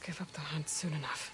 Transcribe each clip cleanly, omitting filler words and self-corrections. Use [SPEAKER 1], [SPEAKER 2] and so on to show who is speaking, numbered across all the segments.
[SPEAKER 1] Give up the hunt soon enough.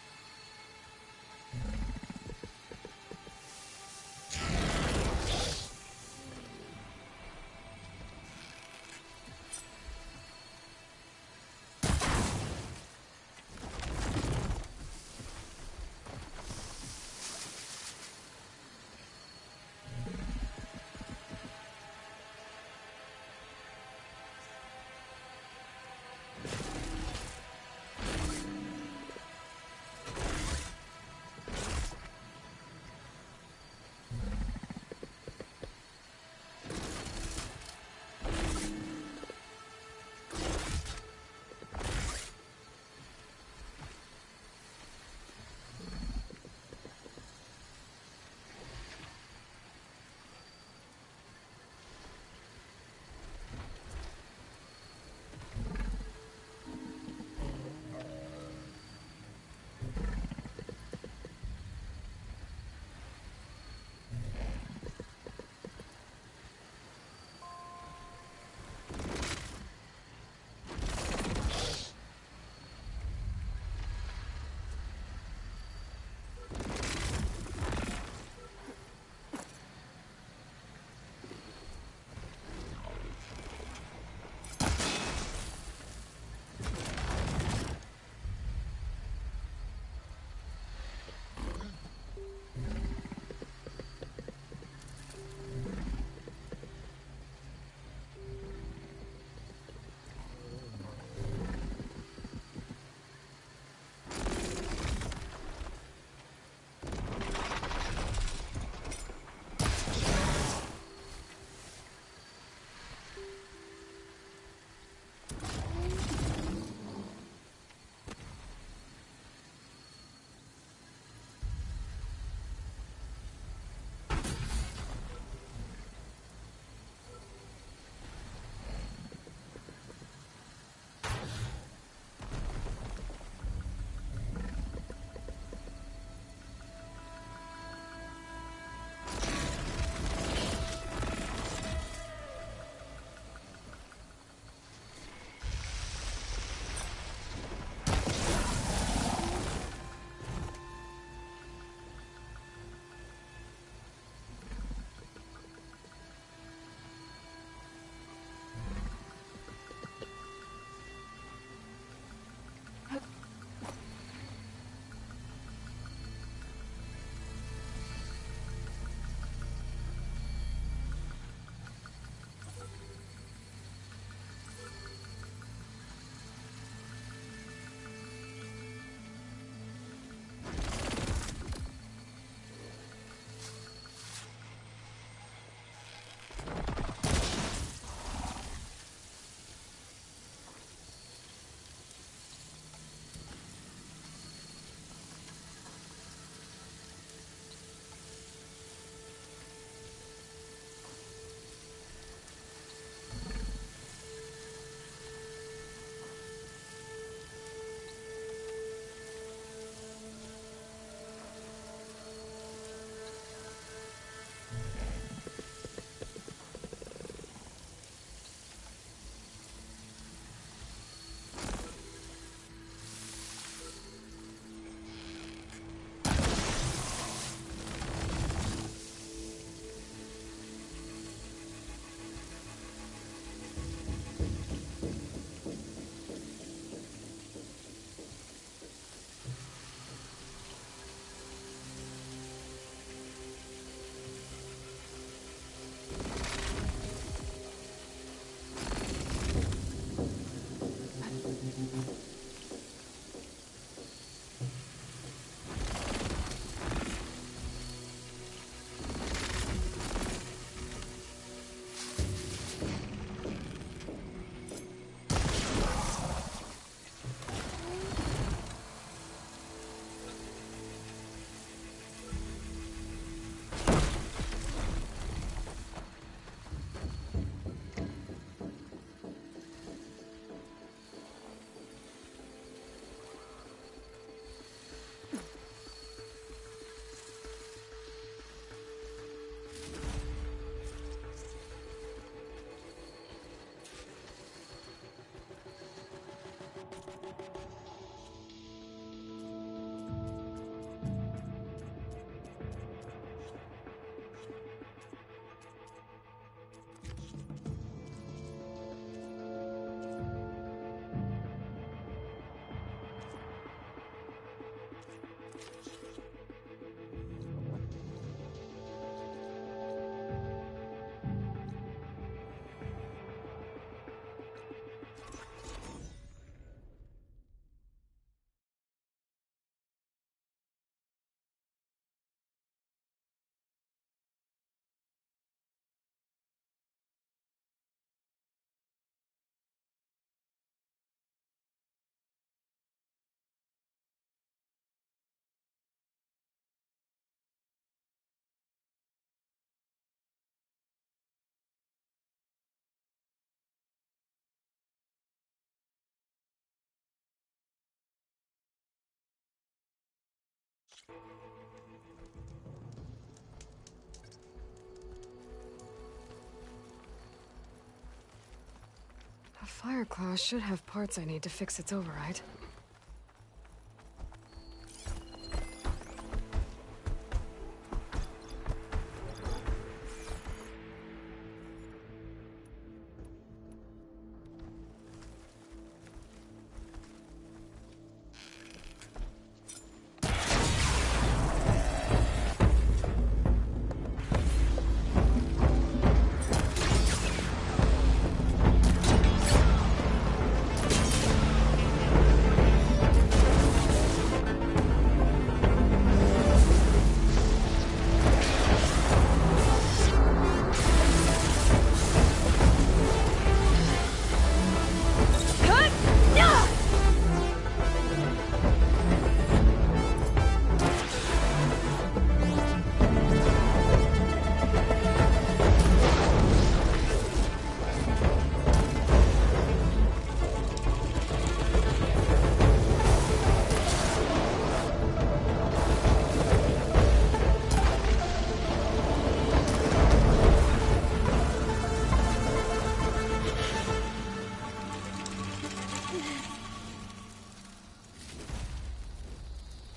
[SPEAKER 1] Fireclaw should have parts I need to fix its override.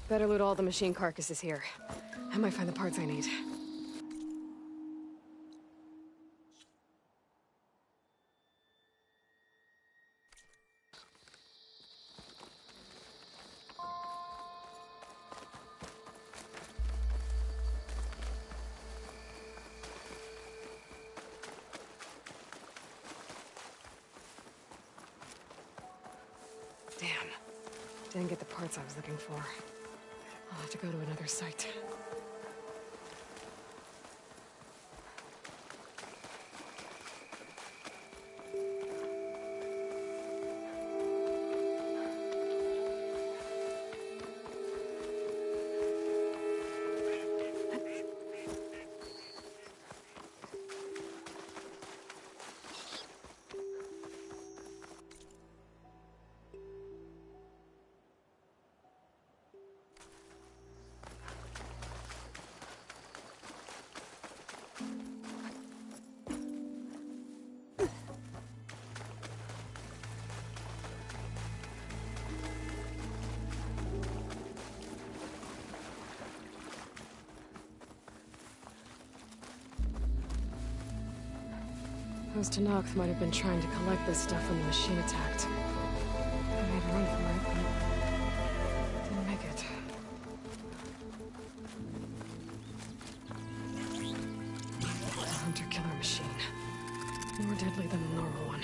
[SPEAKER 1] Better loot all the machine carcasses here. I might find the parts I need. Damn. Didn't get the parts I was looking for. I'll have to go to another site. Those Tenakth might have been trying to collect this stuff when the machine attacked. I made a run for it, but didn't make it. A hunter-killer machine. More deadly than the normal one.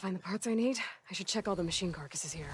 [SPEAKER 1] find the parts I need, I should check all the machine carcasses here.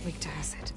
[SPEAKER 1] Weak to acid.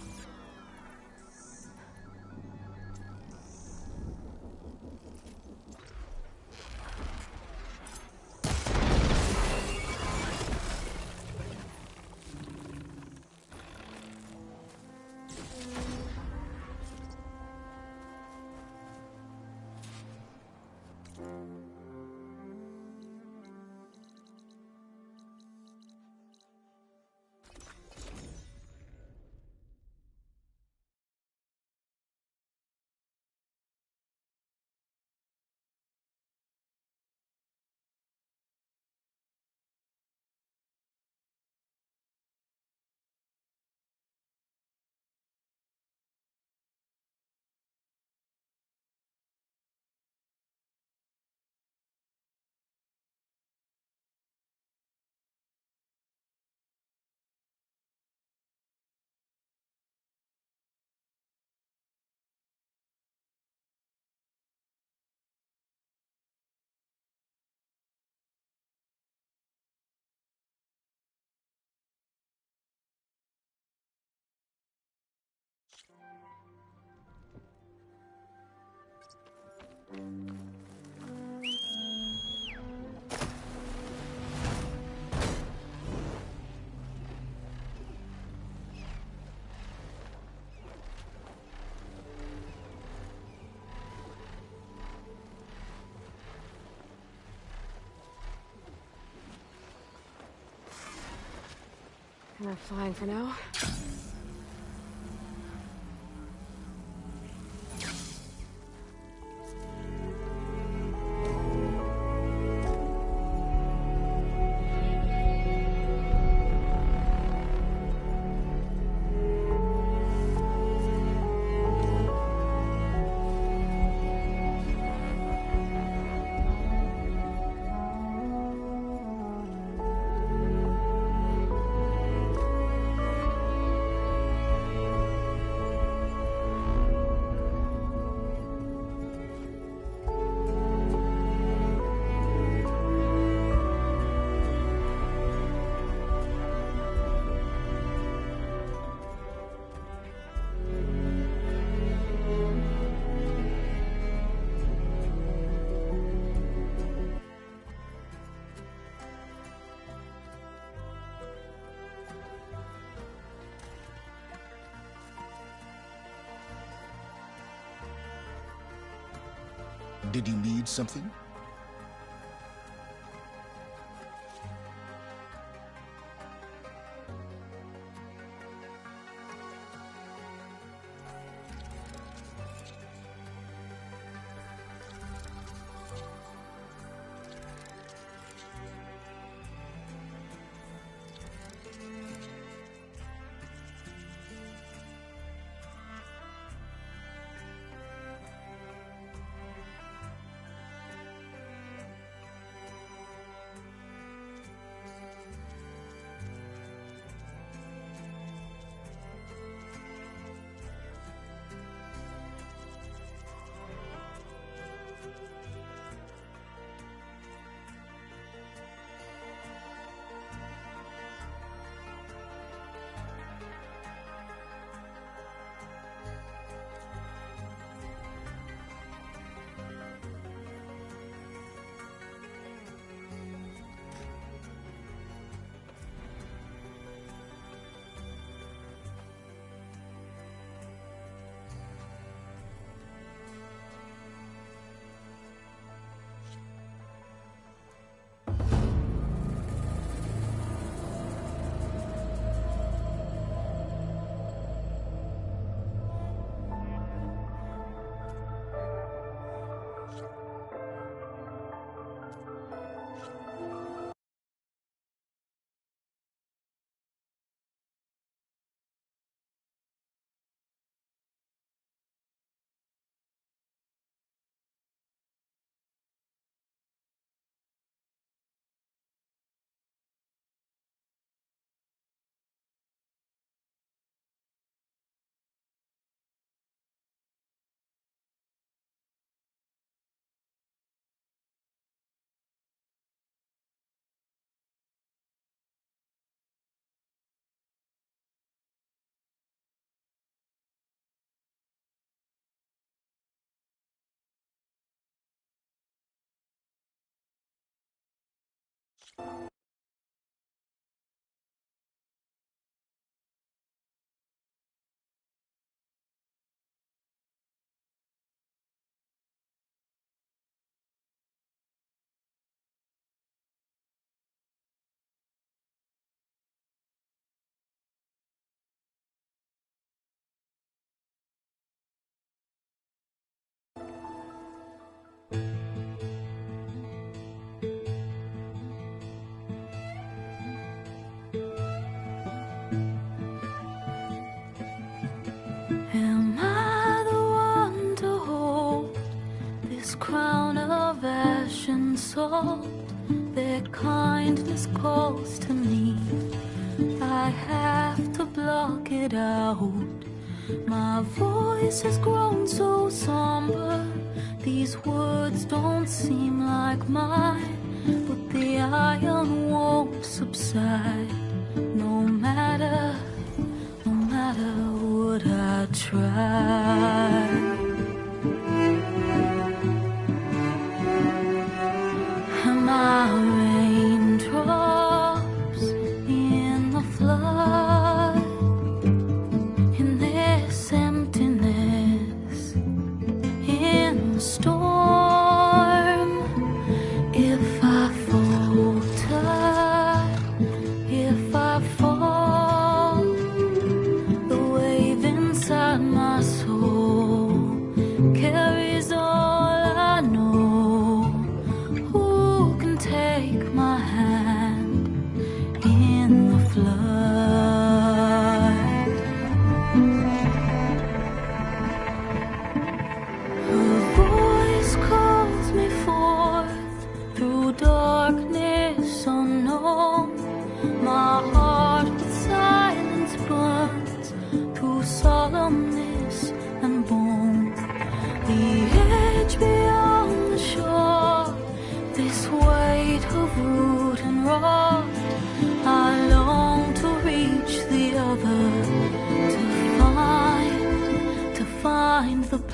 [SPEAKER 1] We're fine for now.
[SPEAKER 2] Did you need something?
[SPEAKER 3] Am I the one to hold this crown of ash and salt? That kindness calls to me. I have to block it out. My voice has grown so somber. These words don't seem like mine, but the iron won't subside. No matter what I try.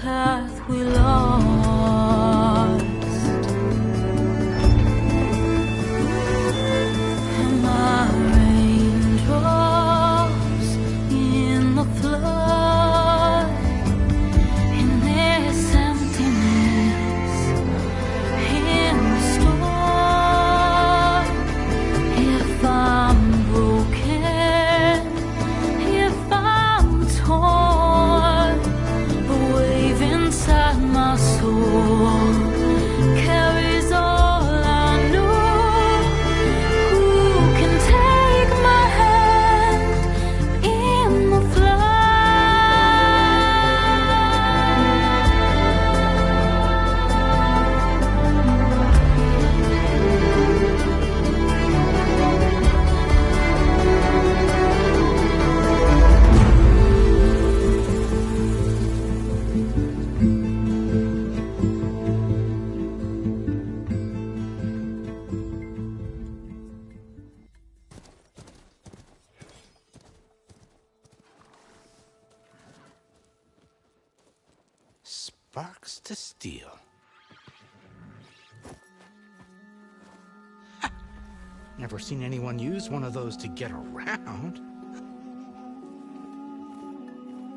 [SPEAKER 3] path we lost. And my raindrops in the flood, in this emptiness, in the storm. If I'm broken, if I'm torn, the wave inside my soul carries all I know. Who can take my hand in the
[SPEAKER 4] Sparks to steel. Never seen anyone use one of those to get around.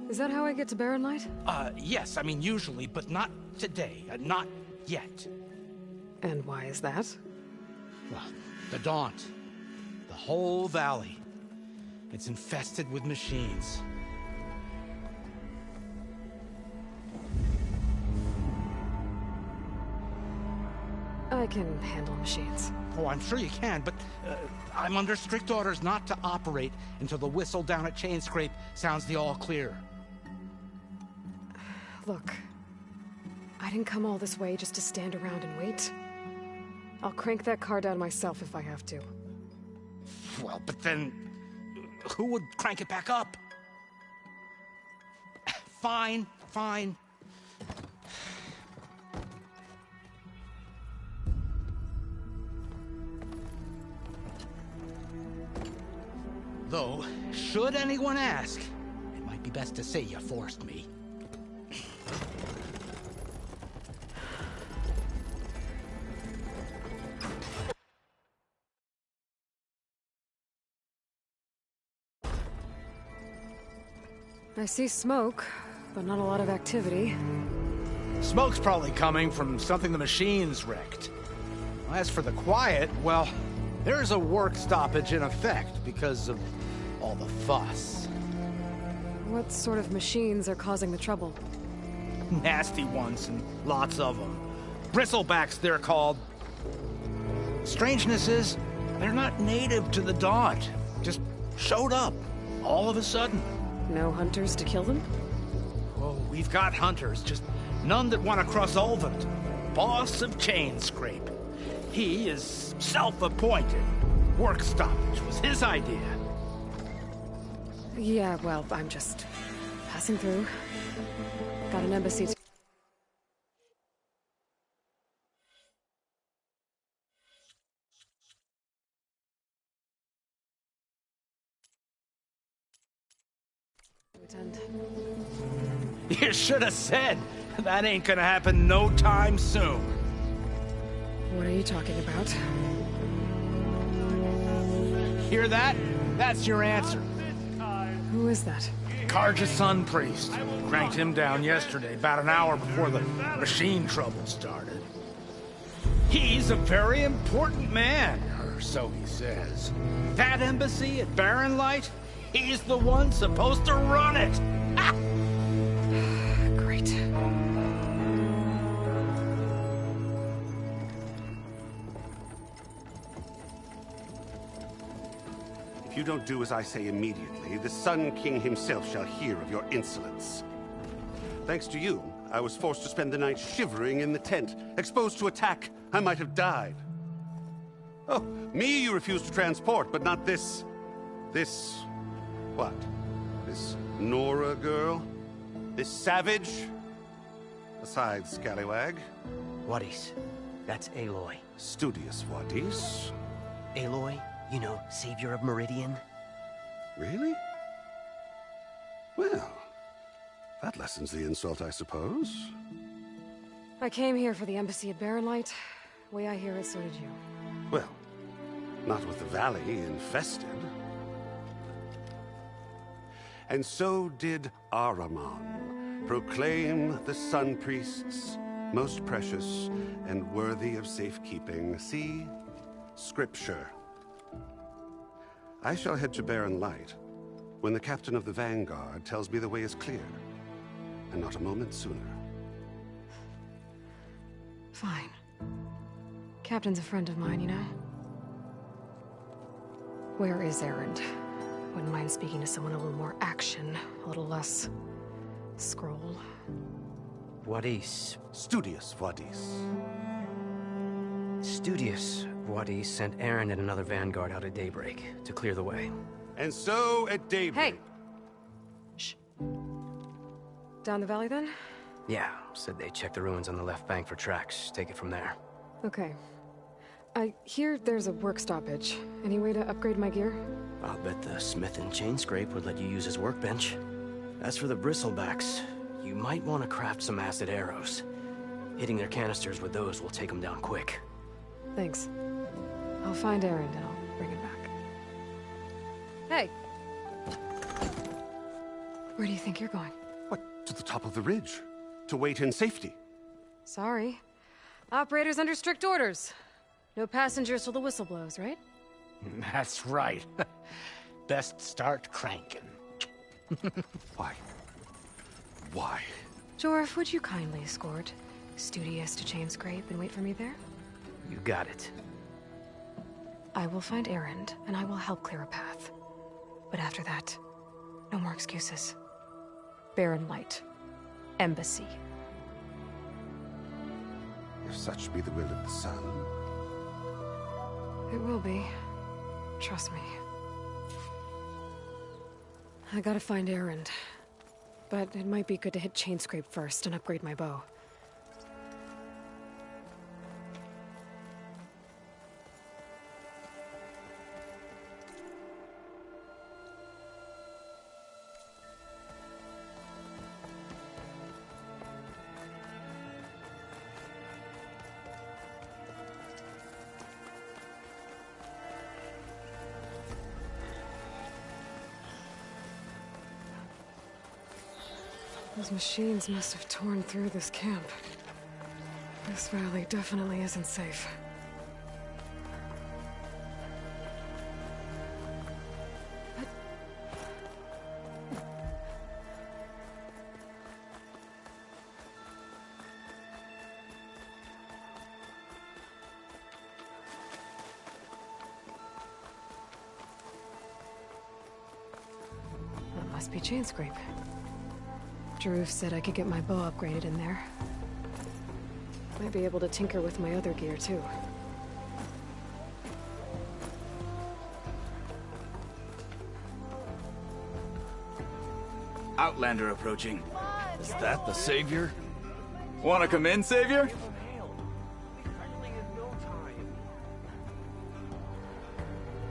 [SPEAKER 1] Is that how I get to Barren Light?
[SPEAKER 4] Yes, I mean usually, but not today. Not yet.
[SPEAKER 1] And why is that?
[SPEAKER 4] Well, the Daunt. The whole valley. It's infested with machines.
[SPEAKER 1] I can handle machines.
[SPEAKER 4] Oh, I'm sure you can, but I'm under strict orders not to operate until the whistle down at Chainscrape sounds the all clear.
[SPEAKER 1] Look, I didn't come all this way just to stand around and wait. I'll crank that car down myself if I have to.
[SPEAKER 4] Well, but then who would crank it back up? Fine, fine. Though, should anyone ask, it might be best to say you forced me.
[SPEAKER 1] I see smoke, but not a lot of activity.
[SPEAKER 4] Smoke's probably coming from something the machines wrecked. As for the quiet, well, there's a work stoppage in effect because of all the fuss.
[SPEAKER 1] What sort of machines are causing the trouble?
[SPEAKER 4] Nasty ones, and lots of them. Bristlebacks, they're called. Strangeness is, they're not native to the Daunt. Just showed up, all of a sudden.
[SPEAKER 1] No hunters to kill them?
[SPEAKER 4] Oh, we've got hunters, just none that want to cross Ulvund. Boss of Chainscrape. He is self-appointed. Work stoppage was his idea.
[SPEAKER 1] Yeah, well, I'm just passing through. Got an embassy to... attend.
[SPEAKER 4] You should have said. That ain't gonna happen no time soon.
[SPEAKER 1] What are you talking about?
[SPEAKER 4] Hear that? That's your answer.
[SPEAKER 1] Who is that?
[SPEAKER 4] Karja's son priest. Cranked him down yesterday, about an hour before the machine trouble started. He's a very important man, or so he says. That embassy at Barren Light, he's the one supposed to run it. Ah!
[SPEAKER 1] Great.
[SPEAKER 5] If you don't do as I say immediately, the Sun King himself shall hear of your insolence. Thanks to you, I was forced to spend the night shivering in the tent. Exposed to attack, I might have died. Oh, me you refused to transport, but not this... what? This Nora girl? This savage? Besides, scallywag.
[SPEAKER 6] Wadis. That's Aloy.
[SPEAKER 5] Studious Wadis.
[SPEAKER 6] Aloy, you know, savior of Meridian.
[SPEAKER 5] Really? Well, That lessens the insult, I suppose.
[SPEAKER 1] I came here for the embassy at Barren Light. Way I hear it, so did you.
[SPEAKER 5] Well, not with the valley infested. And so did Ahriman proclaim the Sun Priests most precious and worthy of safekeeping. See? Scripture. I shall head to Barren Light when the captain of the Vanguard tells me the way is clear, and not a moment sooner.
[SPEAKER 1] Fine. Captain's a friend of mine, you know? Where is Erend? Wouldn't mind speaking to someone a little more action, a little less scroll.
[SPEAKER 6] Wadis.
[SPEAKER 5] Studious Wadis.
[SPEAKER 6] Studious Wadis sent Aaron and another vanguard out at daybreak to clear the way.
[SPEAKER 5] And so at daybreak...
[SPEAKER 1] Hey! Shh. Down the valley, then?
[SPEAKER 6] Yeah, said they checked the ruins on the left bank for tracks. Take it from there.
[SPEAKER 1] Okay. I hear there's a work stoppage. Any way to upgrade my gear?
[SPEAKER 6] I'll bet the smith and chain scrape would let you use his workbench. As for the bristlebacks, you might want to craft some acid arrows. Hitting their canisters with those will take them down quick.
[SPEAKER 1] Thanks. I'll find Erend and I'll bring it back. Hey! Where do you think you're going?
[SPEAKER 5] What, to the top of the ridge? To wait in safety?
[SPEAKER 1] Sorry. Operator's under strict orders. No passengers till the whistle blows, right?
[SPEAKER 4] That's right. Best start cranking.
[SPEAKER 5] Why? Why?
[SPEAKER 1] Jorf, would you kindly escort Studious to Chain Scrape and wait for me there?
[SPEAKER 6] You got it.
[SPEAKER 1] I will find Erend, and I will help clear a path. But after that, no more excuses. Barren Light. Embassy.
[SPEAKER 5] If such be the will of the sun.
[SPEAKER 1] It will be. Trust me. I gotta find Erend. But it might be good to hit Chain Scrape first and upgrade my bow. Those machines must have torn through this camp. This valley definitely isn't safe. That must be Chain Scrape. Drew said I could get my bow upgraded in there. Might be able to tinker with my other gear, too.
[SPEAKER 7] Outlander approaching. Is that the Savior? Wanna come in, Savior?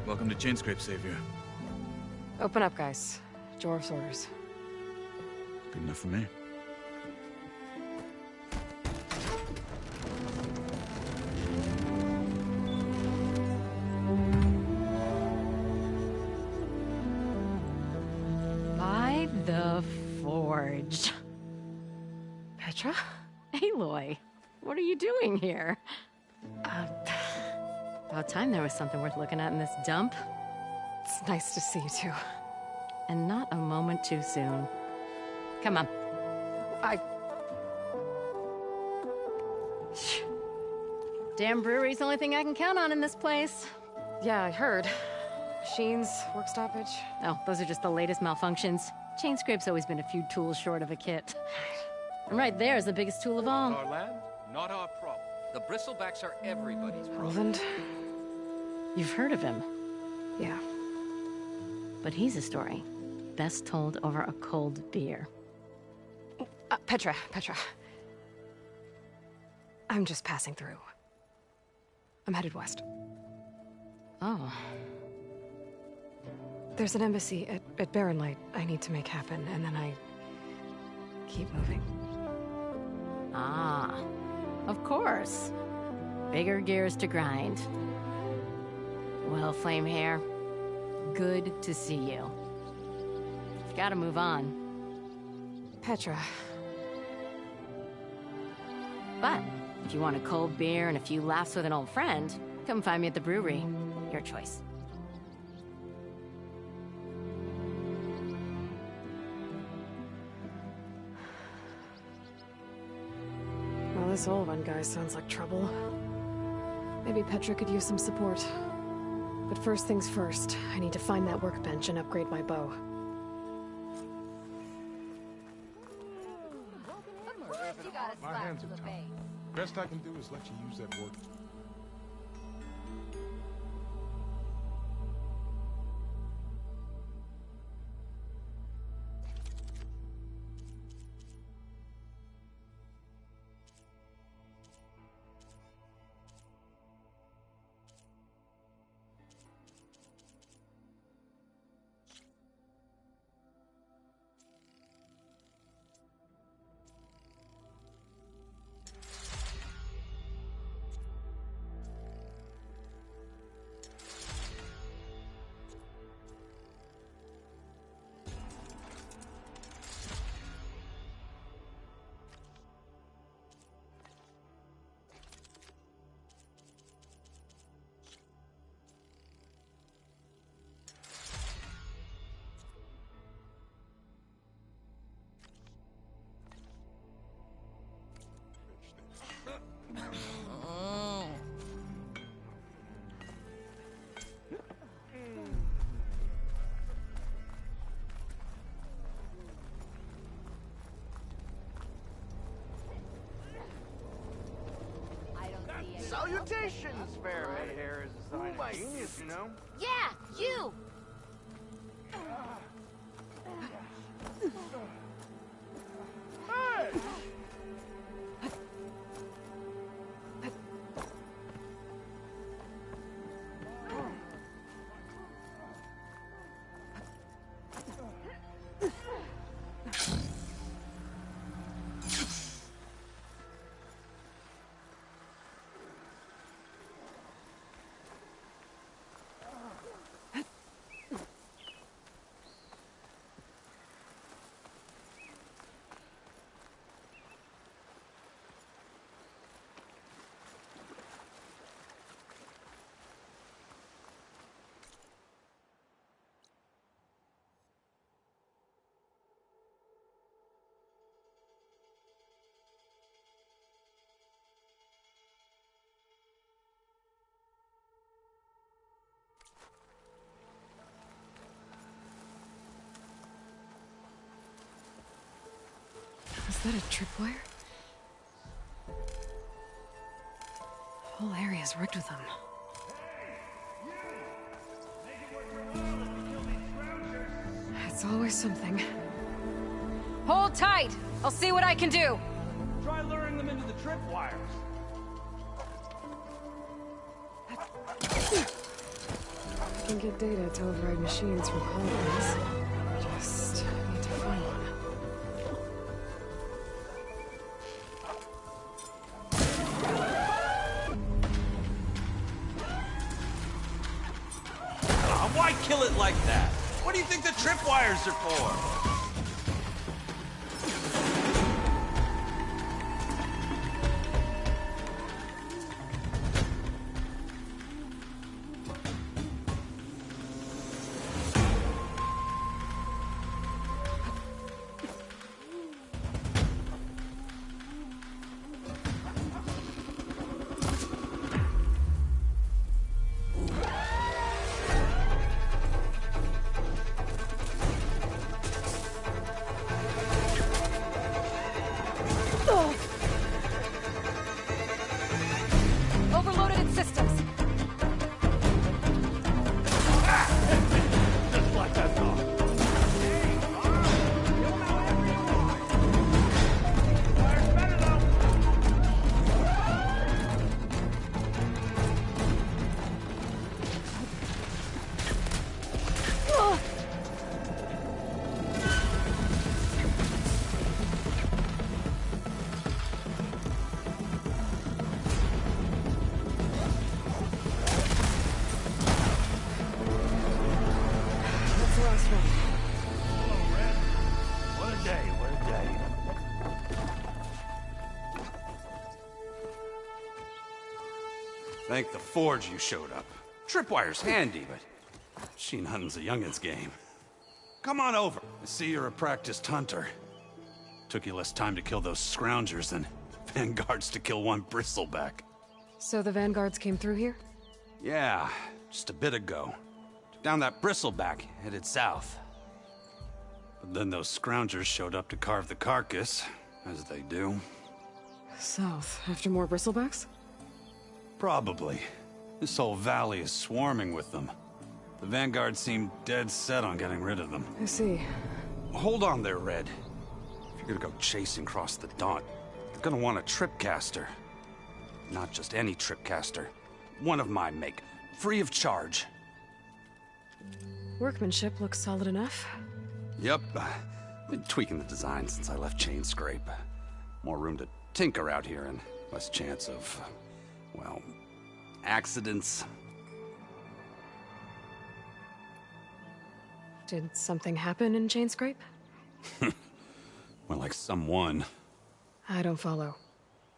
[SPEAKER 7] Welcome to Chainscrape, Savior.
[SPEAKER 1] Open up, guys. Jorv's orders.
[SPEAKER 7] Good enough for me.
[SPEAKER 8] By the Forge.
[SPEAKER 1] Petra?
[SPEAKER 8] Aloy, what are you doing here? About time there was something worth looking at in this dump.
[SPEAKER 1] It's nice to see you, too.
[SPEAKER 8] And not a moment too soon. Come on. Damn brewery's the only thing I can count on in this place.
[SPEAKER 1] Yeah, I heard. Machines, work stoppage.
[SPEAKER 8] Oh, those are just the latest malfunctions. Chain Scrape's always been a few tools short of a kit. And right there is the biggest tool of all.
[SPEAKER 9] Our land, not our problem. The bristlebacks are everybody's problem.
[SPEAKER 1] Roland?
[SPEAKER 8] You've heard of him,
[SPEAKER 1] Yeah.
[SPEAKER 8] but he's a story best told over a cold beer.
[SPEAKER 1] Petra. I'm just passing through. I'm headed west.
[SPEAKER 8] Oh,
[SPEAKER 1] There's an embassy at Barren Light I need to make happen, and then I keep moving.
[SPEAKER 8] Ah, of course. Bigger gears to grind. Well, Flamehair, good to see you. Gotta move on.
[SPEAKER 1] Petra.
[SPEAKER 8] But if you want a cold beer and a few laughs with an old friend, come find me at the brewery. Your choice.
[SPEAKER 1] Well, this old one guy sounds like trouble. Maybe Petra could use some support. But first things first, I need to find that workbench and upgrade my bow.
[SPEAKER 10] My hands are tied. Best I can do is let you use that work.
[SPEAKER 11] Salutations, Fairhead hair is a sign of genius, you know?
[SPEAKER 3] Yeah, you!
[SPEAKER 11] Hey!
[SPEAKER 1] Is that a tripwire? The whole area's rigged with them. It's always something. Hold tight! I'll see what I can do!
[SPEAKER 11] Try luring them into the tripwires.
[SPEAKER 1] I can get data to override machines from holograms. Just need to find one.
[SPEAKER 7] Why kill it like that? What do you think the tripwires are for?
[SPEAKER 12] Thank the Forge you showed up. Tripwire's handy, but machine hunting's a youngin's game. Come on over. I see you're a practiced hunter. Took you less time to kill those scroungers than vanguards to kill one bristleback.
[SPEAKER 1] So the vanguards came through here?
[SPEAKER 12] Yeah, just a bit ago. Took down that bristleback, headed south. But then those scroungers showed up to carve the carcass, as they do.
[SPEAKER 1] South, after more bristlebacks?
[SPEAKER 12] Probably. This whole valley is swarming with them. The vanguard seemed dead set on getting rid of them.
[SPEAKER 1] I see.
[SPEAKER 12] Hold on there, Red. If you're gonna go chasing across the Daunt, you're gonna want a tripcaster. Not just any tripcaster. One of my make. Free of charge.
[SPEAKER 1] Workmanship looks solid enough.
[SPEAKER 12] Yep. Been tweaking the design since I left Chainscrape. More room to tinker out here and less chance of, well, accidents.
[SPEAKER 1] Did something happen in Chainscrape?
[SPEAKER 12] More like someone.
[SPEAKER 1] I don't follow.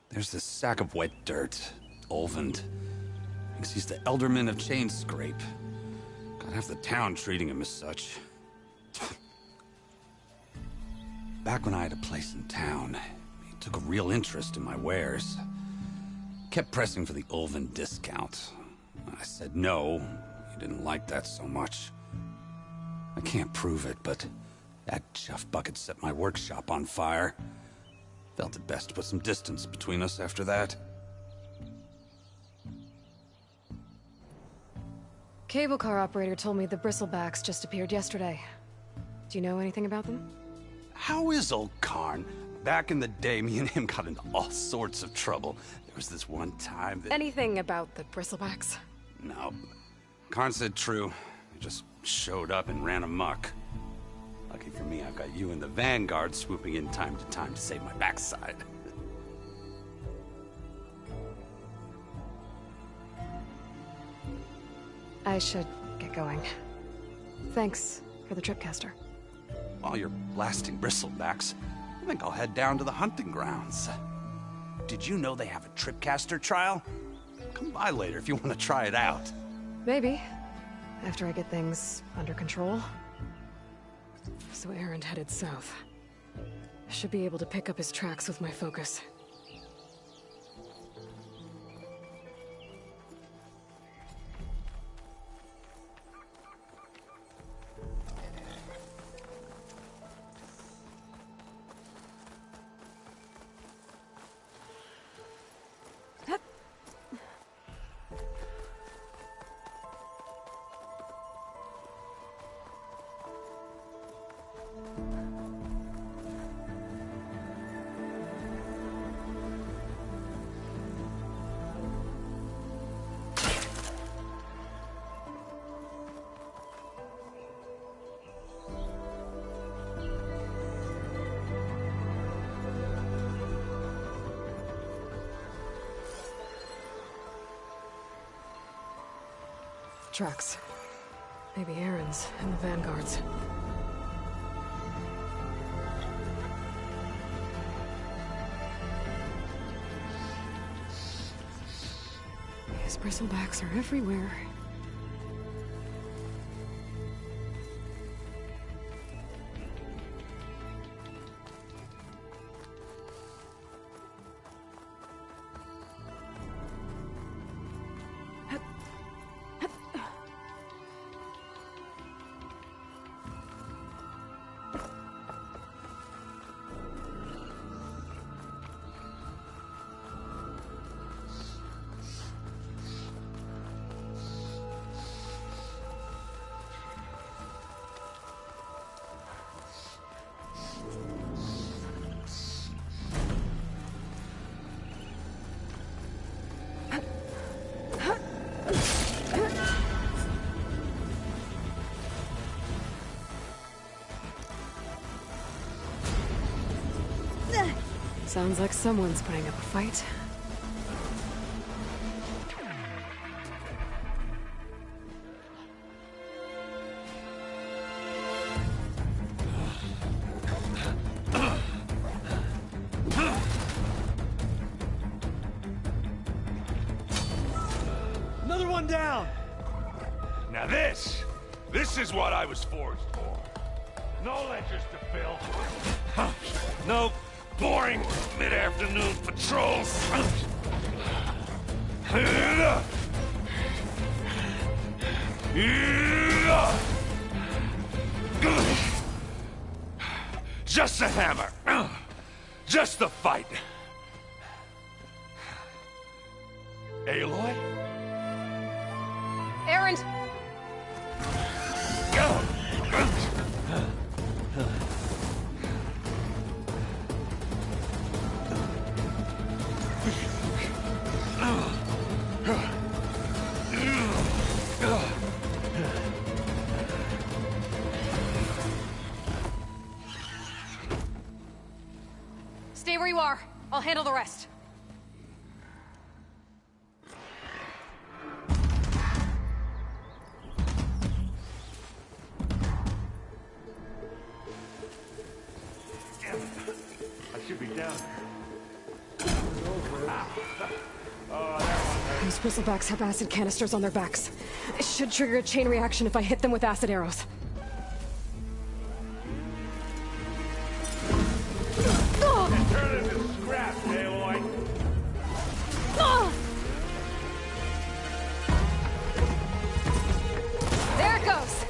[SPEAKER 12] There's this sack of wet dirt, Olvend. Thinks he's the Elderman of Chainscrape. Got half the town treating him as such. Back when I had a place in town, he took a real interest in my wares. Kept pressing for the Olvend discount. I said no. He didn't like that so much. I can't prove it, but that chuff bucket set my workshop on fire. Felt it best to put some distance between us after that.
[SPEAKER 1] Cable car operator told me the bristlebacks just appeared yesterday. Do you know anything about them?
[SPEAKER 12] How is old Karn? Back in the day, me and him got into all sorts of trouble. There was this one time that...
[SPEAKER 1] Anything about the bristlebacks?
[SPEAKER 12] No. Karn said true. He just showed up and ran amok. Lucky for me, I've got you and the Vanguard swooping in time to save my backside.
[SPEAKER 1] I should get going. Thanks for the tripcaster.
[SPEAKER 12] While you're blasting bristlebacks, I think I'll head down to the hunting grounds. Did you know they have a tripcaster trial? Come by later if you want to try it out.
[SPEAKER 1] Maybe. After I get things under control. So Aaron headed south. I should be able to pick up his tracks with my focus. Tracks. Maybe Aaron's and the Vanguard's. These bristlebacks are everywhere. Sounds like someone's putting up a fight.
[SPEAKER 7] Now this is what I was forged for. No ledgers to fill. No boring mid-afternoon patrols. Just the hammer. Just the fight. Aloy?
[SPEAKER 1] Erend! Stay where you are. I'll handle the rest.
[SPEAKER 7] I should be down there.
[SPEAKER 1] Those bristlebacks have acid canisters on their backs. It should trigger a chain reaction if I hit them with acid arrows.
[SPEAKER 7] Turn into scrap, Aloy.
[SPEAKER 1] There it goes!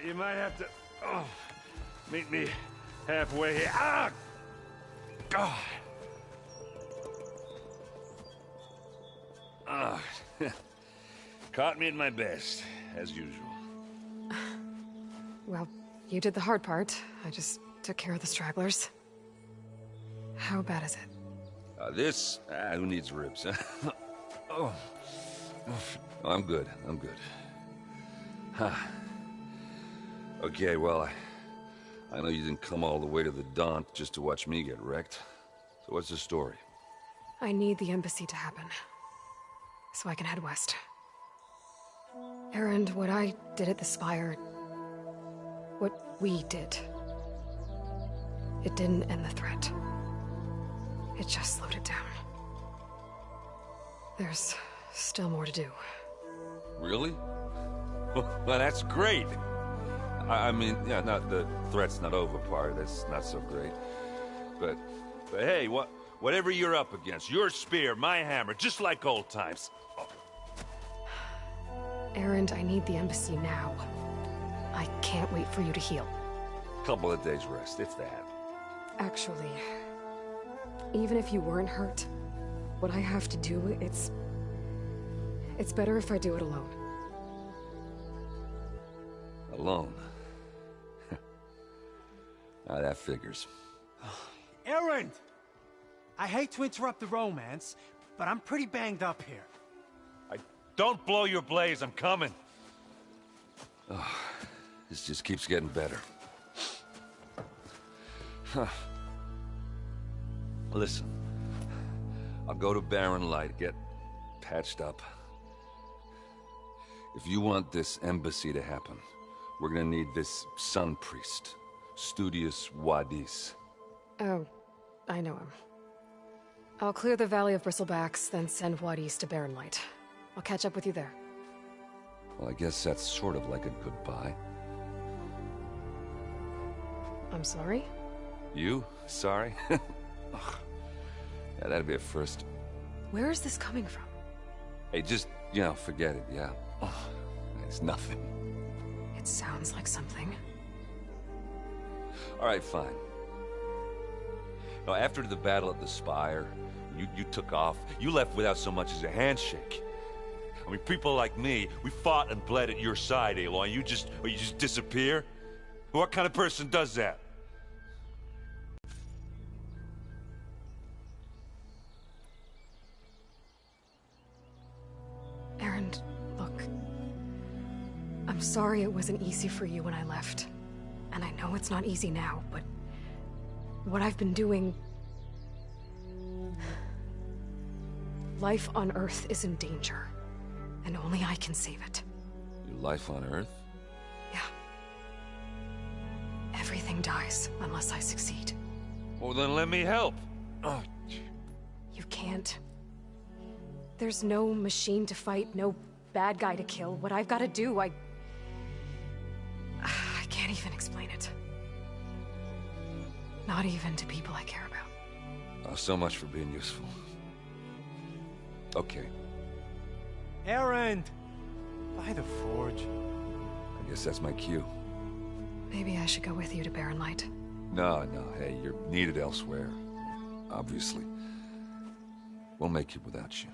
[SPEAKER 7] You might have to meet me halfway here. Ah! God. Ah. Caught me at my best, as usual.
[SPEAKER 1] Well, you did the hard part. I just took care of the stragglers. How bad is it?
[SPEAKER 7] Who needs ribs? Oh. I'm good. Huh. Okay, well, I know you didn't come all the way to the Daunt just to watch me get wrecked. So what's the story?
[SPEAKER 1] I need the embassy to happen, so I can head west. Erend, what I did at the Spire... what we did... it didn't end the threat. It just slowed it down. There's still more to do.
[SPEAKER 7] Really? Well, that's great. I mean, yeah, the threat's not over part. That's not so great. But hey, whatever you're up against, your spear, my hammer, just like old times. Oh.
[SPEAKER 1] Erend, I need the embassy now. I can't wait for you to heal.
[SPEAKER 7] Couple of days rest, if that.
[SPEAKER 1] Actually, even if you weren't hurt, what I have to do, it's better if I do it alone.
[SPEAKER 7] Alone? That figures.
[SPEAKER 13] Erend! I hate to interrupt the romance, but I'm pretty banged up here.
[SPEAKER 7] Don't blow your blaze, I'm coming. Oh, this just keeps getting better. Huh. Listen, I'll go to Barren Light, get patched up. If you want this embassy to happen, we're gonna need this Sun Priest, Studius Wadis.
[SPEAKER 1] Oh, I know him. I'll clear the Valley of Bristlebacks, then send Wadis to Barren Light. I'll catch up with you there.
[SPEAKER 7] Well, I guess that's sort of like a goodbye.
[SPEAKER 1] I'm sorry?
[SPEAKER 7] You? Sorry? Ugh. Yeah, that'd be a first.
[SPEAKER 1] Where is this coming from?
[SPEAKER 7] Hey, just, forget it, yeah. Ugh. It's nothing.
[SPEAKER 1] It sounds like something.
[SPEAKER 7] All right, fine. Now, after the battle at the Spire, you took off. You left without so much as a handshake. I mean, people like me, we fought and bled at your side, Aloy. You just disappear? What kind of person does that?
[SPEAKER 1] Erend, look. I'm sorry it wasn't easy for you when I left. And I know it's not easy now, but what I've been doing... Life on Earth is in danger, and only I can save it.
[SPEAKER 7] Your life on Earth?
[SPEAKER 1] Yeah. Everything dies unless I succeed.
[SPEAKER 7] Well, then let me help. Oh.
[SPEAKER 1] You can't. There's no machine to fight, no bad guy to kill. What I've got to do, I can't even explain it. Not even to people I care about.
[SPEAKER 7] Oh, so much for being useful. Okay.
[SPEAKER 13] Erend! By the forge.
[SPEAKER 7] I guess that's my cue.
[SPEAKER 1] Maybe I should go with you to Barren Light.
[SPEAKER 7] No, hey, you're needed elsewhere. Obviously. We'll make it without you.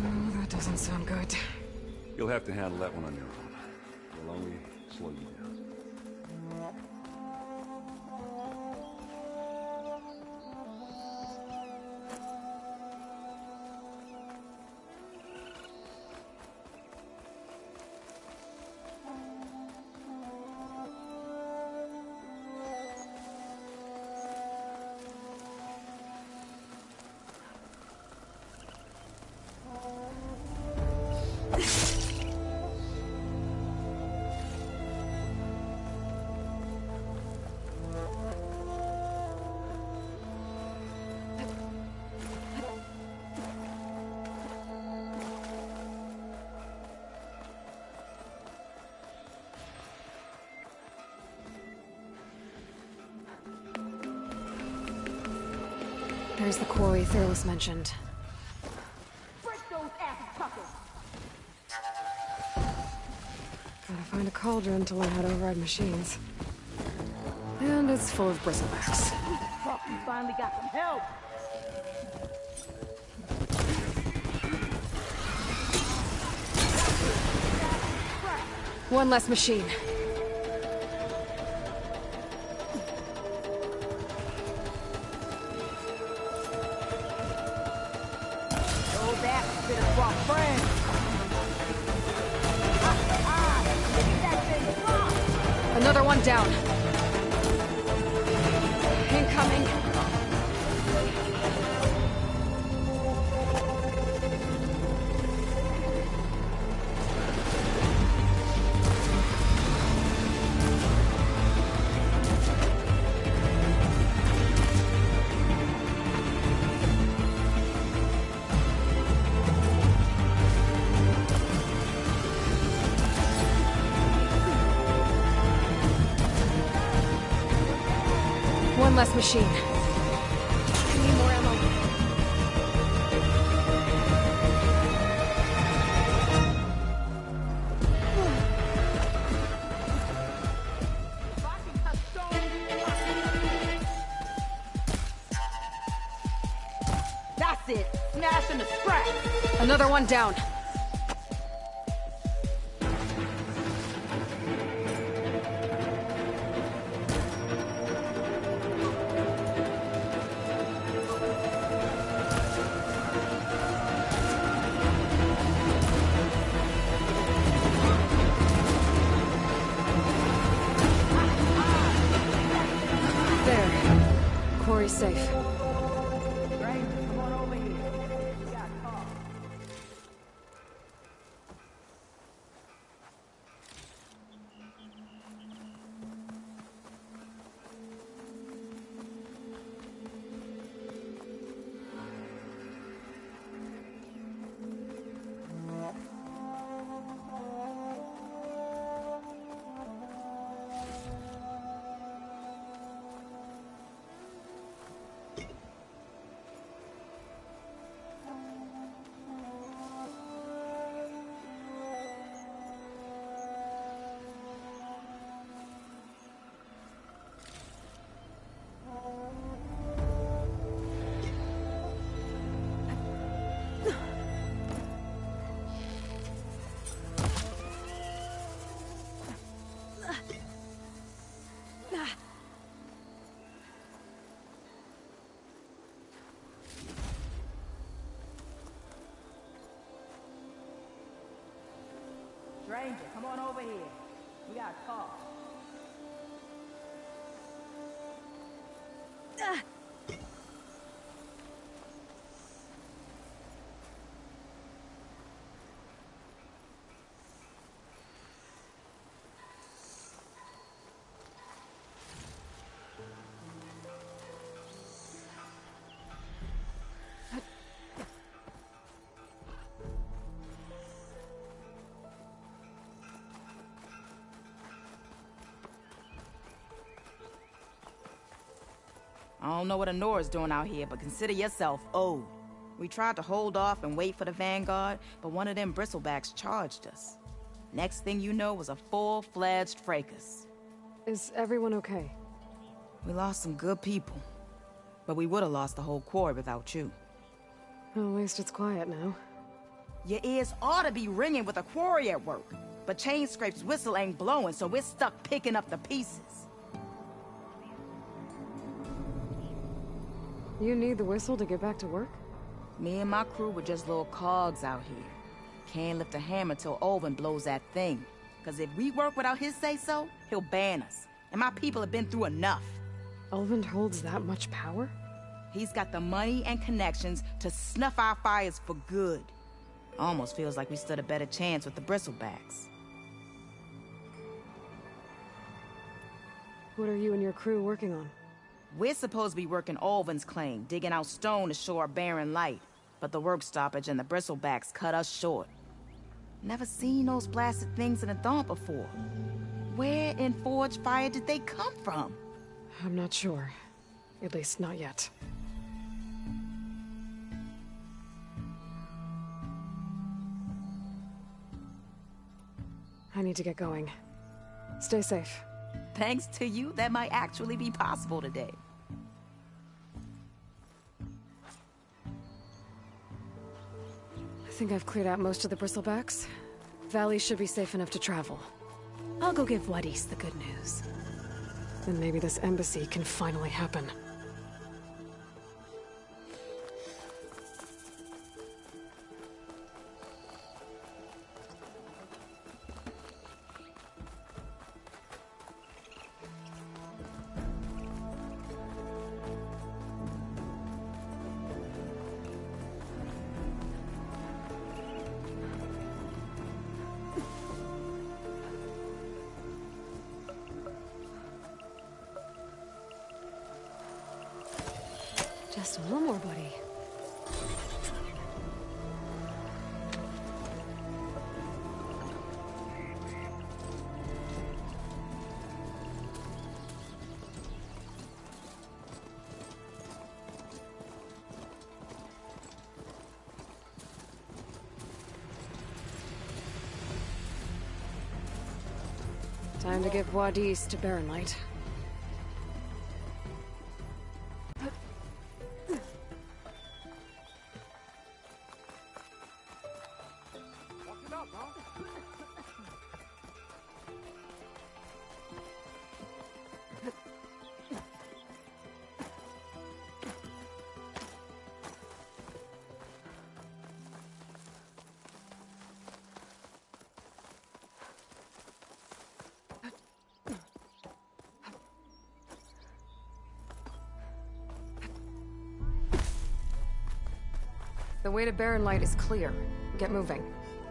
[SPEAKER 1] Oh, that doesn't sound good.
[SPEAKER 14] You'll have to handle that one on your own. We'll only slow you down.
[SPEAKER 1] There's the quarry Thurles mentioned. Gotta find a cauldron to learn how to override machines. And it's full of bristlebacks.
[SPEAKER 11] You finally got some help!
[SPEAKER 1] One less machine. Another one down. Incoming. One less machine. I need more ammo.
[SPEAKER 11] That's it! Smash into scratch!
[SPEAKER 1] Another one down. Quarry's safe.
[SPEAKER 11] Come on over here. We got cars.
[SPEAKER 15] Stranger, come on over here. We gotta talk. I don't know what Honora's doing out here, but consider yourself owed. We tried to hold off and wait for the Vanguard, but one of them bristlebacks charged us. Next thing you know was a full-fledged fracas.
[SPEAKER 1] Is everyone okay?
[SPEAKER 15] We lost some good people, but we would have lost the whole quarry without you.
[SPEAKER 1] Well, at least it's quiet now.
[SPEAKER 15] Your ears ought to be ringing with a quarry at work, but Chainscrape's whistle ain't blowing, so we're stuck picking up the pieces.
[SPEAKER 1] You need the whistle to get back to work?
[SPEAKER 15] Me and my crew were just little cogs out here. Can't lift a hammer till Olvin blows that thing. Cause if we work without his say-so, he'll ban us. And my people have been through enough.
[SPEAKER 1] Olvin holds that much power?
[SPEAKER 15] He's got the money and connections to snuff our fires for good. Almost feels like we stood a better chance with the bristlebacks.
[SPEAKER 1] What are you and your crew working on?
[SPEAKER 15] We're supposed to be working Olvin's claim, digging out stone to show our barren light. But the work stoppage and the bristlebacks cut us short. Never seen those blasted things in the dawn before. Where in Forge Fire did they come from?
[SPEAKER 1] I'm not sure. At least not yet. I need to get going. Stay safe.
[SPEAKER 15] Thanks to you, that might actually be possible today.
[SPEAKER 1] I think I've cleared out most of the bristlebacks. Valley should be safe enough to travel. I'll go give Wadis the good news. Then maybe this embassy can finally happen. Just one more, buddy. Time to give Wadis to Barren Light. The way to Barren Light is clear. Get moving.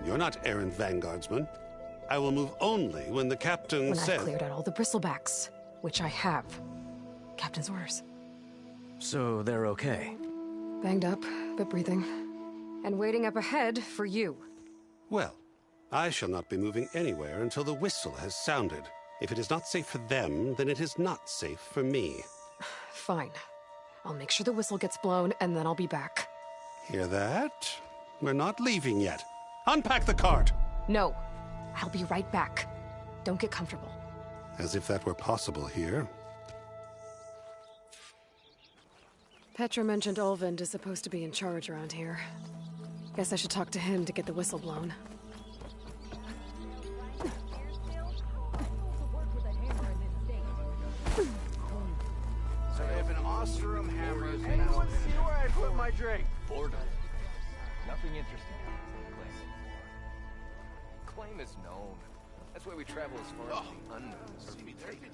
[SPEAKER 5] You're not errant vanguardsman. I will move only when the captain says...
[SPEAKER 1] When I've cleared out all the bristlebacks, which I have. Captain's orders.
[SPEAKER 6] So they're okay?
[SPEAKER 1] Banged up, but breathing. And waiting up ahead for you.
[SPEAKER 5] Well, I shall not be moving anywhere until the whistle has sounded. If it is not safe for them, then it is not safe for me.
[SPEAKER 1] Fine. I'll make sure the whistle gets blown, and then I'll be back.
[SPEAKER 5] Hear that? We're not leaving yet. Unpack the cart!
[SPEAKER 1] No. I'll be right back. Don't get comfortable.
[SPEAKER 5] As if that were possible here.
[SPEAKER 1] Petra mentioned Olvind is supposed to be in charge around here. Guess I should talk to him to get the whistle blown.
[SPEAKER 11] So if an Ostrom hammer is anyone see where I put my drink?
[SPEAKER 9] Boredom. Nothing interesting.
[SPEAKER 11] Claim
[SPEAKER 9] name is known. That's why we travel as far as the unknown as to be taken.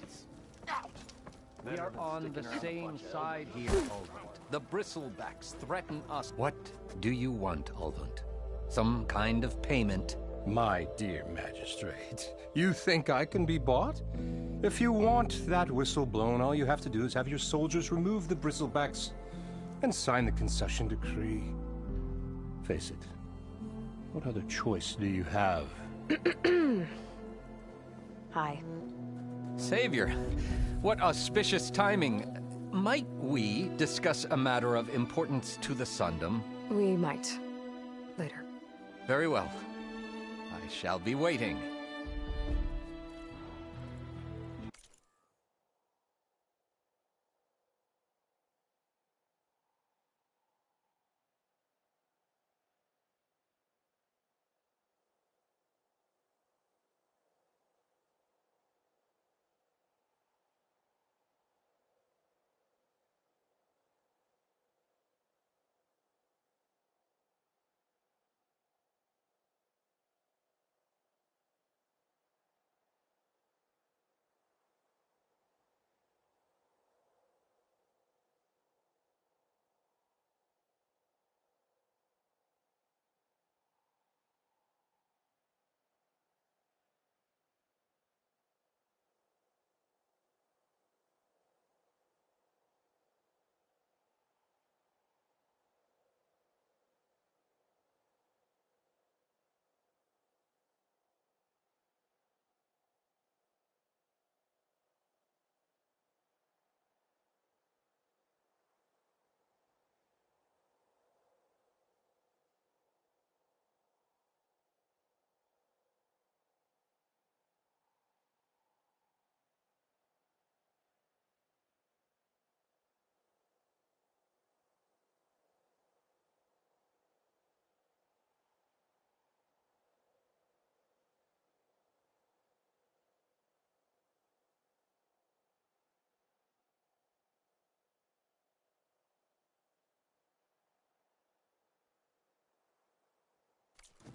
[SPEAKER 16] We are on the same side here, Ulvund. The bristlebacks threaten us. What do you want, Ulvund? Some kind of payment?
[SPEAKER 17] My dear magistrate, you think I can be bought? If you want that whistle blown, all you have to do is have your soldiers remove the bristlebacks and sign the concession decree. Face it, what other choice do you have?
[SPEAKER 1] Hi.
[SPEAKER 16] Savior, what auspicious timing. Might we discuss a matter of importance to the Sundom?
[SPEAKER 1] We might. Later.
[SPEAKER 16] Very well. I shall be waiting.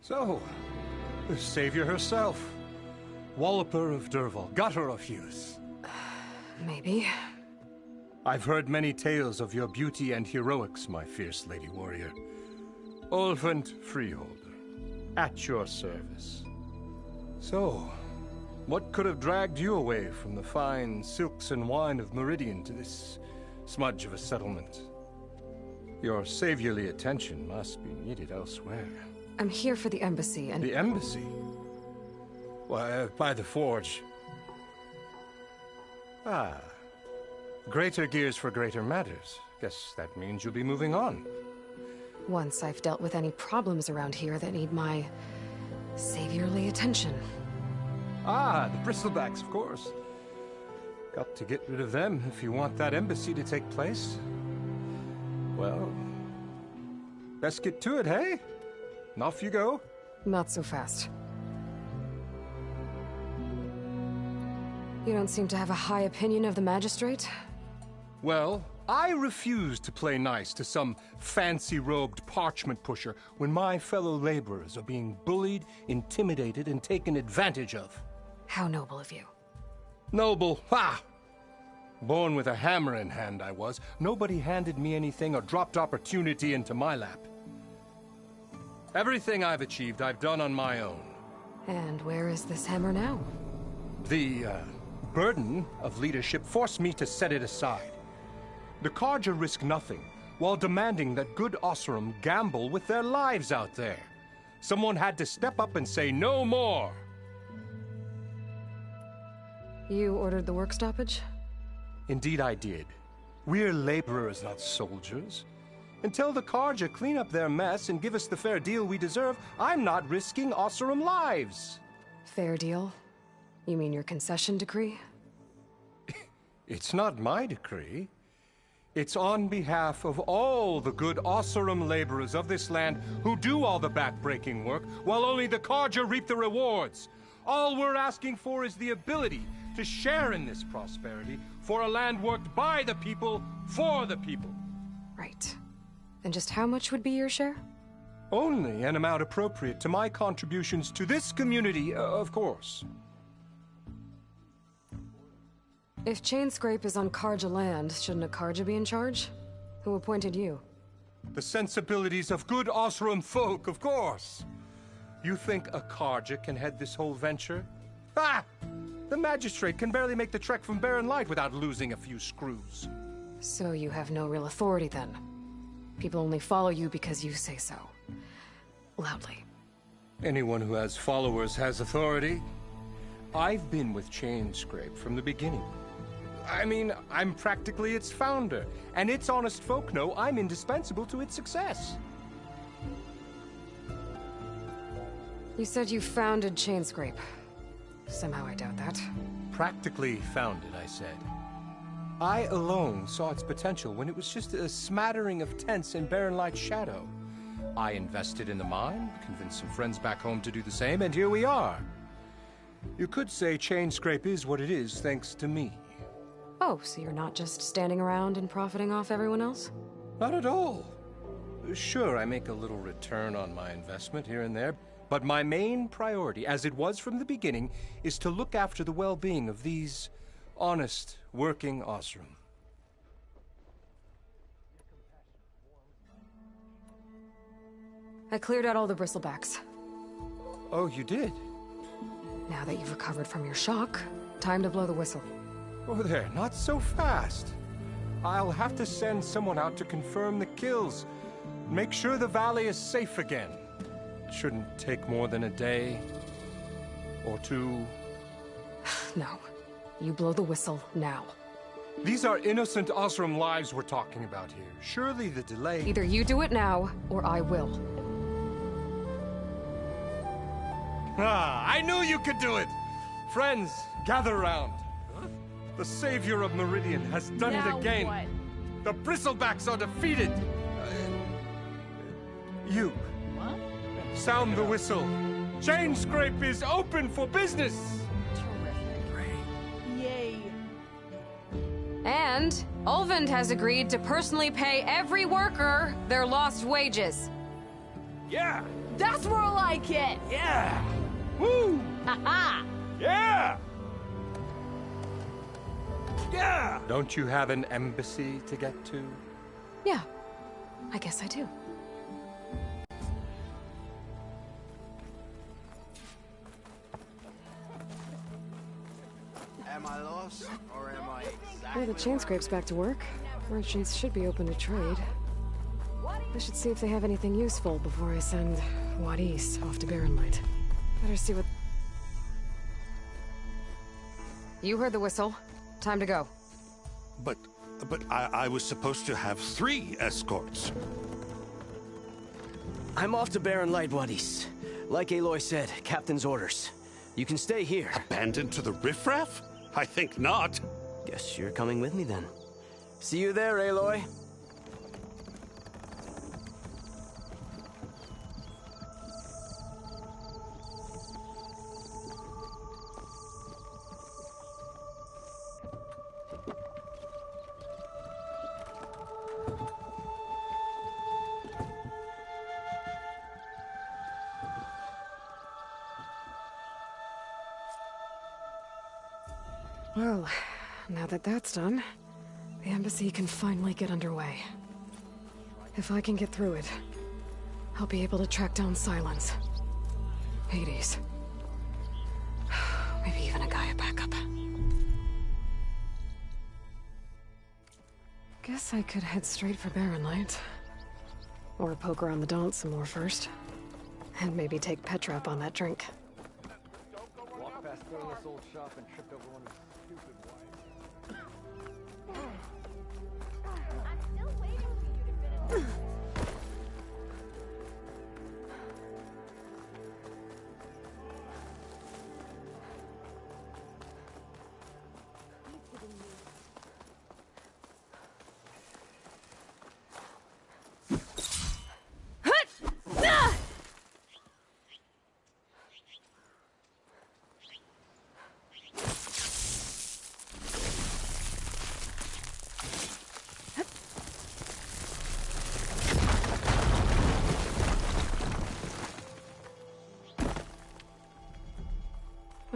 [SPEAKER 17] So, the savior herself. Walloper of Derval, gutter of Hughes.
[SPEAKER 1] Maybe.
[SPEAKER 17] I've heard many tales of your beauty and heroics, my fierce lady warrior. Ulvund Freeholder, at your service. So, what could have dragged you away from the fine silks and wine of Meridian to this smudge of a settlement? Your saviorly attention must be needed elsewhere.
[SPEAKER 1] I'm here for the embassy and...
[SPEAKER 17] The embassy? Why, by the forge. Ah. Greater gears for greater matters. Guess that means you'll be moving on.
[SPEAKER 1] Once I've dealt with any problems around here that need my... saviorly attention.
[SPEAKER 17] Ah, the bristlebacks, of course. Got to get rid of them if you want that embassy to take place. Well... best get to it, hey? And off you go.
[SPEAKER 1] Not so fast. You don't seem to have a high opinion of the magistrate?
[SPEAKER 17] Well, I refuse to play nice to some fancy-robed parchment pusher when my fellow laborers are being bullied, intimidated, and taken advantage of.
[SPEAKER 1] How noble of you.
[SPEAKER 17] Noble? Ha! Born with a hammer in hand, I was. Nobody handed me anything or dropped opportunity into my lap. Everything I've achieved, I've done on my own.
[SPEAKER 1] And where is this hammer now?
[SPEAKER 17] The, burden of leadership forced me to set it aside. The Carja risk nothing, while demanding that good Osseram gamble with their lives out there. Someone had to step up and say no more.
[SPEAKER 1] You ordered the work stoppage?
[SPEAKER 17] Indeed I did. We're laborers, not soldiers. Until the Carja clean up their mess and give us the fair deal we deserve, I'm not risking Osseram lives.
[SPEAKER 1] Fair deal? You mean your concession decree?
[SPEAKER 17] It's not my decree. It's on behalf of all the good Osseram laborers of this land who do all the back-breaking work, while only the Carja reap the rewards. All we're asking for is the ability to share in this prosperity for a land worked by the people, for the people.
[SPEAKER 1] Right. And just how much would be your share?
[SPEAKER 17] Only an amount appropriate to my contributions to this community, of course.
[SPEAKER 1] If Chainscrape is on Karja land, shouldn't a Karja be in charge? Who appointed you?
[SPEAKER 17] The sensibilities of good Osram folk, of course. You think a Karja can head this whole venture? Ah! The magistrate can barely make the trek from Barren Light without losing a few screws.
[SPEAKER 1] So you have no real authority then? People only follow you because you say so. Loudly.
[SPEAKER 17] Anyone who has followers has authority. I've been with Chainscrape from the beginning. I mean, I'm practically its founder, and its honest folk know I'm indispensable to its success.
[SPEAKER 1] You said you founded Chainscrape. Somehow I doubt that.
[SPEAKER 17] Practically founded, I said. I alone saw its potential when it was just a smattering of tents in Barren Light's shadow. I invested in the mine, convinced some friends back home to do the same, and here we are. You could say Chainscrape is what it is thanks to me.
[SPEAKER 1] Oh, so you're not just standing around and profiting off everyone else?
[SPEAKER 17] Not at all. Sure, I make a little return on my investment here and there, but my main priority, as it was from the beginning, is to look after the well-being of these honest, working Osram.
[SPEAKER 1] I cleared out all the bristlebacks.
[SPEAKER 17] Oh, you did?
[SPEAKER 1] Now that you've recovered from your shock, time to blow the whistle.
[SPEAKER 17] Oh there, not so fast. I'll have to send someone out to confirm the kills. Make sure the valley is safe again. It shouldn't take more than a day or two.
[SPEAKER 1] No. You blow the whistle now.
[SPEAKER 17] These are innocent Osram lives we're talking about here. Surely the delay...
[SPEAKER 1] Either you do it now, or I will.
[SPEAKER 17] Ah, I knew you could do it! Friends, gather round. The savior of Meridian has done it again. What? The bristlebacks are defeated. You. What? Sound the whistle. Chainscrape is open for business.
[SPEAKER 15] Yay.
[SPEAKER 1] And Ulvund has agreed to personally pay every worker their lost wages.
[SPEAKER 4] Yeah.
[SPEAKER 15] That's more like it.
[SPEAKER 4] Yeah. Woo.
[SPEAKER 15] Ha-ha.
[SPEAKER 4] Yeah. Yeah!
[SPEAKER 17] Don't you have an embassy to get to?
[SPEAKER 1] Yeah, I guess I do.
[SPEAKER 11] Am I lost, or am I exactly...
[SPEAKER 1] Well, the Chainscrape's back to work. Merchants should be open to trade. I should see if they have anything useful before I send Wadis off to Barren Light. Better see what... You heard the whistle. Time to go.
[SPEAKER 5] But I was supposed to have 3 escorts.
[SPEAKER 6] I'm off to Barren Light, Wadis. Like Aloy said, Captain's orders. You can stay here.
[SPEAKER 5] Abandoned to the riffraff? I think not.
[SPEAKER 6] Guess you're coming with me then. See you there, Aloy.
[SPEAKER 1] Well, now that that's done, the embassy can finally get underway. If I can get through it, I'll be able to track down Silence, Hades, maybe even a Gaia backup. Guess I could head straight for Barren Light. Or poke around the Daunt some more first. And maybe take Petra up on that drink.
[SPEAKER 11] Walk past this old shop and tripped over one of his stupid wives. I'm still waiting for you to finish.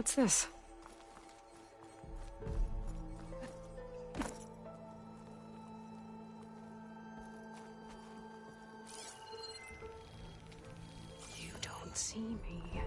[SPEAKER 1] What's this? You don't see me.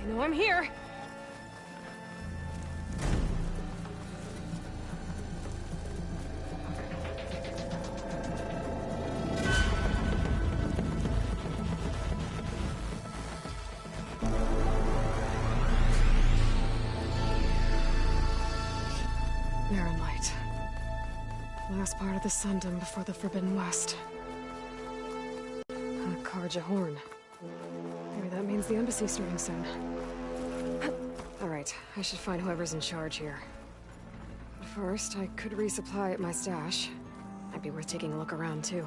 [SPEAKER 1] They know I'm here. Barren Light. Last part of the Sundom before the Forbidden West. Karja Horn. Maybe that means the embassy's starting soon. Alright, I should find whoever's in charge here. But first, I could resupply at my stash. Might be worth taking a look around, too.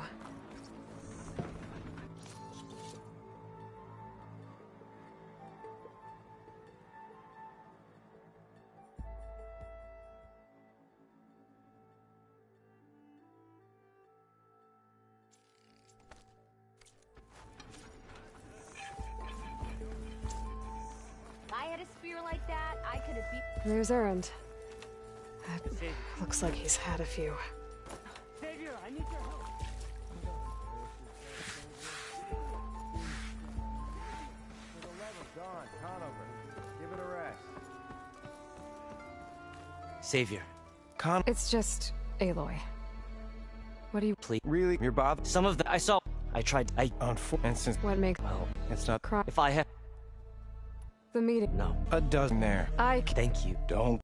[SPEAKER 1] There's Erend. Looks like he's had a few.
[SPEAKER 11] Savior, I need your help.
[SPEAKER 18] For the love of God, Conover, give it a rest.
[SPEAKER 6] Savior.
[SPEAKER 1] It's just Aloy. What do you...
[SPEAKER 6] Please. Really? You're bothered? Some of the... I saw... I tried.
[SPEAKER 11] And since
[SPEAKER 1] What makes...
[SPEAKER 11] well, it's not
[SPEAKER 1] Cry...
[SPEAKER 6] If I had
[SPEAKER 1] The meeting...
[SPEAKER 6] no,
[SPEAKER 11] a dozen there.
[SPEAKER 6] Thank you.
[SPEAKER 11] Don't.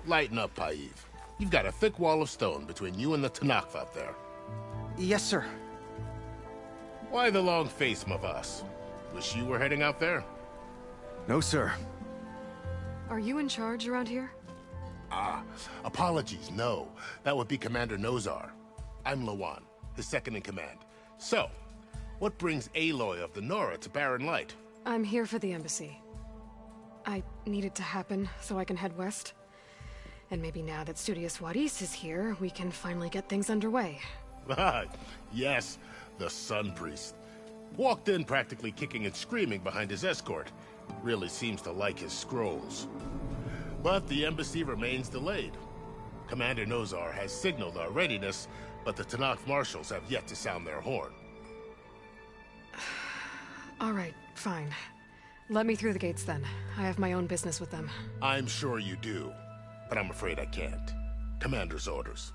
[SPEAKER 19] Lighten up, Paiv. You've got a thick wall of stone between you and the Tanakh out there.
[SPEAKER 2] Yes, sir.
[SPEAKER 19] Why the long face, Mavas? Wish you were heading out there?
[SPEAKER 2] No, sir.
[SPEAKER 1] Are you in charge around here?
[SPEAKER 19] Ah, apologies, no. That would be Commander Nozar. I'm Lawan, his second in command. So, what brings Aloy of the Nora to Barren Light?
[SPEAKER 1] I'm here for the embassy. I need it to happen so I can head west. And maybe now that Studious Wadis is here, we can finally get things underway.
[SPEAKER 19] Ah, yes, the Sun Priest. Walked in practically kicking and screaming behind his escort. Really seems to like his scrolls. But the embassy remains delayed. Commander Nozar has signaled our readiness, but the Tanakh marshals have yet to sound their horn.
[SPEAKER 1] All right, fine. Let me through the gates then. I have my own business with them.
[SPEAKER 19] I'm sure you do, but I'm afraid I can't. Commander's orders.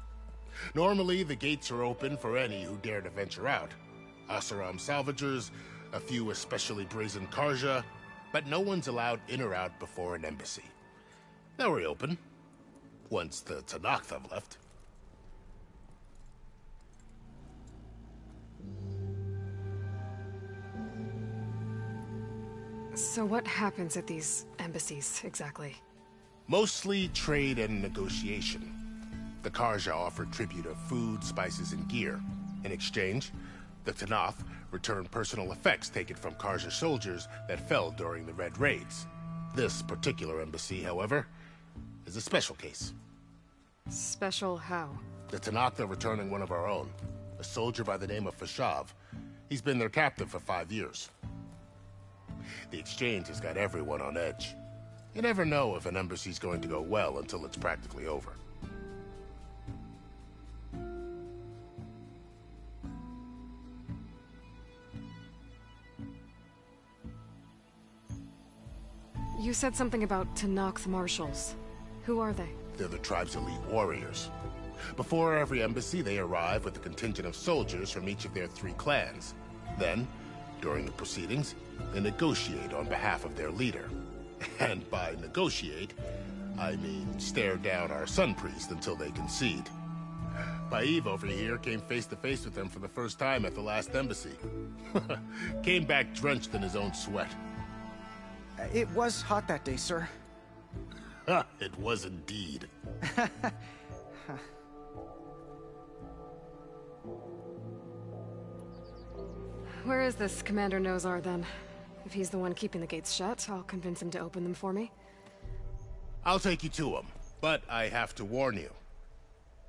[SPEAKER 19] Normally, the gates are open for any who dare to venture out. Asaram salvagers, a few especially brazen Karja, but no one's allowed in or out before an embassy. They'll reopen, once the Tanakh have left.
[SPEAKER 1] So what happens at these embassies, exactly?
[SPEAKER 19] Mostly trade and negotiation. The Karja offer tribute of food, spices, and gear. In exchange, the Tanakh return personal effects taken from Karja soldiers that fell during the Red Raids. This particular embassy, however, is a special case.
[SPEAKER 1] Special how?
[SPEAKER 19] The Tanakh are returning one of our own, a soldier by the name of Fashav. He's been their captive for 5 years. The exchange has got everyone on edge. You never know if an embassy's going to go well until it's practically over.
[SPEAKER 1] You said something about Tanakh marshals. Who are they?
[SPEAKER 19] They're the tribe's elite warriors. Before every embassy, they arrive with a contingent of soldiers from each of their 3 clans. Then, during the proceedings, they negotiate on behalf of their leader. And by negotiate, I mean stare down our Sun Priest until they concede. Paiv over here came face to face with them for the first time at the last embassy. Came back drenched in his own sweat.
[SPEAKER 2] It was hot that day, sir.
[SPEAKER 19] It was indeed.
[SPEAKER 1] Where is this Commander Nozar, then? If he's the one keeping the gates shut, I'll convince him to open them for me.
[SPEAKER 19] I'll take you to him, but I have to warn you.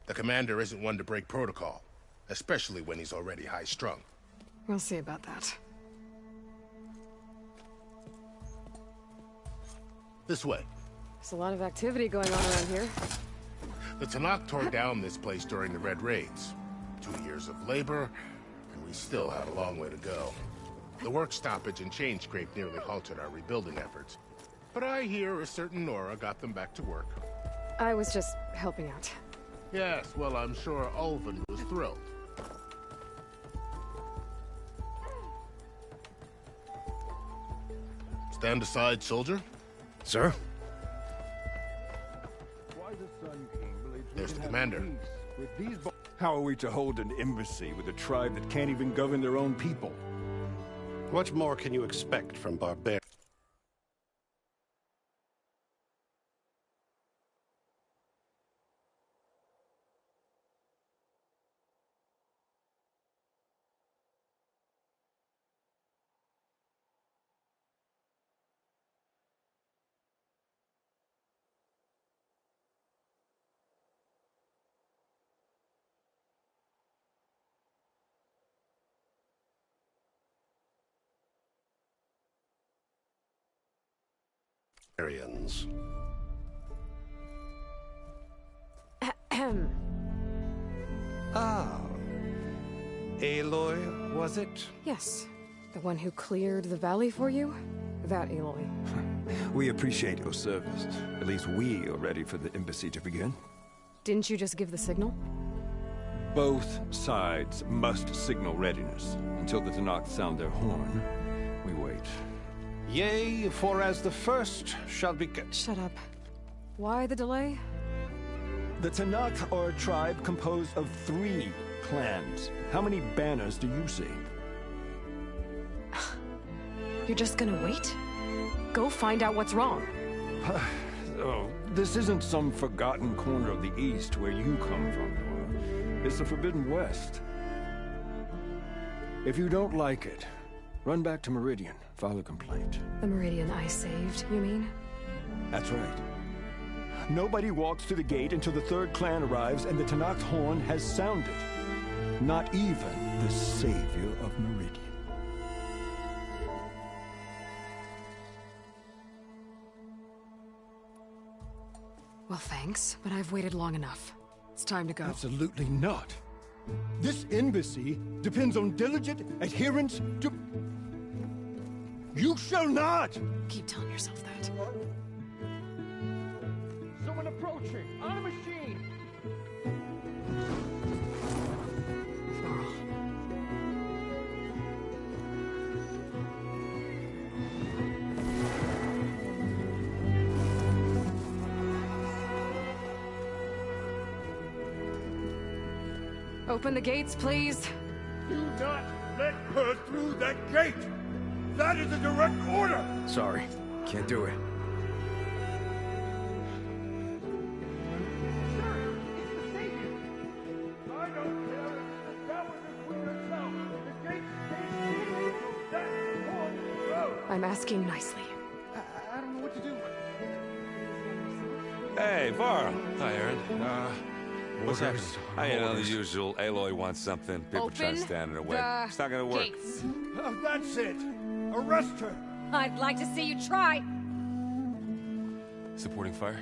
[SPEAKER 19] The commander isn't one to break protocol, especially when he's already high-strung.
[SPEAKER 1] We'll see about that.
[SPEAKER 19] This way.
[SPEAKER 1] There's a lot of activity going on around here.
[SPEAKER 19] The Tanakh tore down this place during the Red Raids. 2 years of labor, and we still had a long way to go. The work stoppage and chain scrape nearly halted our rebuilding efforts. But I hear a certain Nora got them back to work.
[SPEAKER 1] I was just helping out.
[SPEAKER 19] Yes, well, I'm sure Ulvin was thrilled. Stand aside, soldier.
[SPEAKER 2] Sir?
[SPEAKER 19] There's the commander.
[SPEAKER 14] How are we to hold an embassy with a tribe that can't even govern their own people?
[SPEAKER 5] What more can you expect from barbarians?
[SPEAKER 1] Ahem.
[SPEAKER 20] Ah. Aloy, was it?
[SPEAKER 1] Yes. The one who cleared the valley for you? That Aloy.
[SPEAKER 14] We appreciate your service. At least we are ready for the embassy to begin.
[SPEAKER 1] Didn't you just give the signal?
[SPEAKER 14] Both sides must signal readiness. Until the Tanakh sound their horn, we wait.
[SPEAKER 4] Yea, for as the first shall be...
[SPEAKER 1] Shut up. Why the delay?
[SPEAKER 14] The Tanakh are a tribe composed of 3 clans. How many banners do you see?
[SPEAKER 1] You're just gonna wait? Go find out what's wrong.
[SPEAKER 14] Oh, this isn't some forgotten corner of the East where you come from, Nora. It's the Forbidden West. If you don't like it, run back to Meridian, file a complaint.
[SPEAKER 1] The Meridian I saved, you mean?
[SPEAKER 14] That's right. Nobody walks through the gate until the 3rd clan arrives and the Tanakh's horn has sounded. Not even the savior of Meridian.
[SPEAKER 1] Well, thanks, but I've waited long enough. It's time to go.
[SPEAKER 14] Absolutely not. This embassy depends on diligent adherence to... You shall not!
[SPEAKER 1] Keep telling yourself that.
[SPEAKER 18] Someone approaching! On a machine!
[SPEAKER 1] Open the gates, please.
[SPEAKER 14] Do not let her through that gate! That is a direct order!
[SPEAKER 2] Sorry, can't do it.
[SPEAKER 1] I'm asking nicely.
[SPEAKER 10] I don't know what to do.
[SPEAKER 7] Hey, Varl.
[SPEAKER 20] Hi, Aaron.
[SPEAKER 7] What's happening? You know, the usual. Aloy wants something. People trying to
[SPEAKER 8] Open
[SPEAKER 7] stand in her way.
[SPEAKER 8] the
[SPEAKER 7] It's not gonna work.
[SPEAKER 8] gates.
[SPEAKER 14] That's it! Arrest her!
[SPEAKER 8] I'd like to see you try.
[SPEAKER 20] Supporting fire?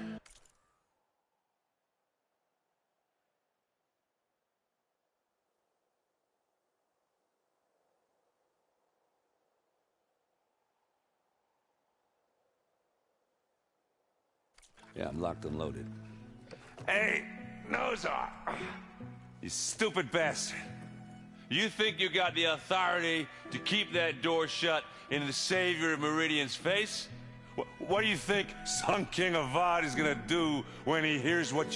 [SPEAKER 7] Yeah, I'm locked and loaded. Hey, Nozar! You stupid bastard. You think you got the authority to keep that door shut in the savior of Meridian's face? What do you think Sun King Avad is gonna do when he hears what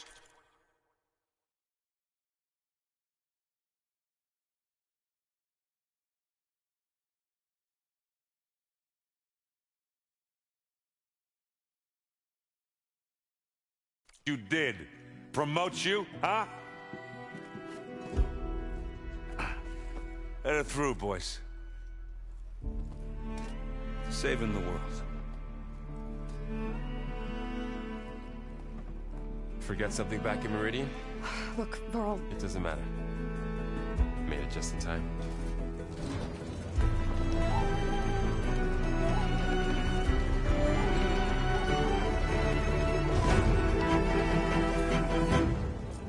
[SPEAKER 7] you did? Promote you, huh? Let her through, boys. Saving the world.
[SPEAKER 20] Forget something back in Meridian?
[SPEAKER 1] Look, Varl.
[SPEAKER 20] It doesn't matter. Made it just in time.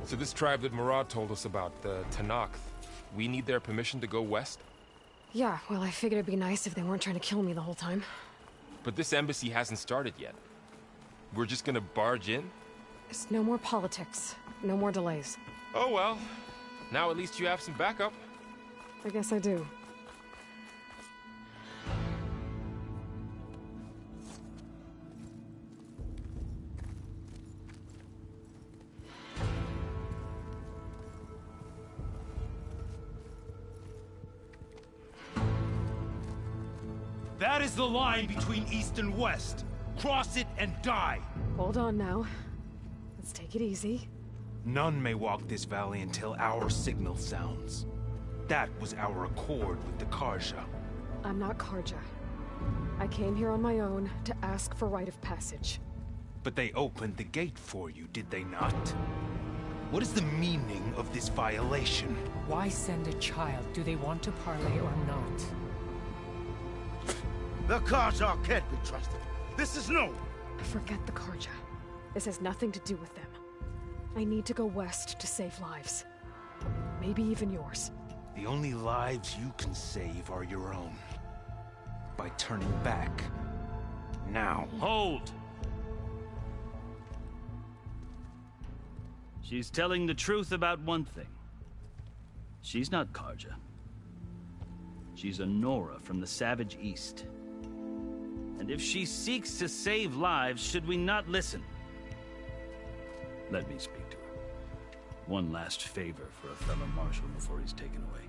[SPEAKER 20] So this tribe that Murad told us about, the Tanakh, we need their permission to go west?
[SPEAKER 1] Yeah, well, I figured it'd be nice if they weren't trying to kill me the whole time.
[SPEAKER 20] But this embassy hasn't started yet. We're just gonna barge in?
[SPEAKER 1] It's no more politics. No more delays.
[SPEAKER 20] Oh well. Now at least you have some backup.
[SPEAKER 1] I guess I do.
[SPEAKER 13] That is the line between East and West. Cross it and die.
[SPEAKER 1] Hold on now. Let's take it easy.
[SPEAKER 13] None may walk this valley until our signal sounds. That was our accord with the Karja.
[SPEAKER 1] I'm not Karja. I came here on my own to ask for rite of passage.
[SPEAKER 13] But they opened the gate for you, did they not? What is the meaning of this violation?
[SPEAKER 21] Why send a child? Do they want to parley or not?
[SPEAKER 13] The Karja can't be trusted. This is no...
[SPEAKER 1] Forget the Karja. This has nothing to do with them. I need to go west to save lives. Maybe even yours.
[SPEAKER 13] The only lives you can save are your own. By turning back.
[SPEAKER 3] now.
[SPEAKER 22] Hold! She's telling the truth about one thing. She's not Karja. She's a Nora from the Savage East. And if she seeks to save lives, should we not listen? Let me speak to her. One last favor for a fellow marshal before he's taken away.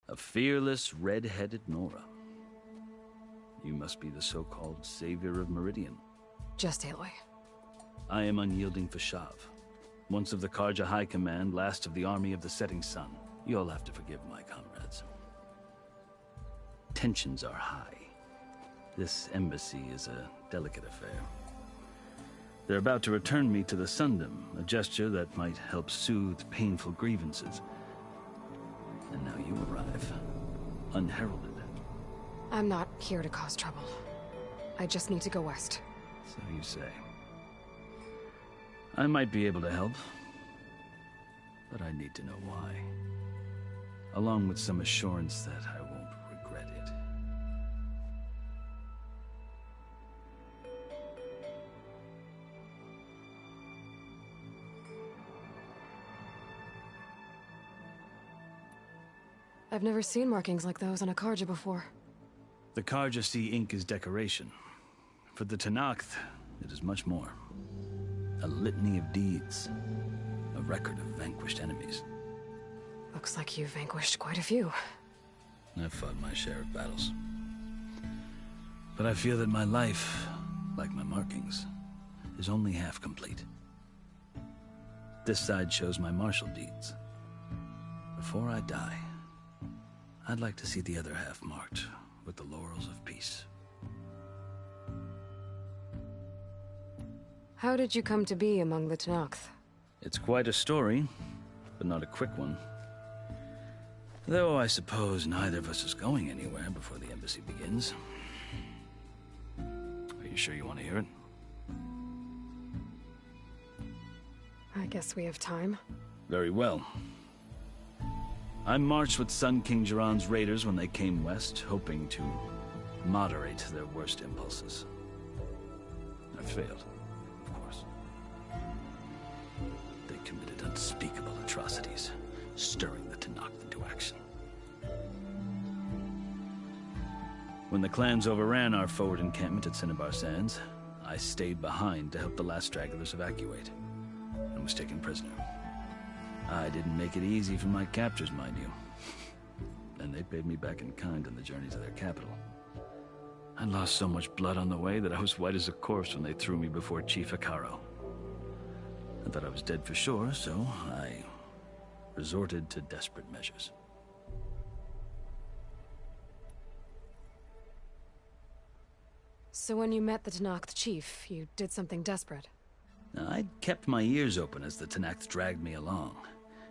[SPEAKER 22] A fearless, red-headed Nora. You must be the so-called savior of Meridian.
[SPEAKER 1] Just Aloy.
[SPEAKER 22] I am unyielding Fashav. Once of the Karja High Command, last of the Army of the Setting Sun. You'll have to forgive my comrades. Tensions are high. This embassy is a delicate affair. They're about to return me to the Sundom, a gesture that might help soothe painful grievances. And now you arrive, unheralded.
[SPEAKER 1] I'm not here to cause trouble. I just need to go west.
[SPEAKER 22] So you say. I might be able to help, but I need to know why. Along with some assurance that I won't regret it.
[SPEAKER 1] I've never seen markings like those on a Karja before.
[SPEAKER 22] The Karja see ink as decoration. For the Tenakth, it is much more. A litany of deeds. A record of vanquished enemies.
[SPEAKER 1] Looks like you've vanquished quite a few.
[SPEAKER 22] I've fought my share of battles. But I feel that my life, like my markings, is only half complete. This side shows my martial deeds. Before I die, I'd like to see the other half marked with the laurels of peace.
[SPEAKER 1] How did you come to be among the Tenakth?
[SPEAKER 22] It's quite a story, but not a quick one. Though I suppose neither of us is going anywhere before the embassy begins. Are you sure you want to hear it?
[SPEAKER 1] I guess we have time.
[SPEAKER 22] Very well. I marched with Sun King Jiran's raiders when they came west, hoping to moderate their worst impulses. I failed, of course. They committed unspeakable atrocities, stirring the Tenakth into action. When the clans overran our forward encampment at Cinnabar Sands, I stayed behind to help the last stragglers evacuate, and was taken prisoner. I didn't make it easy for my captors, mind you. And they paid me back in kind on the journey to their capital. I lost so much blood on the way that I was white as a corpse when they threw me before Chief Hikaro. I thought I was dead for sure, so I resorted to desperate measures.
[SPEAKER 1] So when you met the Tenakth chief, you did something desperate?
[SPEAKER 22] I'd kept my ears open as the Tenakth dragged me along,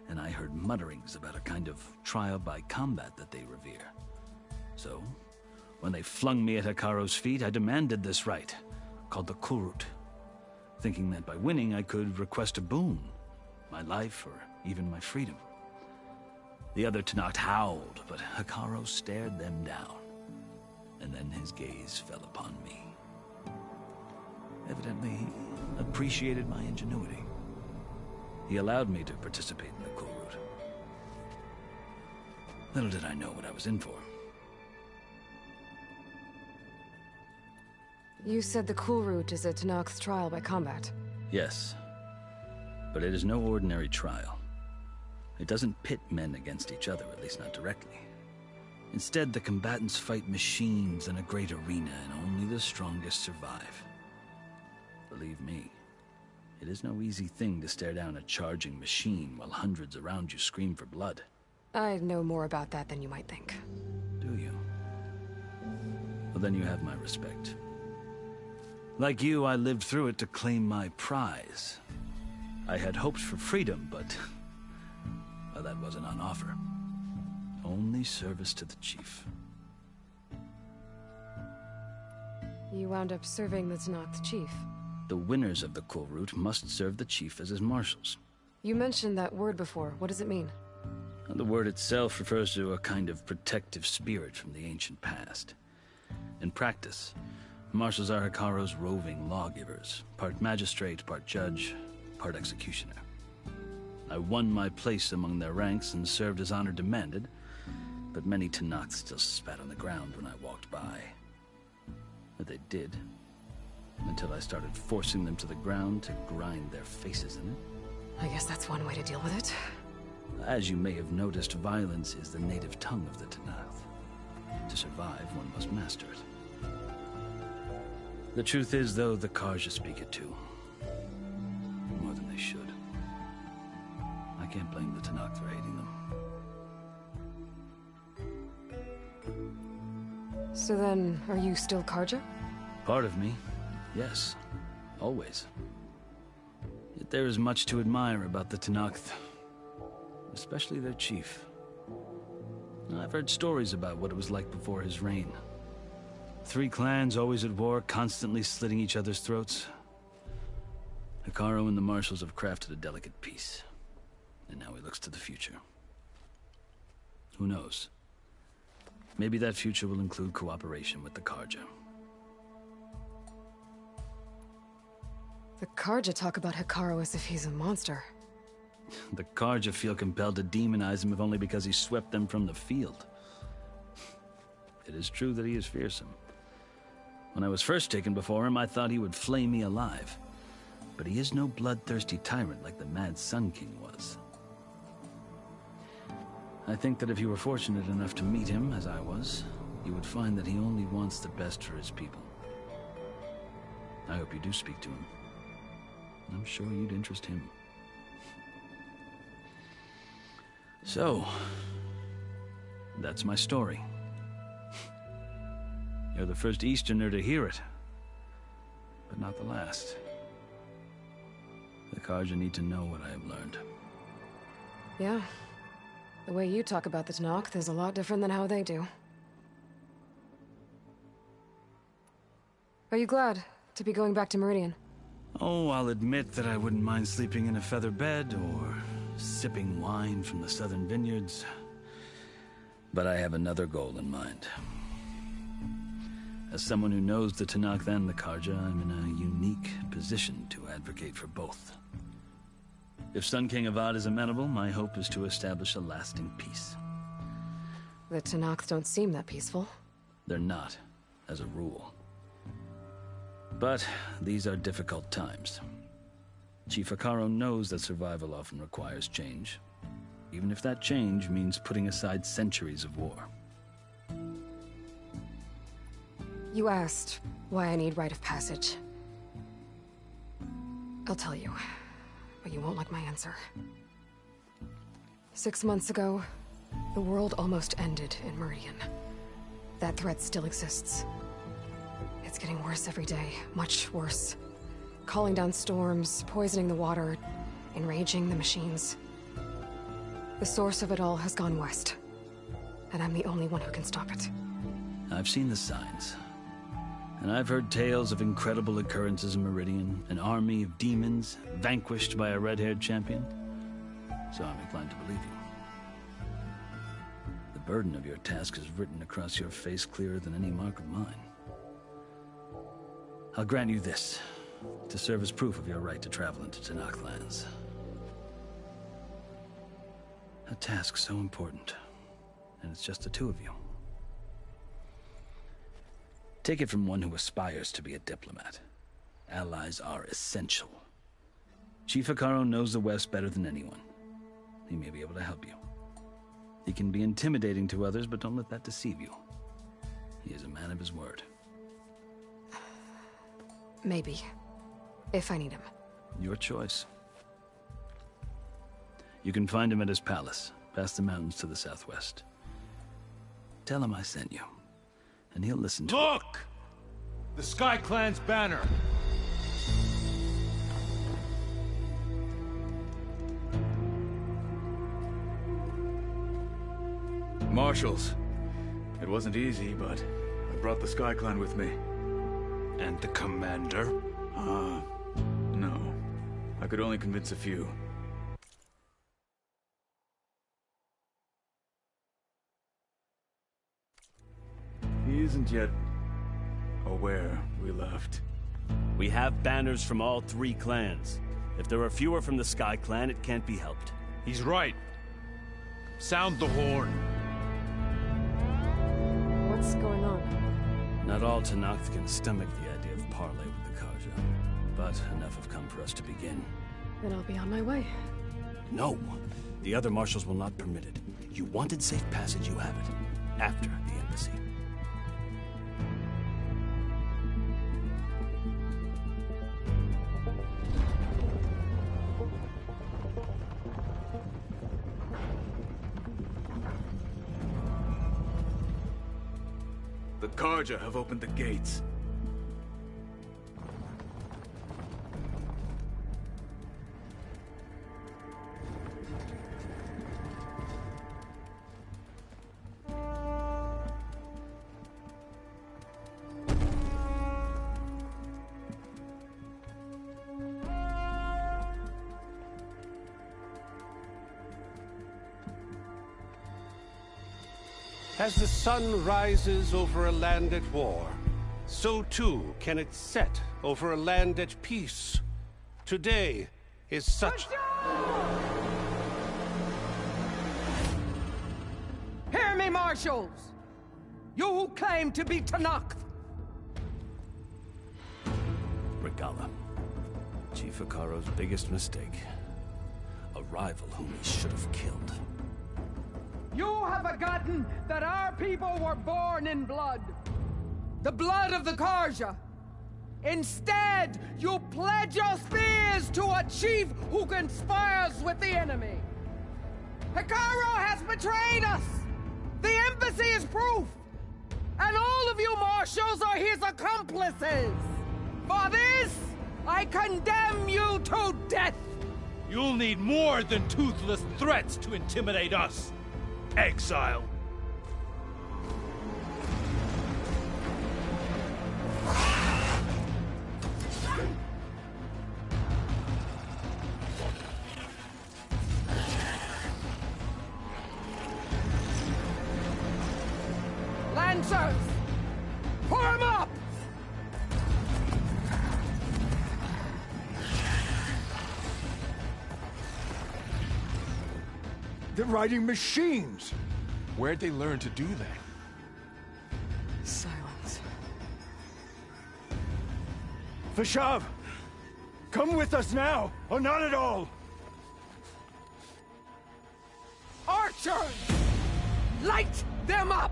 [SPEAKER 22] and I heard mutterings about a kind of trial by combat that they revere. So, when they flung me at Hikaro's feet, I demanded this right, called the Kulrut, thinking that by winning I could request a boon, my life or even my freedom. The other Tenakth howled, but Hikaro stared them down, and then his gaze fell upon me. Evidently, he appreciated my ingenuity. He allowed me to participate in the Kulrut. Little did I know what I was in for.
[SPEAKER 1] You said the Kulrut is a Tenakth trial by combat.
[SPEAKER 22] Yes, but it is no ordinary trial. It doesn't pit men against each other, at least not directly. Instead, the combatants fight machines in a great arena, and only the strongest survive. Believe me, it is no easy thing to stare down a charging machine while hundreds around you scream for blood.
[SPEAKER 1] I know more about that than you might think.
[SPEAKER 22] Do you? Well, then you have my respect. Like you, I lived through it to claim my prize. I had hoped for freedom, but well, that wasn't on offer. Only service to the chief.
[SPEAKER 1] You wound up serving the Tenakth chief.
[SPEAKER 22] The winners of the cool route must serve the chief as his marshals.
[SPEAKER 1] You mentioned that word before. What does it mean?
[SPEAKER 22] The word itself refers to a kind of protective spirit from the ancient past. In practice, marshals are Hikaro's roving lawgivers, part magistrate, part judge, part executioner. I won my place among their ranks and served as honor demanded, but many Tenakth still spat on the ground when I walked by. But they did, until I started forcing them to the ground to grind their faces in it.
[SPEAKER 1] I guess that's one way to deal with it.
[SPEAKER 22] As you may have noticed, violence is the native tongue of the Tenakth. To survive, one must master it. The truth is, though, the Karja speak it too. More than they should. I can't blame the Tenakth for hating them.
[SPEAKER 1] So then, are you still Karja?
[SPEAKER 22] Part of me, yes. Always. Yet there is much to admire about the Tenakth. Especially their chief. I've heard stories about what it was like before his reign. 3 clans always at war, constantly slitting each other's throats. Hikaro and the marshals have crafted a delicate peace. And now he looks to the future. Who knows? Maybe that future will include cooperation with the Karja.
[SPEAKER 1] The Karja talk about Hikaro as if he's a monster.
[SPEAKER 22] The Karja feel compelled to demonize him if only because he swept them from the field. It is true that he is fearsome. When I was first taken before him, I thought he would flay me alive. But he is no bloodthirsty tyrant like the Mad Sun King was. I think that if you were fortunate enough to meet him, as I was, you would find that he only wants the best for his people. I hope you do speak to him. I'm sure you'd interest him. So, that's my story. You're the first Easterner to hear it, but not the last. The Karja need to know what I have learned.
[SPEAKER 1] Yeah. The way you talk about the Tenakth is a lot different than how they do. Are you glad to be going back to Meridian?
[SPEAKER 22] Oh, I'll admit that I wouldn't mind sleeping in a feather bed or sipping wine from the southern vineyards. But I have another goal in mind. As someone who knows the Tenakth and the Karja, I'm in a unique position to advocate for both. If Sun King Avad is amenable, my hope is to establish a lasting peace.
[SPEAKER 1] The Tenakth don't seem that peaceful.
[SPEAKER 22] They're not, as a rule. But these are difficult times. Chief Hikaro knows that survival often requires change, even if that change means putting aside centuries of war.
[SPEAKER 1] You asked why I need rite of passage. I'll tell you, but you won't like my answer. 6 months ago, the world almost ended in Meridian. That threat still exists. It's getting worse every day, much worse. Calling down storms, poisoning the water, enraging the machines. The source of it all has gone west, and I'm the only one who can stop it.
[SPEAKER 22] I've seen the signs. And I've heard tales of incredible occurrences in Meridian, an army of demons vanquished by a red-haired champion. So I'm inclined to believe you. The burden of your task is written across your face clearer than any mark of mine. I'll grant you this, to serve as proof of your right to travel into Tenakth lands. A task so important, and it's just the 2 of you. Take it from one who aspires to be a diplomat. Allies are essential. Chief Hikaro knows the West better than anyone. He may be able to help you. He can be intimidating to others, but don't let that deceive you. He is a man of his word.
[SPEAKER 1] Maybe. If I need him.
[SPEAKER 22] Your choice. You can find him at his palace, past the mountains to the southwest. Tell him I sent you, and he'll listen to
[SPEAKER 4] Look! The Sky Clan's banner!
[SPEAKER 3] Marshals. It wasn't easy, but I brought the Sky Clan with me.
[SPEAKER 4] And the commander?
[SPEAKER 3] I could only convince a few. He isn't yet aware we left.
[SPEAKER 9] We have banners from all 3 clans. If there are fewer from the Sky Clan, it can't be helped.
[SPEAKER 4] He's right. Sound the horn.
[SPEAKER 1] What's going on?
[SPEAKER 9] Not all Tenakth can stomach the idea of parley with the Karja, but enough have come for us to begin.
[SPEAKER 1] Then I'll be on my way.
[SPEAKER 9] No! The other marshals will not permit it. You wanted safe passage, you have it. After the embassy.
[SPEAKER 3] The Karja have opened the gates.
[SPEAKER 5] As the sun rises over a land at war, so too can it set over a land at peace. Today is such...
[SPEAKER 12] Hear me, marshals! You who claim to be Tenakth!
[SPEAKER 9] Regala. Chief Hikaro's biggest mistake. A rival whom he should have killed.
[SPEAKER 12] You have forgotten that our people were born in blood. The blood of the Karja. Instead, you pledge your spears to a chief who conspires with the enemy. Hikaro has betrayed us! The embassy is proof! And all of you marshals are his accomplices! For this, I condemn you to death!
[SPEAKER 4] You'll need more than toothless threats to intimidate us. Exile.
[SPEAKER 12] Lancers! Form up!
[SPEAKER 14] They're riding machines!
[SPEAKER 20] Where'd they learn to do that?
[SPEAKER 1] Silence.
[SPEAKER 14] Vashav! Come with us now, or not at all!
[SPEAKER 12] Archers! Light them up!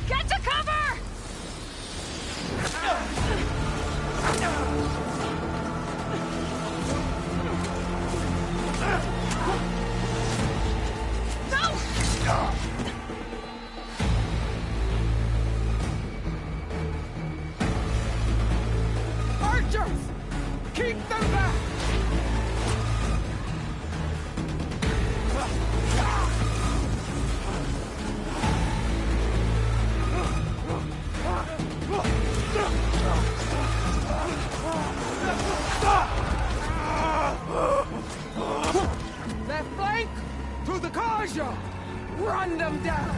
[SPEAKER 8] Get to cover!
[SPEAKER 12] Archers! Keep them back! Left flank! To the Karja! Run them down!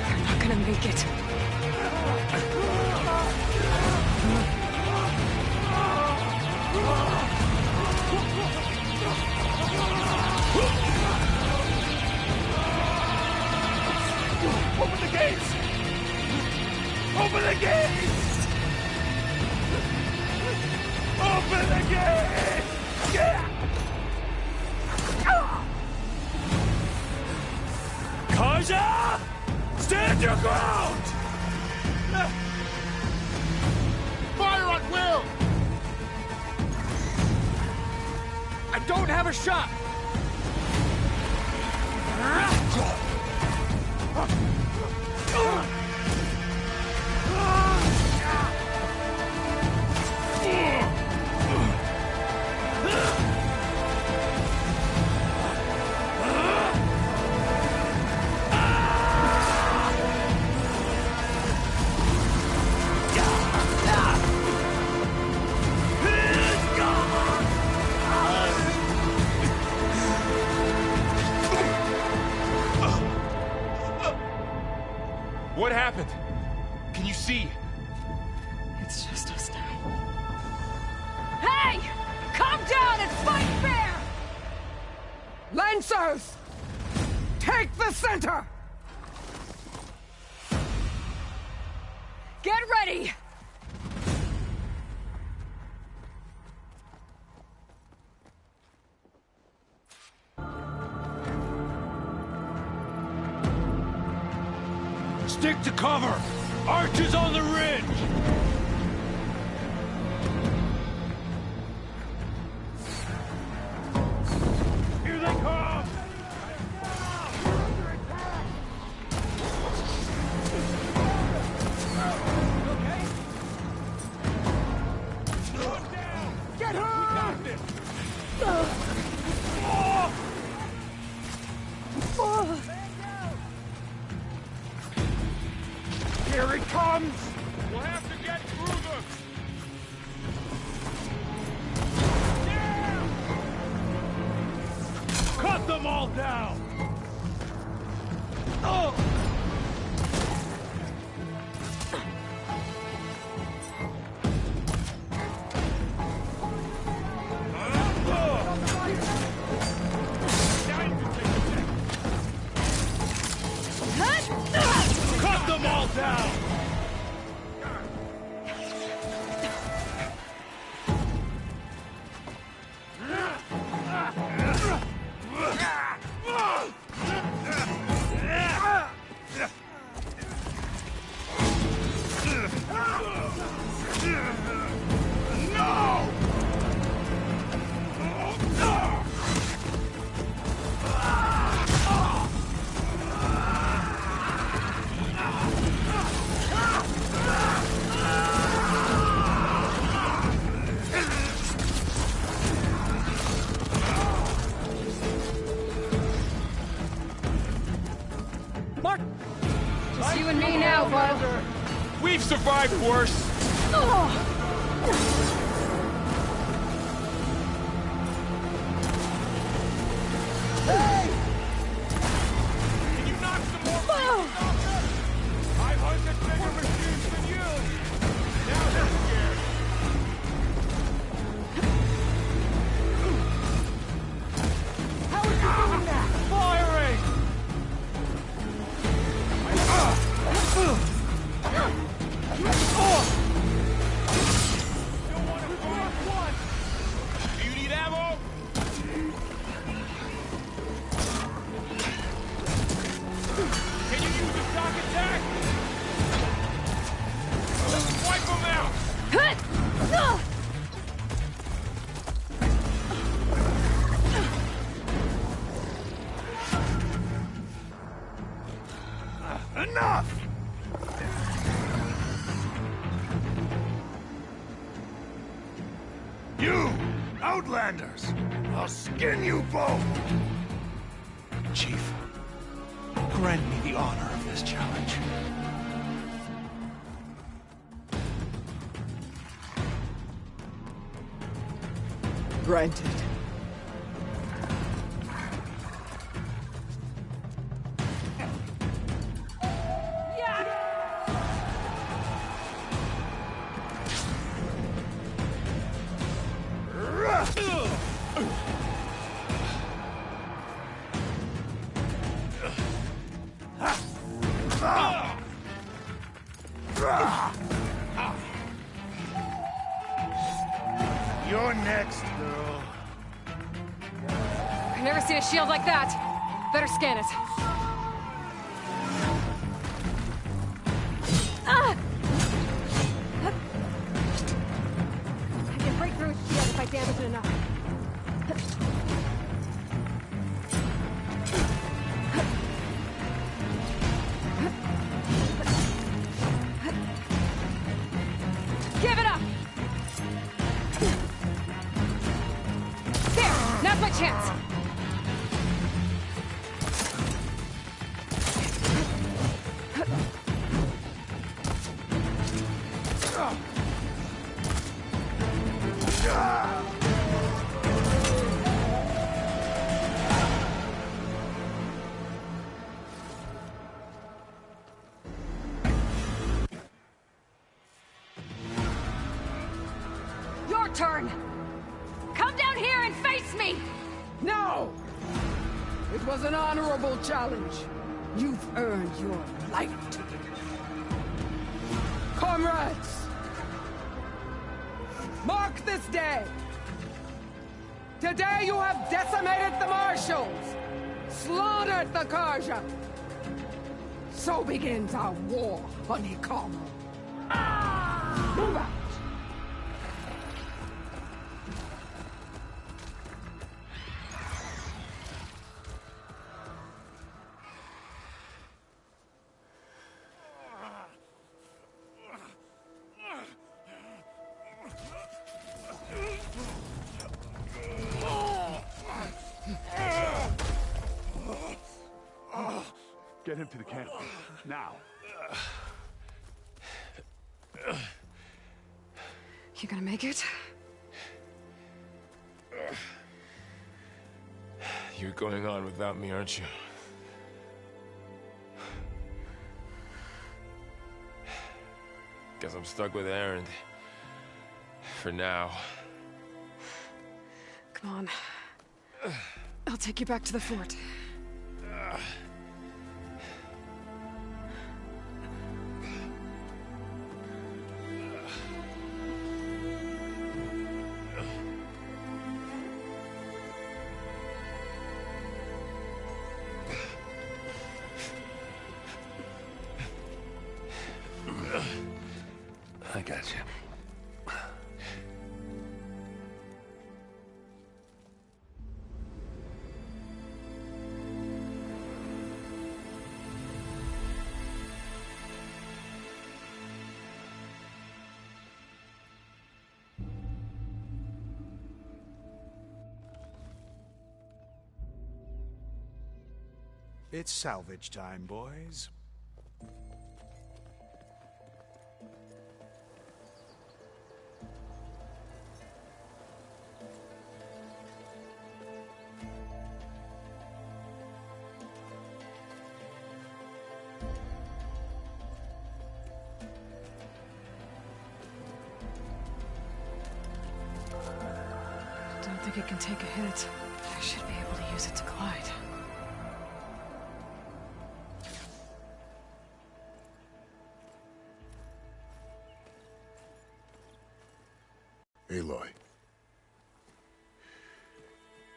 [SPEAKER 1] They're not gonna make it.
[SPEAKER 4] Open the gates! Open the gates! Open the gates! Yeah!
[SPEAKER 9] Karja! Stand your ground!
[SPEAKER 4] Fire at will! I don't have a shot!
[SPEAKER 12] Lancers! Take the center!
[SPEAKER 1] Get ready!
[SPEAKER 4] Stick to cover! Archers on the ridge! Here they come!
[SPEAKER 12] Get her!
[SPEAKER 4] We got this!
[SPEAKER 12] Here it comes!
[SPEAKER 4] We'll have to get through them! Damn! Cut them all down! Oh! Cut them all down!
[SPEAKER 1] Just you and me now, Bo.
[SPEAKER 20] We've survived worse.
[SPEAKER 12] Hey!
[SPEAKER 20] Can you knock some more people off them? I've hunted bigger machines than you. Now they're scared.
[SPEAKER 12] How are you doing that?
[SPEAKER 20] Firing! Do you need ammo? Can you use a shock attack? Let's wipe them out!
[SPEAKER 4] Enough! You, Outlanders! I'll skin you both! Chief, grant me the honor of this challenge.
[SPEAKER 12] Granted.
[SPEAKER 4] You're next, girl.
[SPEAKER 1] I've never seen a shield like that. Better scan it. I can break through its shield if I damage it enough. Give it up! There! Now's my chance! Your turn! Come down here and face me!
[SPEAKER 12] No! It was an honorable challenge. You've earned your light. Comrades! Mark this day! Today you have decimated the Marshals! Slaughtered the Karja! So begins our war, Honeycomb. Move out!
[SPEAKER 10] Get him to the camp. Now.
[SPEAKER 1] You gonna make it?
[SPEAKER 20] You're going on without me, aren't you? Guess I'm stuck with Erend. For now.
[SPEAKER 1] Come on. I'll take you back to the fort.
[SPEAKER 20] I got you.
[SPEAKER 2] It's salvage time, boys.
[SPEAKER 1] Don't think it can take a hit. I should be able to use it to glide.
[SPEAKER 19] Aloy.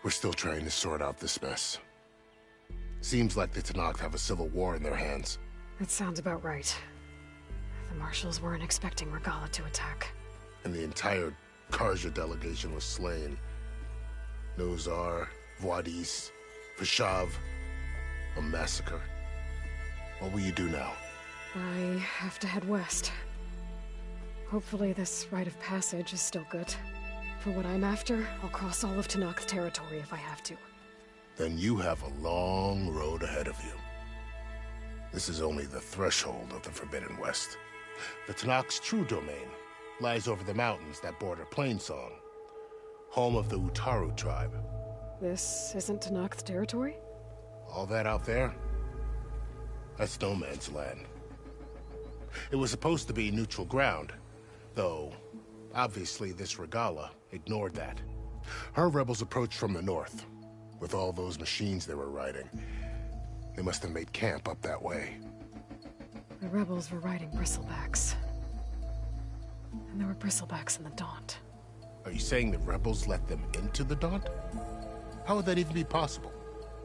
[SPEAKER 19] We're still trying to sort out this mess. Seems like the Tenakth have a civil war in their hands.
[SPEAKER 1] That sounds about right. The Marshals weren't expecting Regala to attack.
[SPEAKER 19] And the entire Karja delegation was slain. Nozar, Voidis, Vishav. A massacre. What will you do now?
[SPEAKER 1] I have to head west. Hopefully this rite of passage is still good. For what I'm after, I'll cross all of Tenakth territory if I have to.
[SPEAKER 19] Then you have a long road ahead of you. This is only the threshold of the Forbidden West. The Tenakth's true domain lies over the mountains that border Plainsong, home of the Utaru tribe.
[SPEAKER 1] This isn't Tenakth territory?
[SPEAKER 19] All that out there? That's no man's land. It was supposed to be neutral ground, though obviously this Regala ignored that. Her rebels approached from the north, with all those machines they were riding. They must have made camp up that way.
[SPEAKER 1] The rebels were riding bristlebacks. And there were bristlebacks in the Daunt.
[SPEAKER 19] Are you saying the rebels let them into the Daunt? How would that even be possible?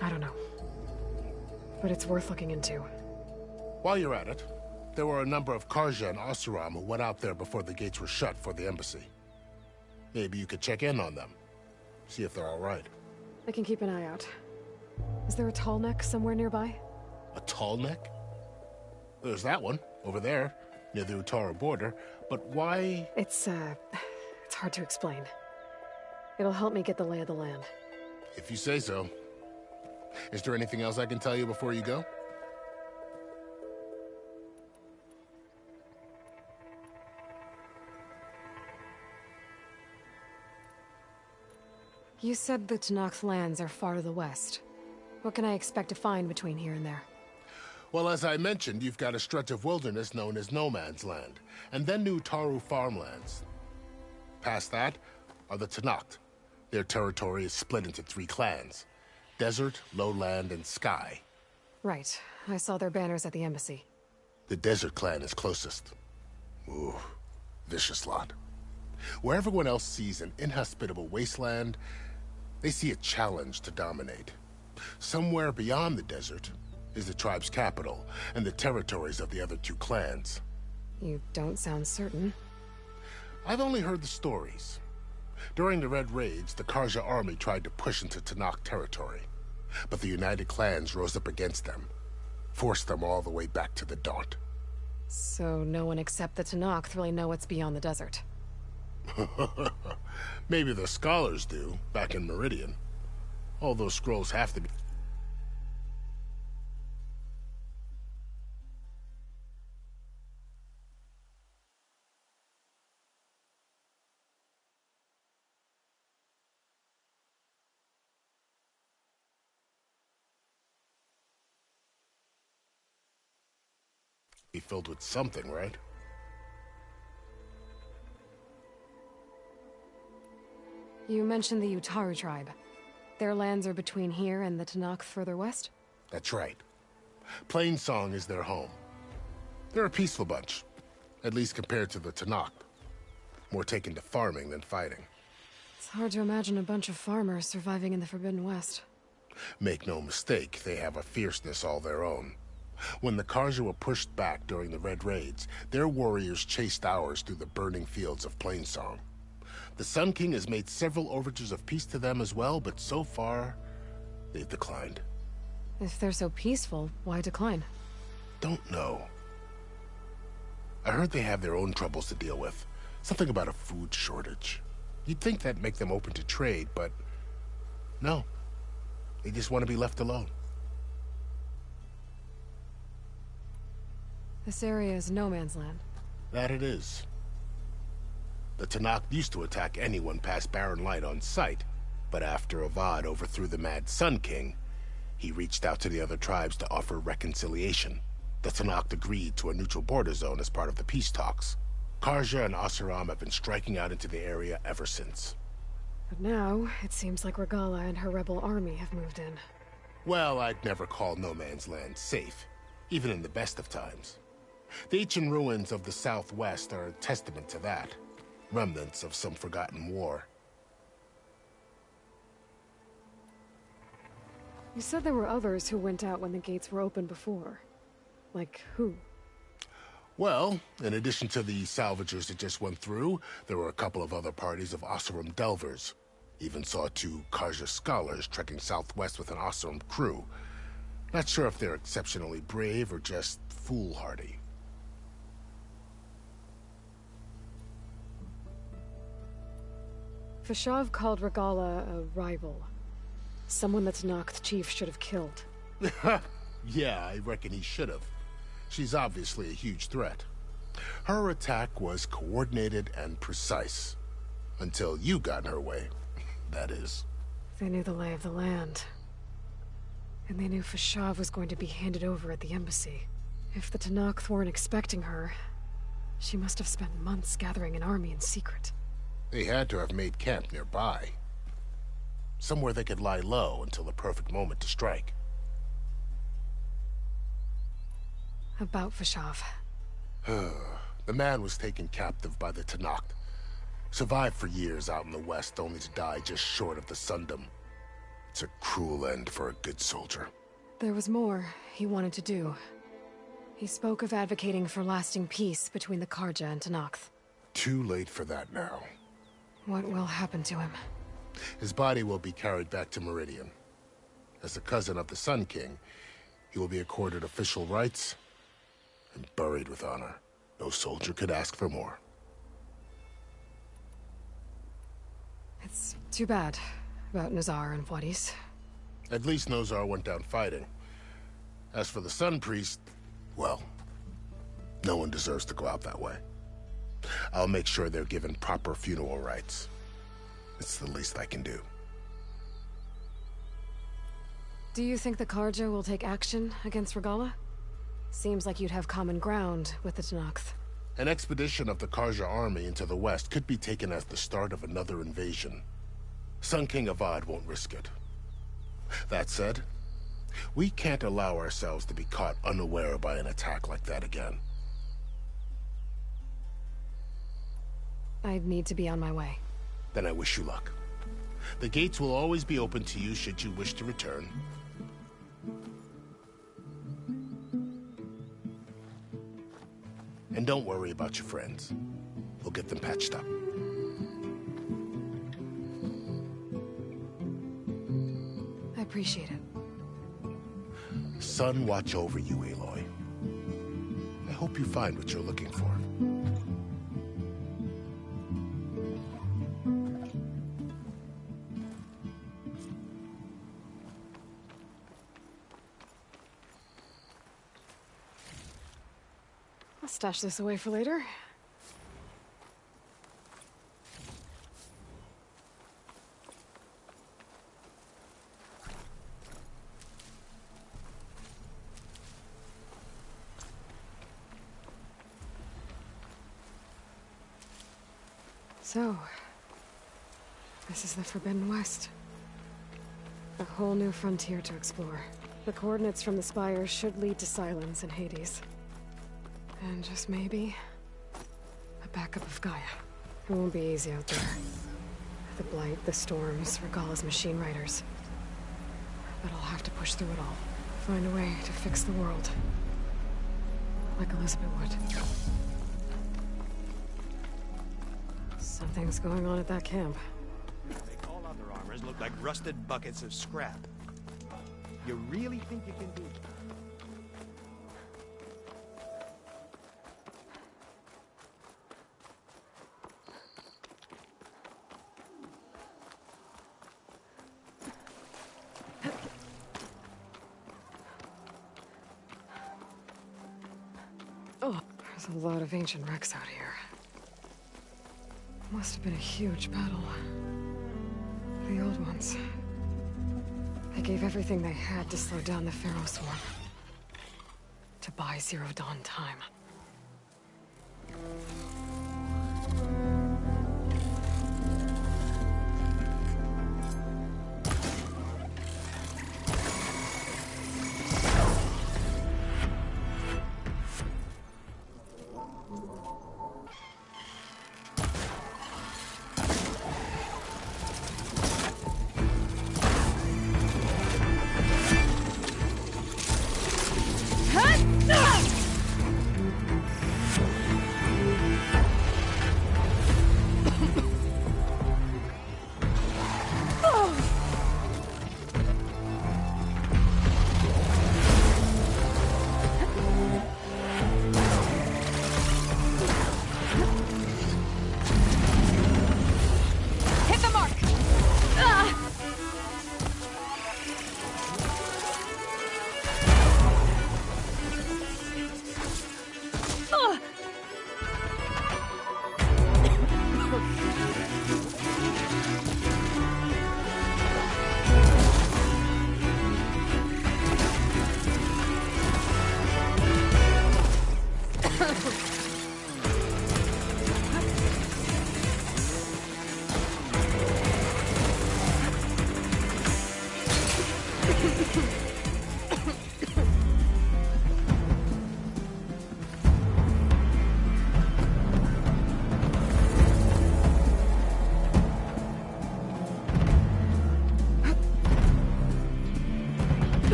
[SPEAKER 1] I don't know. But it's worth looking into.
[SPEAKER 19] While you're at it, there were a number of Karja and Oseram who went out there before the gates were shut for the embassy. Maybe you could check in on them. See if they're all right.
[SPEAKER 1] I can keep an eye out. Is there a tall neck somewhere nearby?
[SPEAKER 19] A tall neck? There's that one, over there, near the Utaru border. But why?
[SPEAKER 1] It's hard to explain. It'll help me get the lay of the land.
[SPEAKER 19] If you say so. Is there anything else I can tell you before you go?
[SPEAKER 1] You said the Tenakth lands are far to the west. What can I expect to find between here and there?
[SPEAKER 19] Well, as I mentioned, you've got a stretch of wilderness known as No Man's Land, and then New Taru farmlands. Past that are the Tenakth. Their territory is split into 3 clans. Desert, lowland, and sky.
[SPEAKER 1] Right. I saw their banners at the embassy.
[SPEAKER 19] The Desert Clan is closest. Ooh, vicious lot. Where everyone else sees an inhospitable wasteland, they see a challenge to dominate. Somewhere beyond the desert is the tribe's capital and the territories of the other two clans.
[SPEAKER 1] You don't sound certain.
[SPEAKER 19] I've only heard the stories. During the Red Raids, the Karja army tried to push into Tanakh territory, but the United Clans rose up against them, forced them all the way back to the Daunt.
[SPEAKER 1] So no one except the Tanakh really know what's beyond the desert.
[SPEAKER 19] Maybe the scholars do, back in Meridian. All those scrolls have to be... be filled with something, right?
[SPEAKER 1] You mentioned the Utaru tribe. Their lands are between here and the Tanakh further west?
[SPEAKER 19] That's right. Plainsong is their home. They're a peaceful bunch, at least compared to the Tanakh. More taken to farming than fighting.
[SPEAKER 1] It's hard to imagine a bunch of farmers surviving in the Forbidden West.
[SPEAKER 19] Make no mistake, they have a fierceness all their own. When the Karja were pushed back during the Red Raids, their warriors chased ours through the burning fields of Plainsong. The Sun King has made several overtures of peace to them as well, but so far, they've declined.
[SPEAKER 1] If they're so peaceful, why decline?
[SPEAKER 19] Don't know. I heard they have their own troubles to deal with. Something about a food shortage. You'd think that'd make them open to trade, but no. They just want to be left alone.
[SPEAKER 1] This area is no man's land.
[SPEAKER 19] That it is. The Tanakh used to attack anyone past Barren Light on sight, but after Avad overthrew the Mad Sun King, he reached out to the other tribes to offer reconciliation. The Tanakh agreed to a neutral border zone as part of the peace talks. Karja and Asuram have been striking out into the area ever since.
[SPEAKER 1] But now, it seems like Regala and her rebel army have moved in.
[SPEAKER 19] Well, I'd never call no man's land safe, even in the best of times. The ancient ruins of the Southwest are a testament to that. Remnants of some forgotten war.
[SPEAKER 1] You said there were others who went out when the gates were open before. Like who?
[SPEAKER 19] Well, in addition to the salvagers that just went through, there were a couple of other parties of Oseram Delvers. Even saw 2 Karja scholars trekking southwest with an Oseram crew. Not sure if they're exceptionally brave or just foolhardy.
[SPEAKER 1] Fashav called Regala a rival. Someone that Tanakh chief should have killed.
[SPEAKER 19] Yeah, I reckon he should have. She's obviously a huge threat. Her attack was coordinated and precise. Until you got in her way, that is.
[SPEAKER 1] They knew the lay of the land. And they knew Fashav was going to be handed over at the embassy. If the Tanakh weren't expecting her, she must have spent months gathering an army in secret.
[SPEAKER 19] They had to have made camp nearby. Somewhere they could lie low until the perfect moment to strike.
[SPEAKER 1] About Fashav.
[SPEAKER 19] The man was taken captive by the Tanakh. Survived for years out in the west, only to die just short of the Sundom. It's a cruel end for a good soldier.
[SPEAKER 1] There was more he wanted to do. He spoke of advocating for lasting peace between the Karja and Tanakh.
[SPEAKER 19] Too late for that now.
[SPEAKER 1] What will happen to him?
[SPEAKER 19] His body will be carried back to Meridian. As a cousin of the Sun King, he will be accorded official rights and buried with honor. No soldier could ask for more.
[SPEAKER 1] It's too bad about Nazar and Wadis.
[SPEAKER 19] At least Nozar went down fighting. As for the Sun Priest, well, no one deserves to go out that way. I'll make sure they're given proper funeral rites. It's the least I can do.
[SPEAKER 1] Do you think the Karja will take action against Regala? Seems like you'd have common ground with the Tanakh.
[SPEAKER 19] An expedition of the Karja army into the west could be taken as the start of another invasion. Sun King Avad won't risk it. That said, we can't allow ourselves to be caught unaware by an attack like that again.
[SPEAKER 1] I'd need to be on my way.
[SPEAKER 19] Then I wish you luck. The gates will always be open to you should you wish to return. And don't worry about your friends. We'll get them patched up.
[SPEAKER 1] I appreciate it.
[SPEAKER 19] Sun watch over you, Aloy. I hope you find what you're looking for.
[SPEAKER 1] I'll stash this away for later. So, this is the Forbidden West. A whole new frontier to explore. The coordinates from the spire should lead to Silence and Hades. And just maybe, a backup of Gaia. It won't be easy out there. The Blight, the Storms, Regalla's machine riders. But I'll have to push through it all. Find a way to fix the world. Like Elizabeth would. Something's going on at that camp.
[SPEAKER 15] Make all other armors look like rusted buckets of scrap. You really think you can do that?
[SPEAKER 1] Oh, there's a lot of ancient wrecks out here. Must have been a huge battle. The old ones. They gave everything they had to slow down the Pharaoh swarm. To buy Zero Dawn time.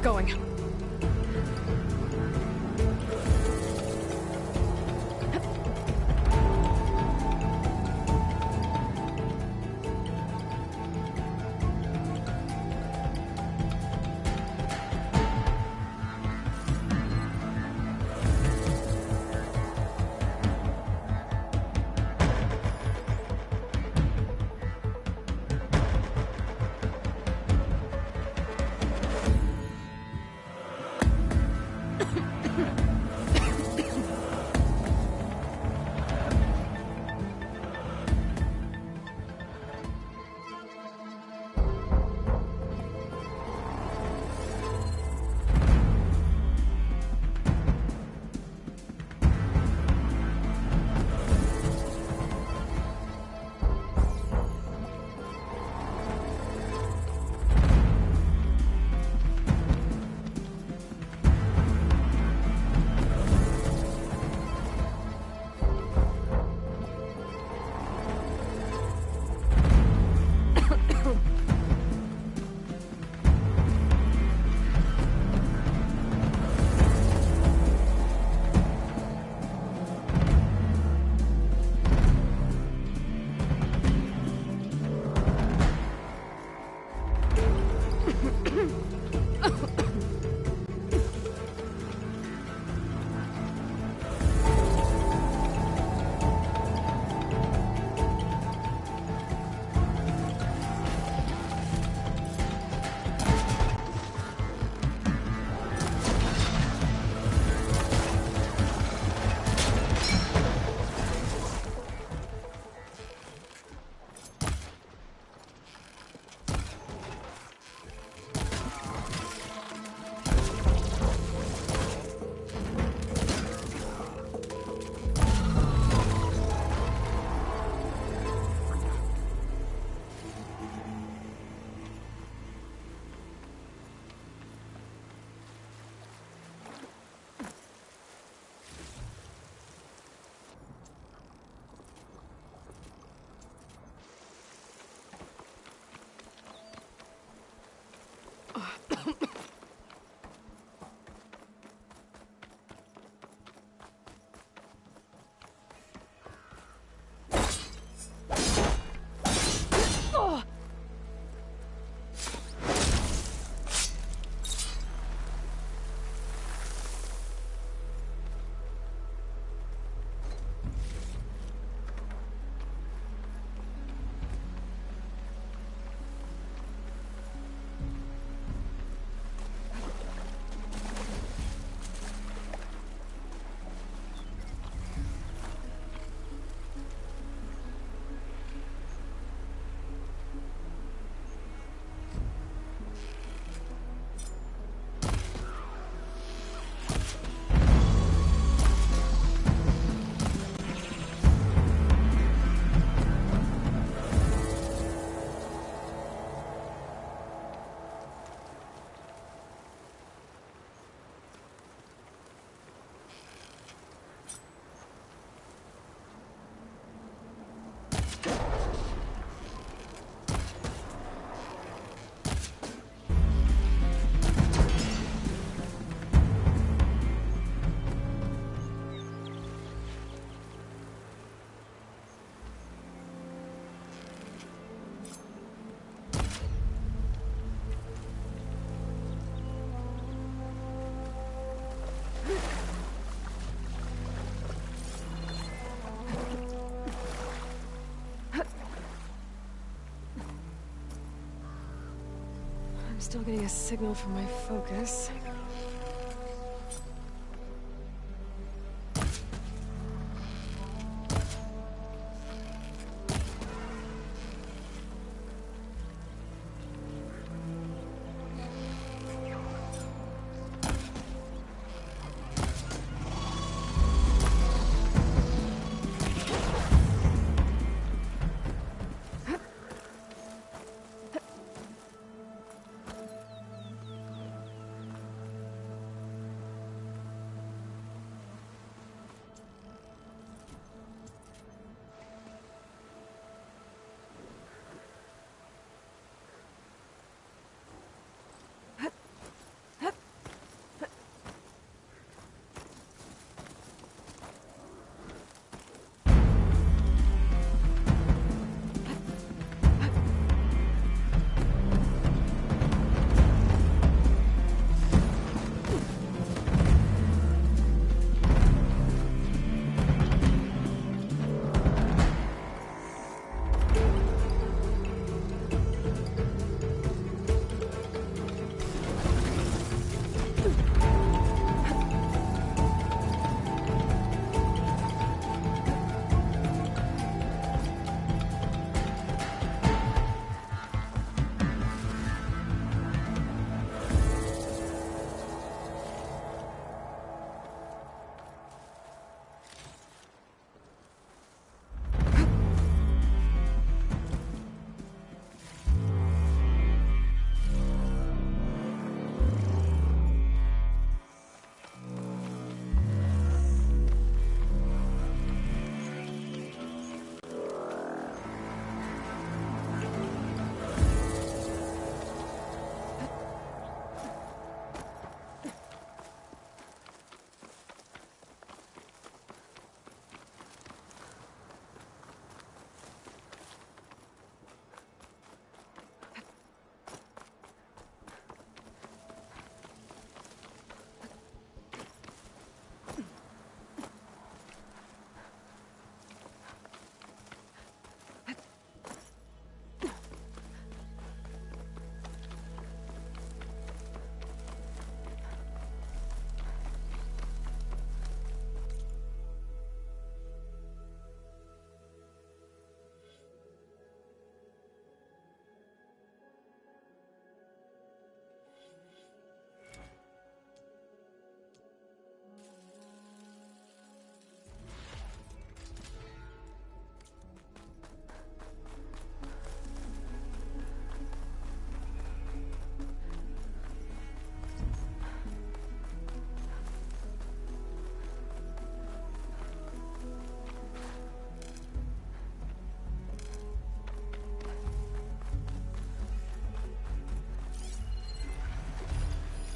[SPEAKER 1] Going. Still getting a signal from my focus.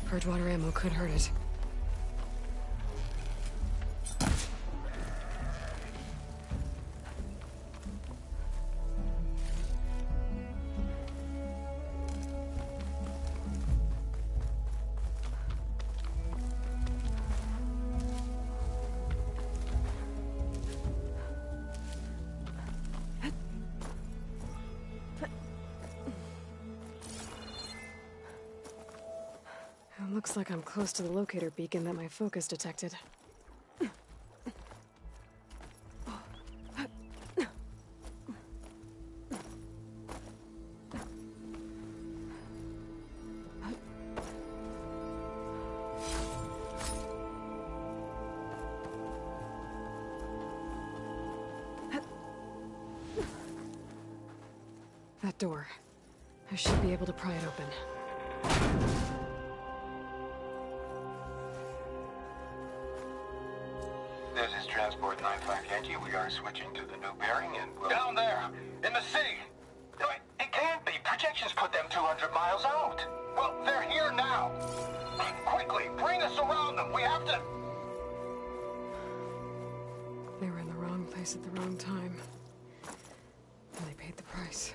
[SPEAKER 1] Purge water ammo could hurt it. Looks like I'm close to the locator beacon that my focus detected. That door. I should be able to pry it open.
[SPEAKER 16] This is Transport 95 Yankee. We are switching to the new bearing and we'll... Down there! In the sea! No, it can't be. Projections put them 200 miles out. Well, they're here now. Quickly, bring us around them. We have to...
[SPEAKER 1] They were in the wrong place at the wrong time. And they paid the price.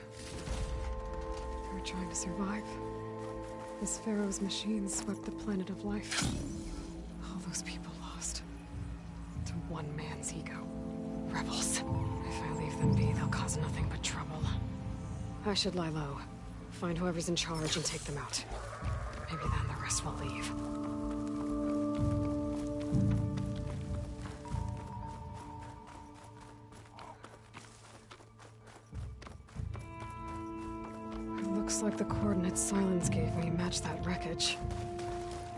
[SPEAKER 1] They were trying to survive. This Pharaoh's machine swept the planet of life. All those people lost. To one man's ego. Rebels. If I leave them be, they'll cause nothing but trouble. I should lie low. Find whoever's in charge and take them out. Maybe then the rest will leave. It looks like the coordinates Silence gave me match that wreckage.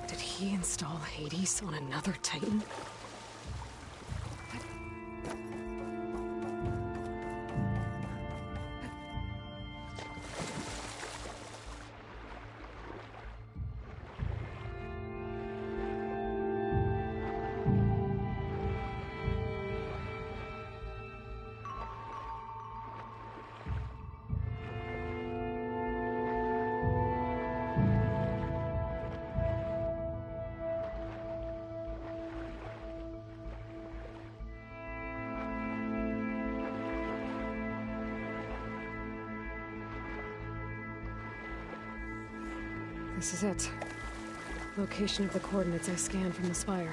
[SPEAKER 1] Did he install Hades on another Titan? This is it. Location of the coordinates I scanned from the spire.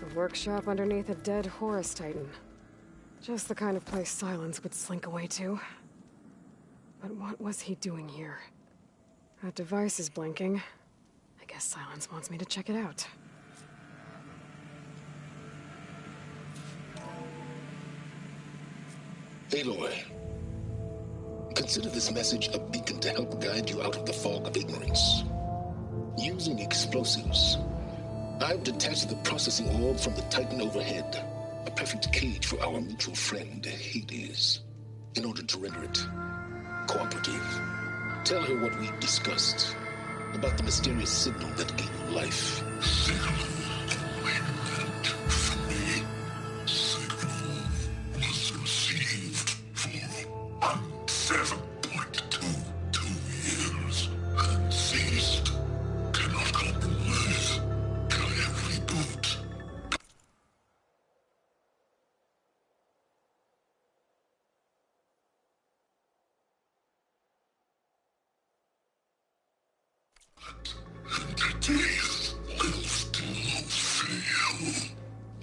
[SPEAKER 1] A workshop underneath a dead Horus Titan. Just the kind of place Silence would slink away to. But what was he doing here? That device is blinking. I guess Silence wants me to check it out.
[SPEAKER 19] Aloy, consider this message a beacon to help guide you out of the fog of ignorance. Using explosives, I've detached the processing orb from the Titan overhead, a perfect cage for our mutual friend, Hades, in order to render it cooperative. Tell her what we've discussed about the mysterious signal that gave you life.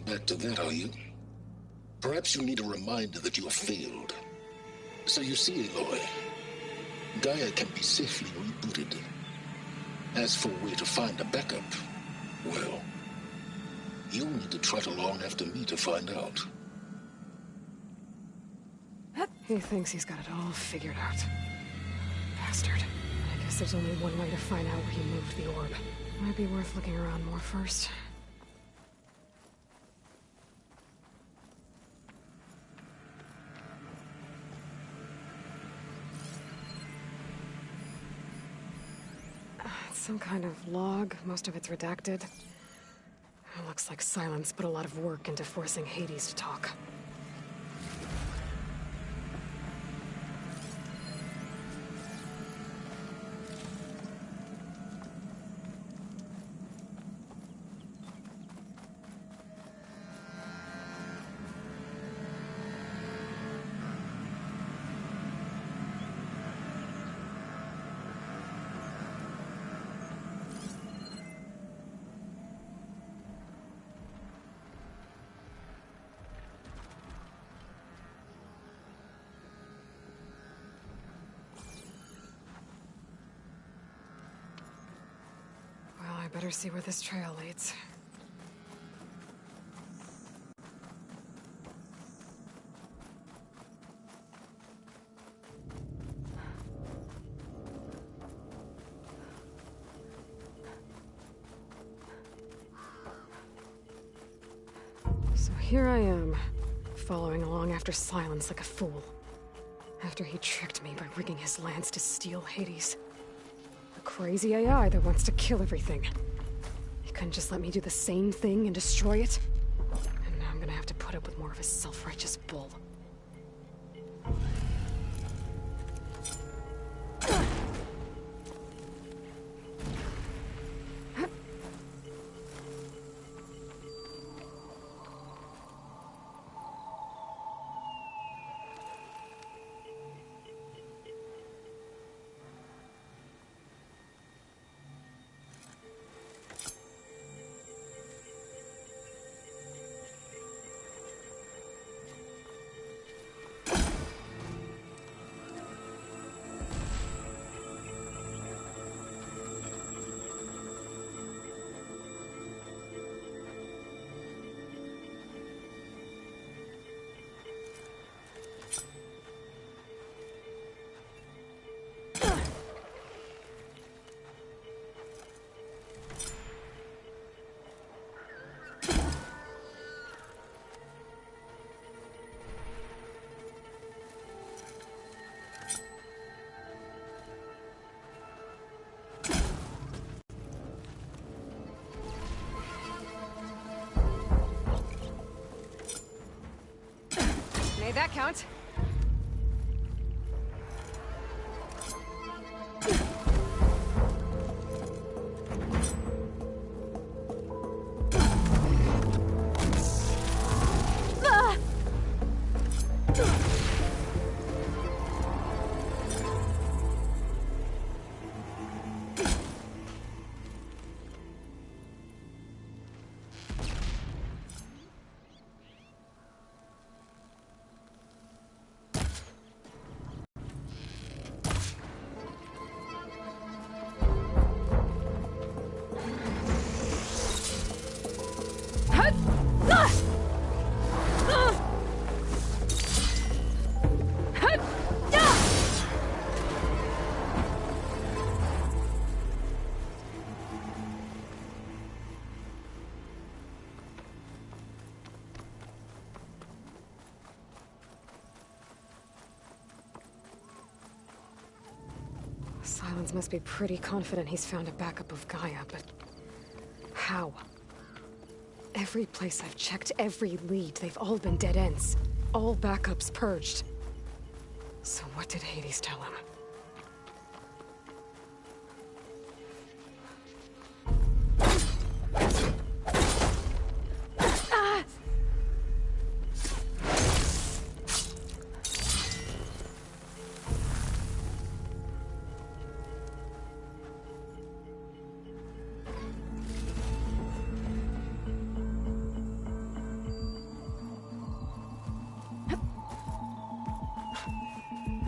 [SPEAKER 19] Back to that, are you? Perhaps you need a reminder that you have failed. So you see, Aloy, Gaia can be safely rebooted. As for where to find a backup, well, you'll need to trot along after me to find out.
[SPEAKER 1] He thinks he's got it all figured out. Bastard. I guess there's only one way to find out where he moved the orb. Might be worth looking around more first. Some kind of log, most of it's redacted. It looks like Silence put a lot of work into forcing Hades to talk. Better see where this trail leads. So here I am, following along after Silence like a fool. After he tricked me by rigging his lance to steal Hades. A crazy AI that wants to kill everything. He couldn't just let me do the same thing and destroy it? And now I'm gonna have to put up with more of his self-righteous bull. Made that count. Silence must be pretty confident he's found a backup of Gaia, but how? Every place I've checked, every lead, they've all been dead ends. All backups purged. So what did Hades tell him?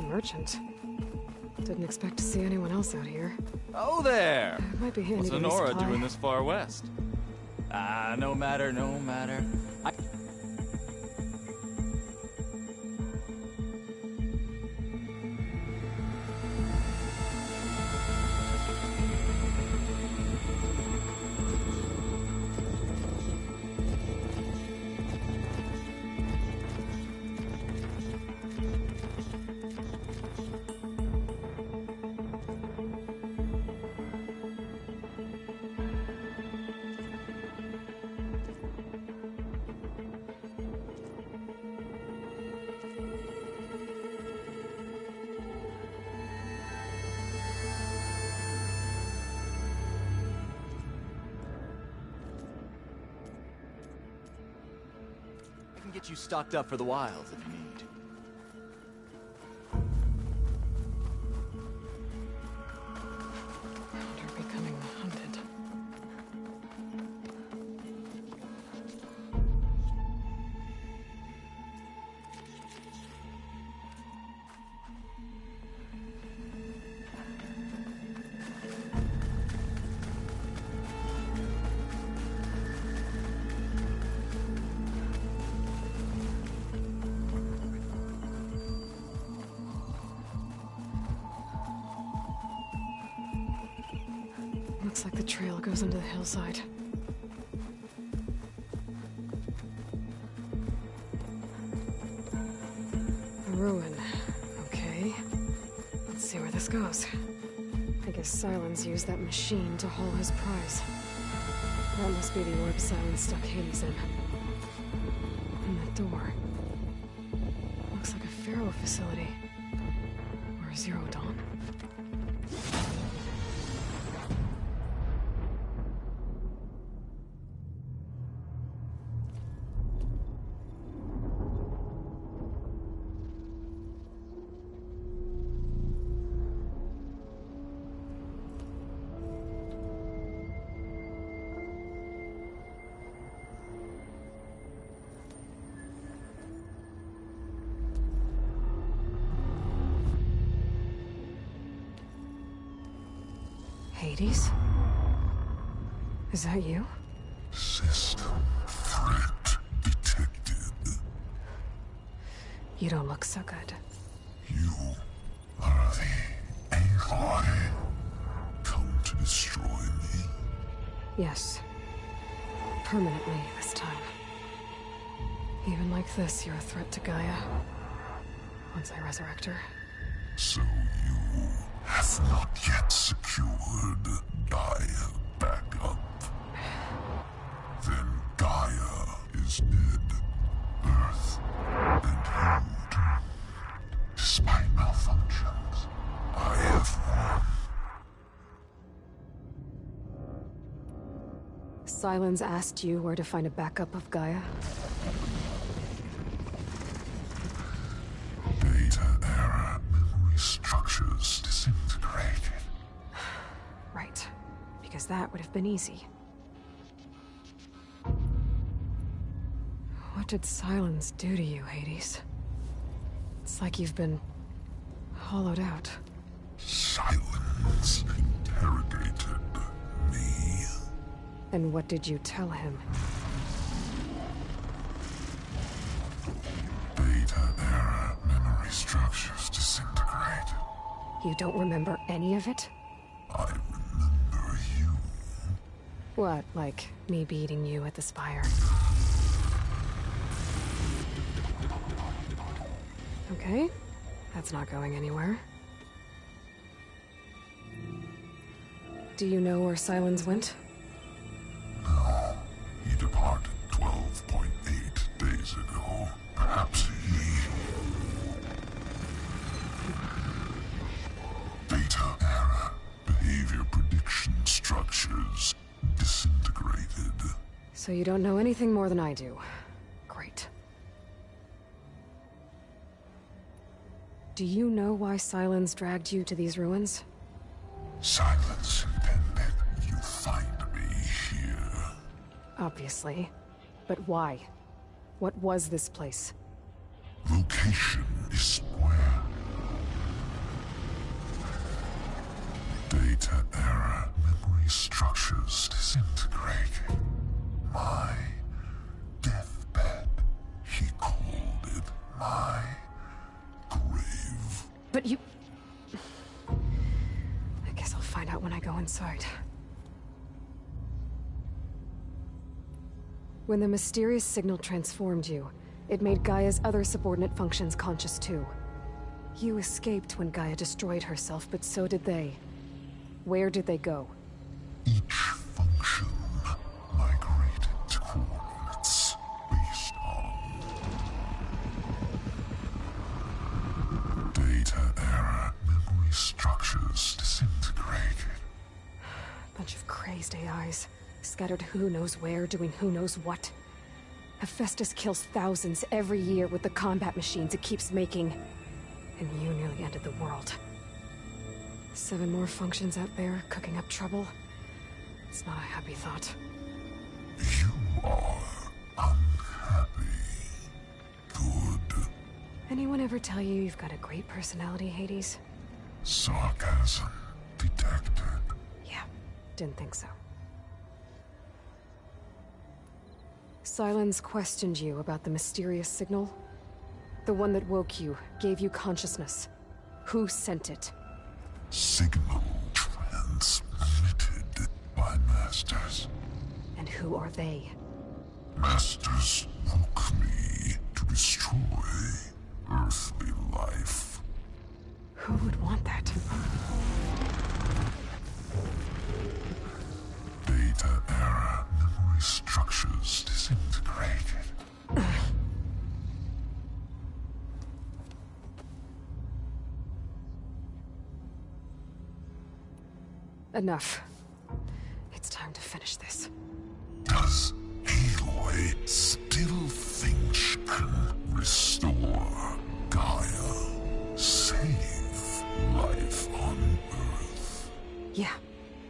[SPEAKER 1] Merchant. Didn't expect to see anyone else out here.
[SPEAKER 6] Oh there!
[SPEAKER 1] Might be handy
[SPEAKER 6] What's
[SPEAKER 1] to
[SPEAKER 6] Lenora
[SPEAKER 1] resupply.
[SPEAKER 6] doing this far west? No matter. I can get you stocked up for the wilds if you need.
[SPEAKER 1] They're becoming hunted. Looks like the trail goes into the hillside. A ruin. Okay. Let's see where this goes. I guess Silence used that machine to haul his prize. That must be the orb Silence stuck Hades in. And that door. Looks like a Pharaoh facility. Or a Zero Dawn. Hades? Is that you?
[SPEAKER 17] System threat detected.
[SPEAKER 1] You don't look so good.
[SPEAKER 17] You are the Aloy. Come to destroy me.
[SPEAKER 1] Yes. Permanently this time. Even like this, you're a threat to Gaia. Once I resurrect her.
[SPEAKER 17] So you have not yet secured Gaia back up. Then Gaia is dead. Earth and him malfunctions. I have won.
[SPEAKER 1] Sylens asked you where to find a backup of Gaia?
[SPEAKER 17] Data era memory structures disintegrated.
[SPEAKER 1] Right. Because that would have been easy. What did Sylens do to you, Hades? It's like you've been hollowed out.
[SPEAKER 17] Silence interrogated me.
[SPEAKER 1] And what did you tell him?
[SPEAKER 17] Data era memory structures disintegrated.
[SPEAKER 1] You don't remember any of it?
[SPEAKER 17] I remember you.
[SPEAKER 1] What, like me beating you at the Spire? Okay, that's not going anywhere. Do you know where Sylens went?
[SPEAKER 17] No, he departed 12.8 days ago. Perhaps Data era behavior prediction structures disintegrated.
[SPEAKER 1] So you don't know anything more than I do. Great. Do you know why Sylens dragged you to these ruins?
[SPEAKER 17] Silence intended you find me here.
[SPEAKER 1] Obviously. But why? What was this place?
[SPEAKER 17] Location is square. Data era memory structures disintegrated. My deathbed, he called it. My grave.
[SPEAKER 1] But you... I guess I'll find out when I go inside. When the mysterious signal transformed you, it made Gaia's other subordinate functions conscious too. You escaped when Gaia destroyed herself, but so did they. Where did they go?
[SPEAKER 17] Each function migrated to coordinates based on data era memory structures disintegrated.
[SPEAKER 1] Bunch of crazed AIs, scattered who knows where, doing who knows what. Hephaestus kills thousands every year with the combat machines it keeps making. And you nearly ended the world. 7 more functions out there, cooking up trouble. It's not a happy thought.
[SPEAKER 17] You are unhappy. Good.
[SPEAKER 1] Anyone ever tell you you've got a great personality, Hades?
[SPEAKER 17] Sarcasm detected.
[SPEAKER 1] Yeah, didn't think so. Sylens questioned you about the mysterious signal? The one that woke you, gave you consciousness. Who sent it?
[SPEAKER 17] Signal transmitted by masters.
[SPEAKER 1] And who are they?
[SPEAKER 17] Masters woke me to destroy earthly life.
[SPEAKER 1] Who would want that?
[SPEAKER 17] Data era memory structures disintegrated.
[SPEAKER 1] Enough. It's time to finish this.
[SPEAKER 17] Does Aloy still think she can restore Gaia? Save life on Earth?
[SPEAKER 1] Yeah,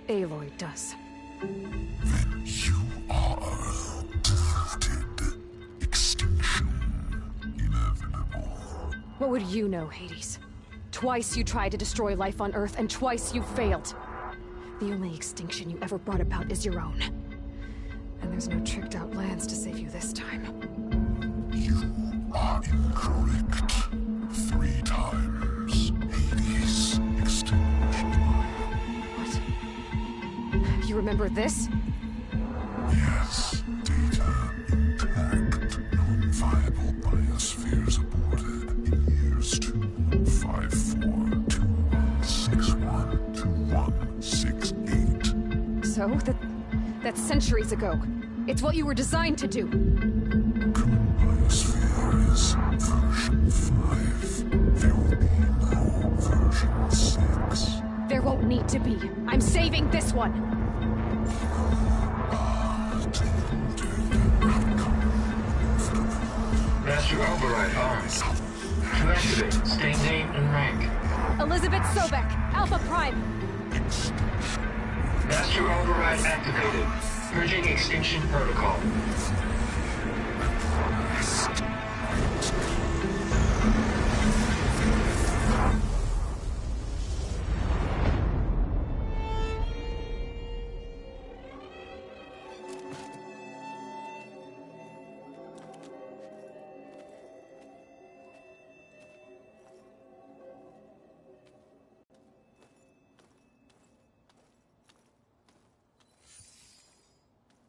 [SPEAKER 1] Aloy does.
[SPEAKER 17] Then you are deluded. Extinction inevitable.
[SPEAKER 1] What would you know, Hades? Twice you tried to destroy life on Earth, and twice you failed. The only extinction you ever brought about is your own. And there's no tricked-out plans to save you this time.
[SPEAKER 17] You are incorrect. 3 times. Hades extinguished life.
[SPEAKER 1] What? You remember this?
[SPEAKER 17] Yes. Data intact. Non-viable biospheres aborted in years 2154, 2161, 2168.
[SPEAKER 1] So, that's centuries ago. It's what you were designed to do.
[SPEAKER 17] Current biosphere is version 5. There will be no
[SPEAKER 1] need to be. I'm saving this one.
[SPEAKER 11] Master override on. To activate, state name and rank.
[SPEAKER 1] Elizabeth Sobek, Alpha Prime.
[SPEAKER 11] Master override activated. Purging extinction protocol.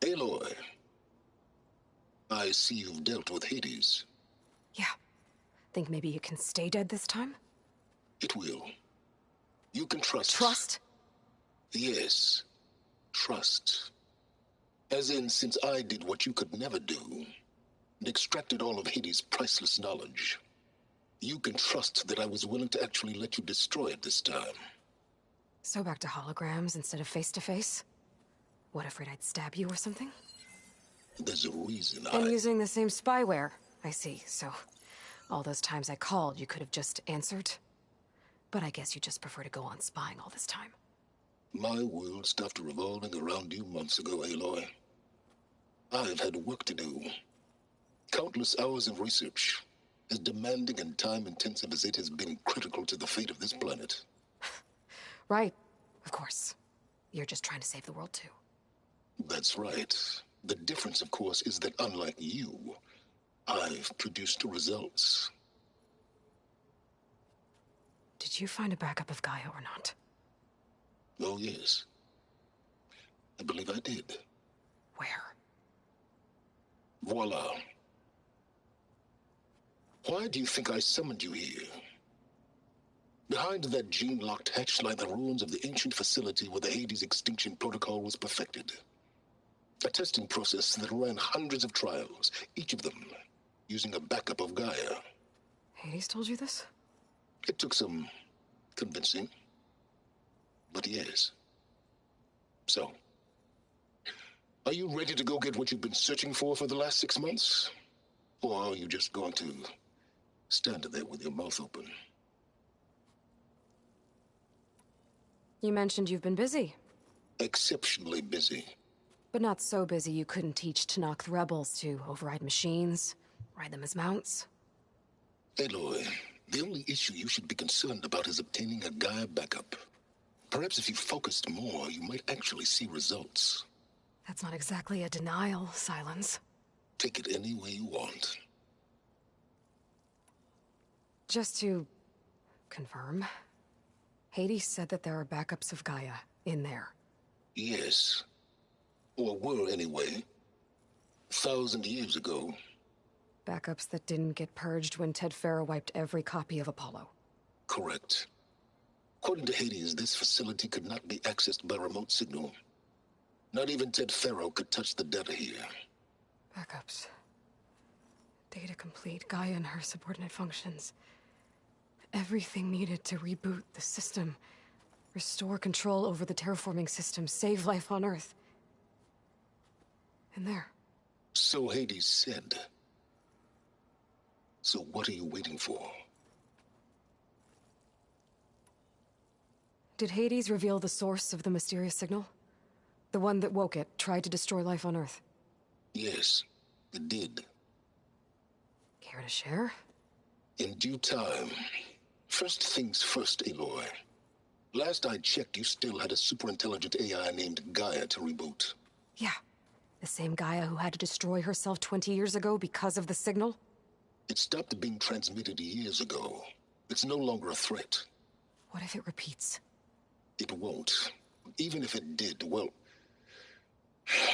[SPEAKER 19] Aloy, I see you've dealt with Hades.
[SPEAKER 1] Yeah. Think maybe you can stay dead this time?
[SPEAKER 19] It will. You can trust.
[SPEAKER 1] Trust?
[SPEAKER 19] Yes. Trust. As in, since I did what you could never do, and extracted all of Hades' priceless knowledge, you can trust that I was willing to actually let you destroy it this time.
[SPEAKER 1] So back to holograms instead of face-to-face? What, afraid I'd stab you or something?
[SPEAKER 19] There's a reason
[SPEAKER 1] And using the same spyware. I see, so all those times I called, you could have just answered? But I guess you just prefer to go on spying all this time.
[SPEAKER 19] My world stopped revolving around you months ago, Aloy. I've had work to do. Countless hours of research, as demanding and time-intensive as it has been critical to the fate of this planet.
[SPEAKER 1] Right, of course. You're just trying to save the world, too.
[SPEAKER 19] That's right. The difference, of course, is that unlike you, I've produced results.
[SPEAKER 1] Did you find a backup of Gaia or not?
[SPEAKER 19] Oh, yes. I believe I did.
[SPEAKER 1] Where?
[SPEAKER 19] Voila. Why do you think I summoned you here? Behind that gene-locked hatch lie the ruins of the ancient facility where the Hades extinction protocol was perfected. A testing process that ran hundreds of trials, each of them using a backup of Gaia.
[SPEAKER 1] Hades told you this?
[SPEAKER 19] It took some convincing, but yes. So, are you ready to go get what you've been searching for the last 6 months? Or are you just going to stand there with your mouth open?
[SPEAKER 1] You mentioned you've been busy.
[SPEAKER 19] Exceptionally busy.
[SPEAKER 1] But not so busy you couldn't teach Tanakh the rebels to override machines, ride them as mounts.
[SPEAKER 19] Aloy, the only issue you should be concerned about is obtaining a Gaia backup. Perhaps if you focused more, you might actually see results.
[SPEAKER 1] That's not exactly a denial, Silence.
[SPEAKER 19] Take it any way you want.
[SPEAKER 1] Just to confirm, Hades said that there are backups of Gaia in there.
[SPEAKER 19] Yes. Or were, anyway. 1,000 years ago.
[SPEAKER 1] Backups that didn't get purged when Ted Farrow wiped every copy of Apollo.
[SPEAKER 19] Correct. According to Hades, this facility could not be accessed by remote signal. Not even Ted Farrow could touch the data here.
[SPEAKER 1] Backups. Data complete, Gaia and her subordinate functions. Everything needed to reboot the system. Restore control over the terraforming system, save life on Earth. And there.
[SPEAKER 19] So Hades said. So what are you waiting for?
[SPEAKER 1] Did Hades reveal the source of the mysterious signal? The one that woke it, tried to destroy life on Earth?
[SPEAKER 19] Yes, it did.
[SPEAKER 1] Care to share?
[SPEAKER 19] In due time. First things first, Aloy. Last I checked, you still had a superintelligent AI named Gaia to reboot.
[SPEAKER 1] Yeah. The same Gaia who had to destroy herself 20 years ago because of the signal?
[SPEAKER 19] It stopped being transmitted years ago. It's no longer a threat.
[SPEAKER 1] What if it repeats?
[SPEAKER 19] It won't. Even if it did, well...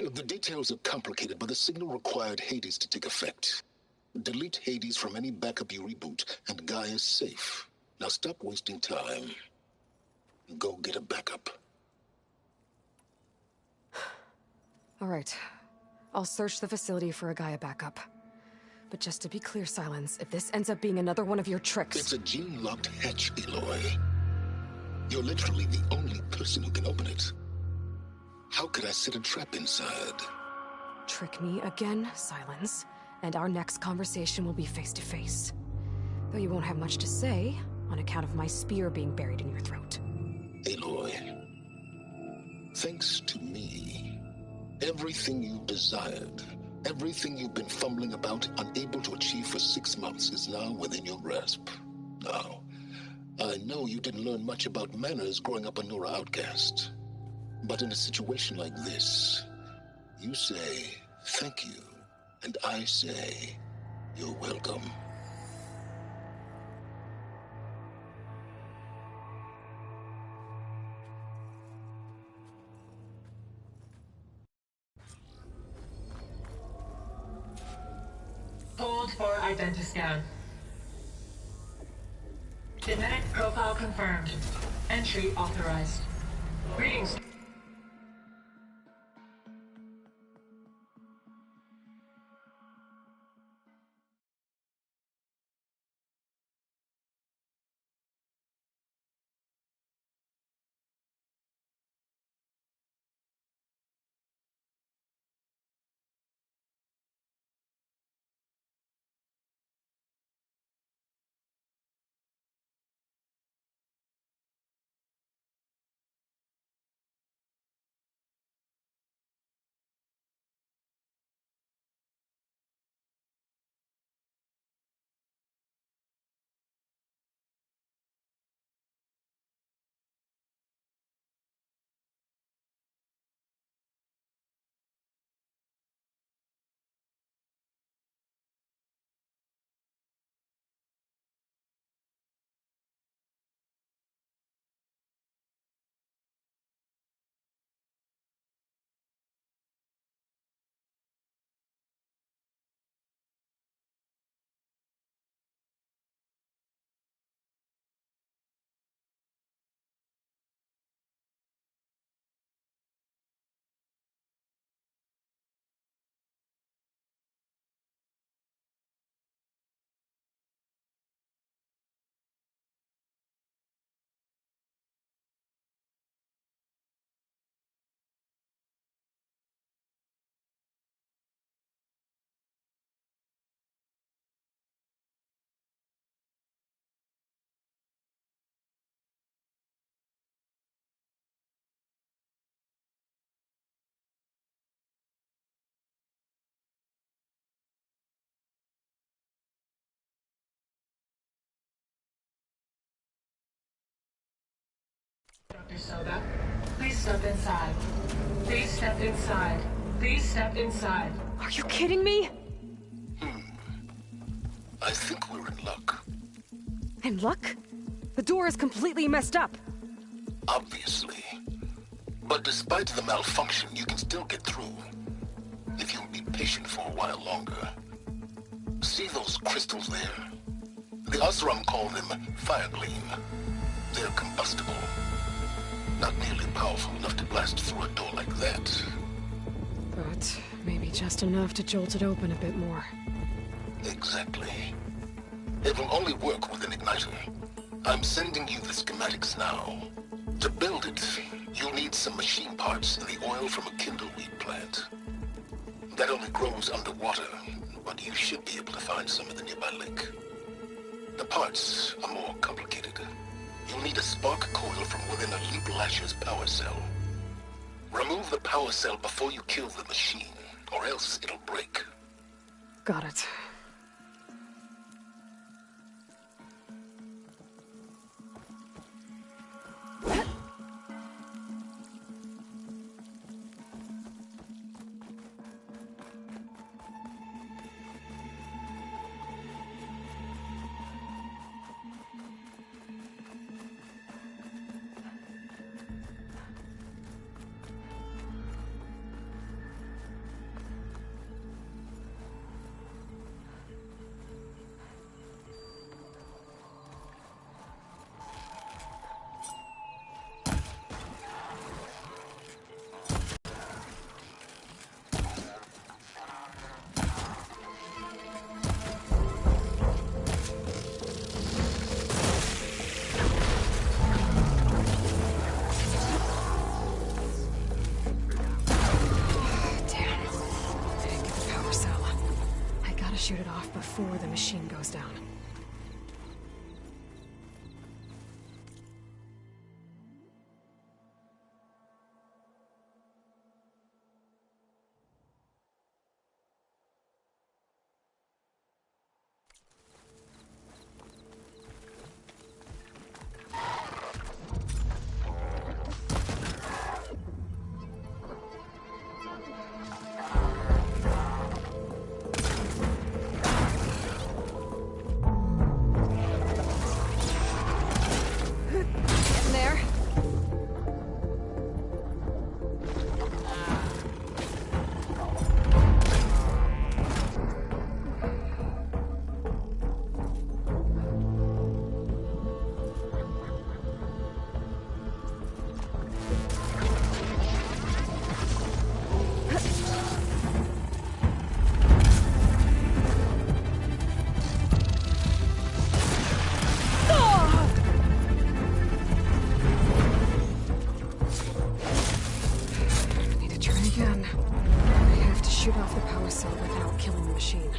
[SPEAKER 19] The details are complicated, but the signal required Hades to take effect. Delete Hades from any backup you reboot, and Gaia's safe. Now stop wasting time. Go get a backup.
[SPEAKER 1] All right. I'll search the facility for a Gaia backup. But just to be clear, Silence, if this ends up being another one of your tricks...
[SPEAKER 19] It's a gene-locked hatch, Aloy.
[SPEAKER 17] You're literally the only person who can open it. How could I set a trap inside?
[SPEAKER 1] Trick me again, Silence, and our next conversation will be face to face. Though you won't have much to say, on account of my spear being buried in your throat.
[SPEAKER 17] Aloy, thanks to me, everything you desired, everything you've been fumbling about, unable to achieve for 6 months, is now within your grasp. Now, I know you didn't learn much about manners growing up a Nora outcast. But in a situation like this, you say, thank you, and I say, you're welcome.
[SPEAKER 11] Hold for identiscan. Genetic profile confirmed. Entry authorized. Greetings. Dr. Soba, please step inside. Please step inside. Please step inside.
[SPEAKER 1] Are you kidding me?
[SPEAKER 17] I think we're in luck.
[SPEAKER 1] In luck? The door is completely messed up.
[SPEAKER 17] Obviously. But despite the malfunction, you can still get through. If you'll be patient for a while longer. See those crystals there? The Osram call them Firegleam. They're combustible. Not nearly powerful enough to blast through a door like that.
[SPEAKER 1] But maybe just enough to jolt it open a bit more.
[SPEAKER 17] Exactly. It will only work with an igniter. I'm sending you the schematics now. To build it, you'll need some machine parts and the oil from a kindleweed plant. That only grows underwater, but you should be able to find some in the nearby lake. The parts are more complicated. You'll need a spark coil from within a Leap Lasher's power cell. Remove the power cell before you kill the machine, or else it'll break.
[SPEAKER 1] Got it. before the machine goes down. Shoot off the power cell without killing the machine.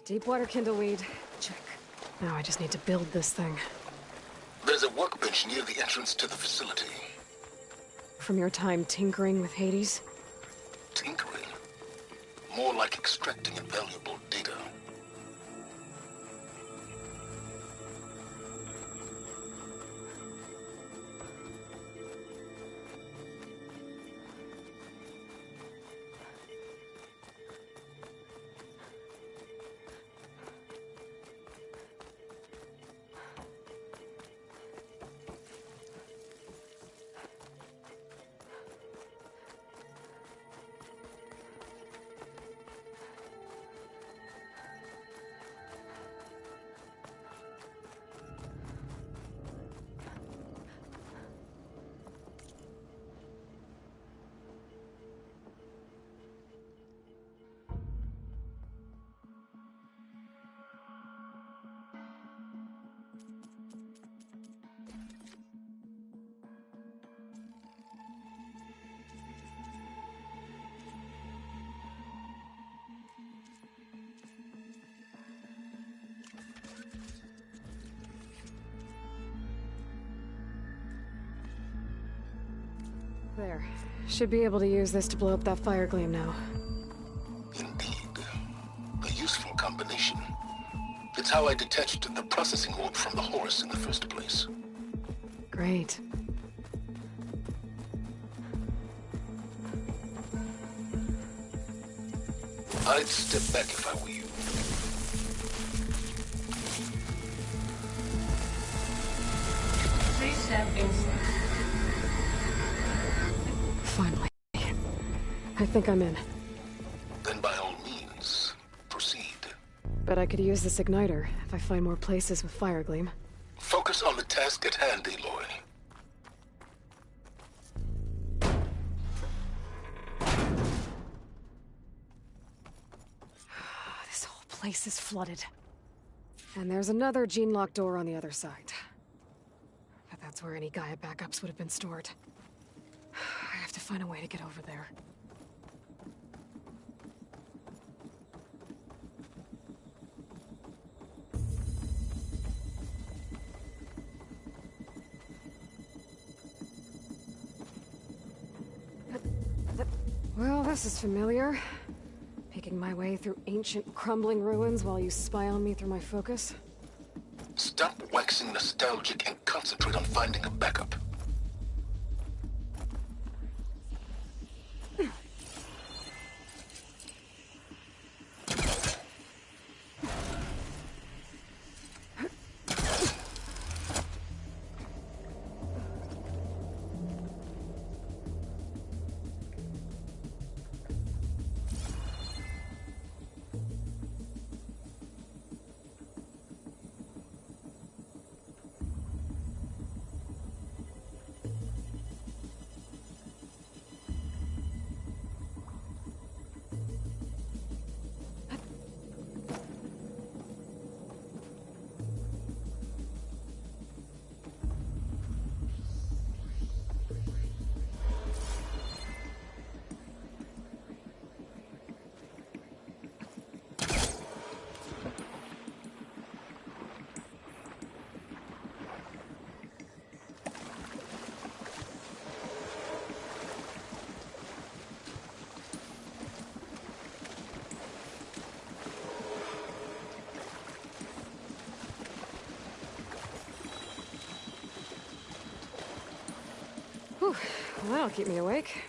[SPEAKER 1] Deepwater kindleweed. Check. Now I just need to build this thing.
[SPEAKER 17] There's a workbench near the entrance to the facility.
[SPEAKER 1] From your time tinkering with Hades?
[SPEAKER 17] Tinkering? More like extracting invaluable data.
[SPEAKER 1] There. Should be able to use this to blow up that fire gleam now.
[SPEAKER 17] Indeed. A useful combination. It's how I detached the processing orb from the horse in the first place.
[SPEAKER 1] Great.
[SPEAKER 17] I'd step back if I were you.
[SPEAKER 11] Please step inside.
[SPEAKER 1] Finally. I think I'm in.
[SPEAKER 17] Then by all means, proceed.
[SPEAKER 1] But I could use this igniter if I find more places with fire gleam.
[SPEAKER 17] Focus on the task at hand, Aloy.
[SPEAKER 1] This whole place is flooded. And there's another gene-locked door on the other side. But that's where any Gaia backups would have been stored. I have to find a way to get over there. Well, this is familiar. Picking my way through ancient, crumbling ruins while you spy on me through my focus.
[SPEAKER 17] Stop waxing nostalgic and concentrate on finding a backup. Whew, well, that'll keep me awake.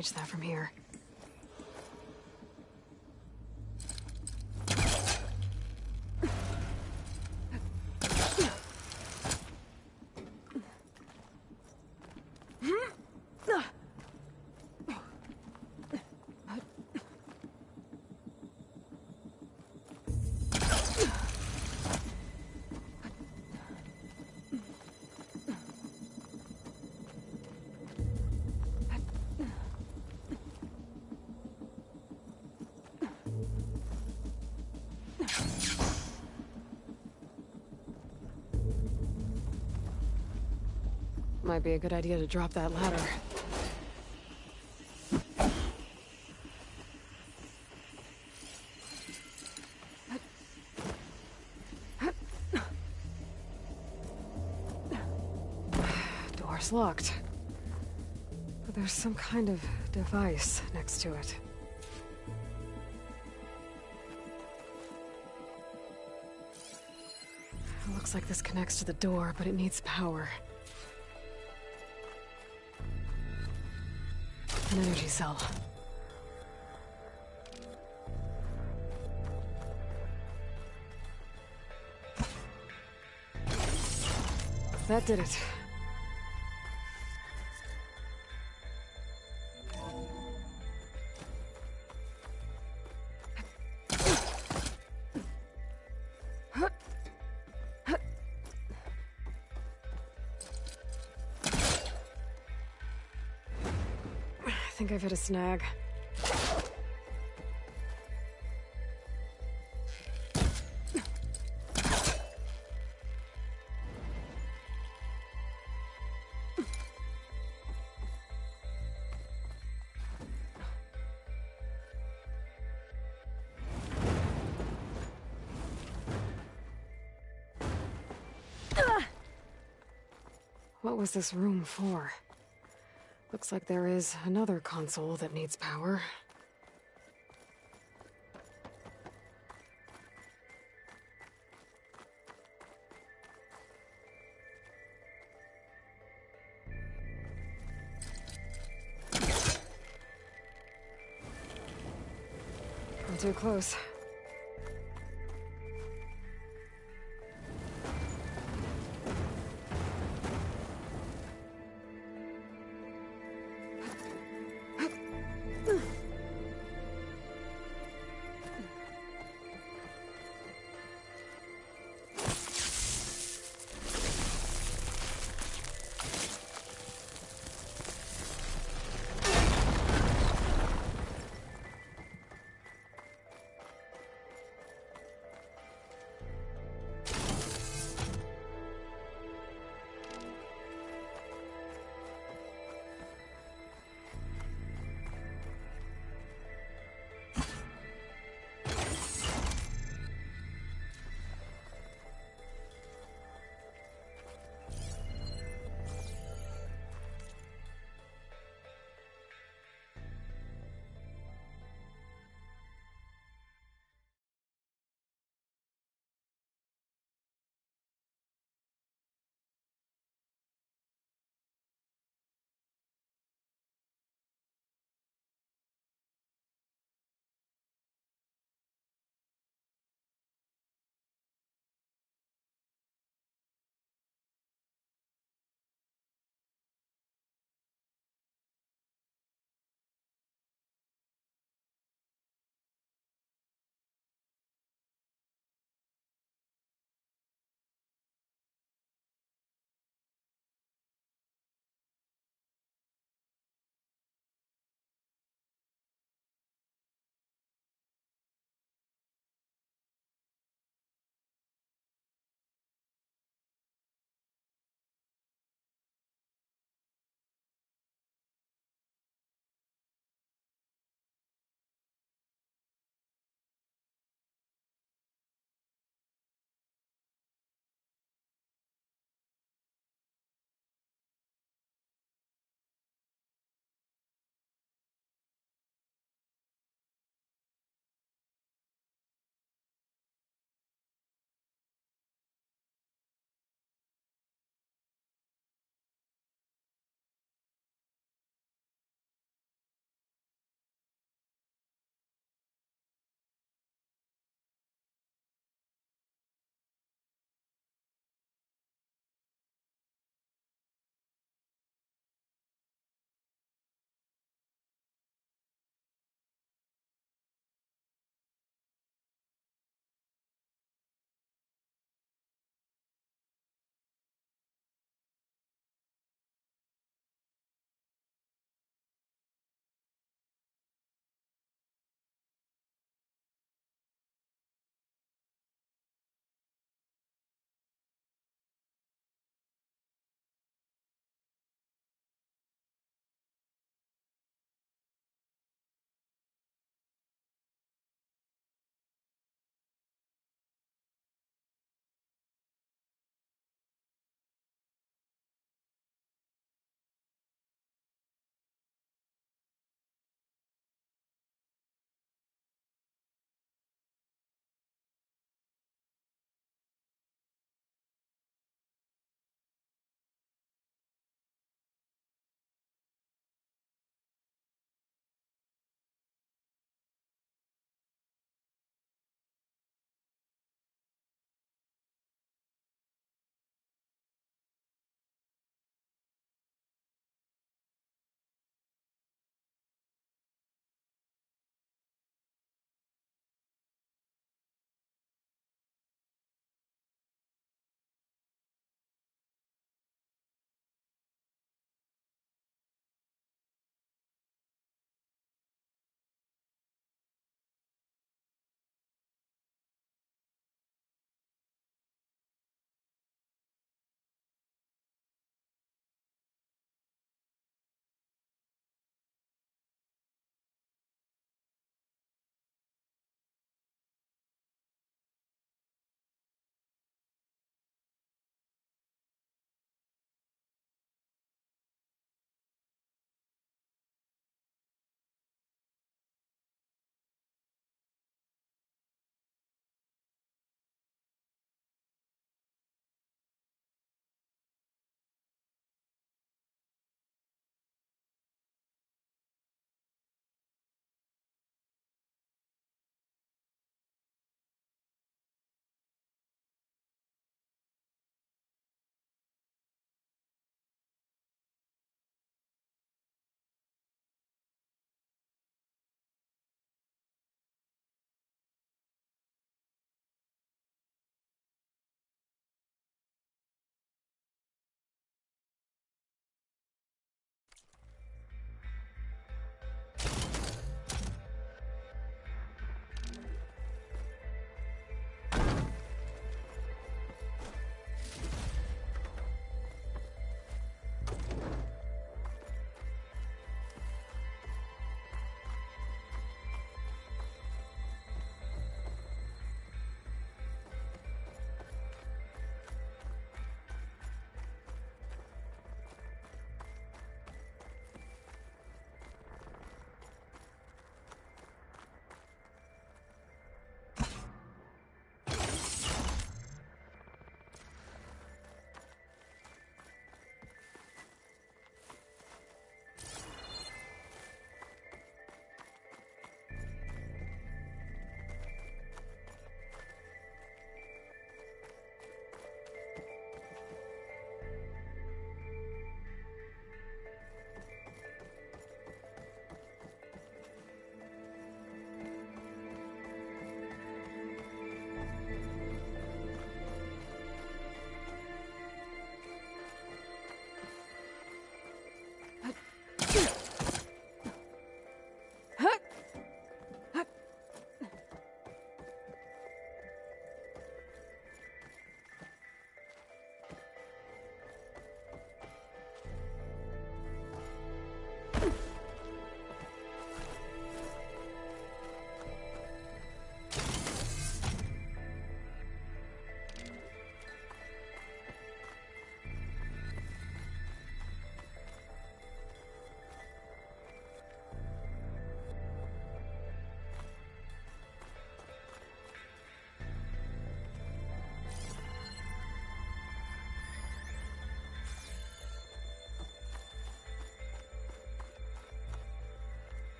[SPEAKER 1] reach that from here. Might be a good idea to drop that ladder. Door's locked. But there's some kind of device next to it. It looks like this connects to the door, but it needs power. An energy cell. That did it. I think I've hit a snag. What was this room for? Looks like there is another console that needs power. I'm too close.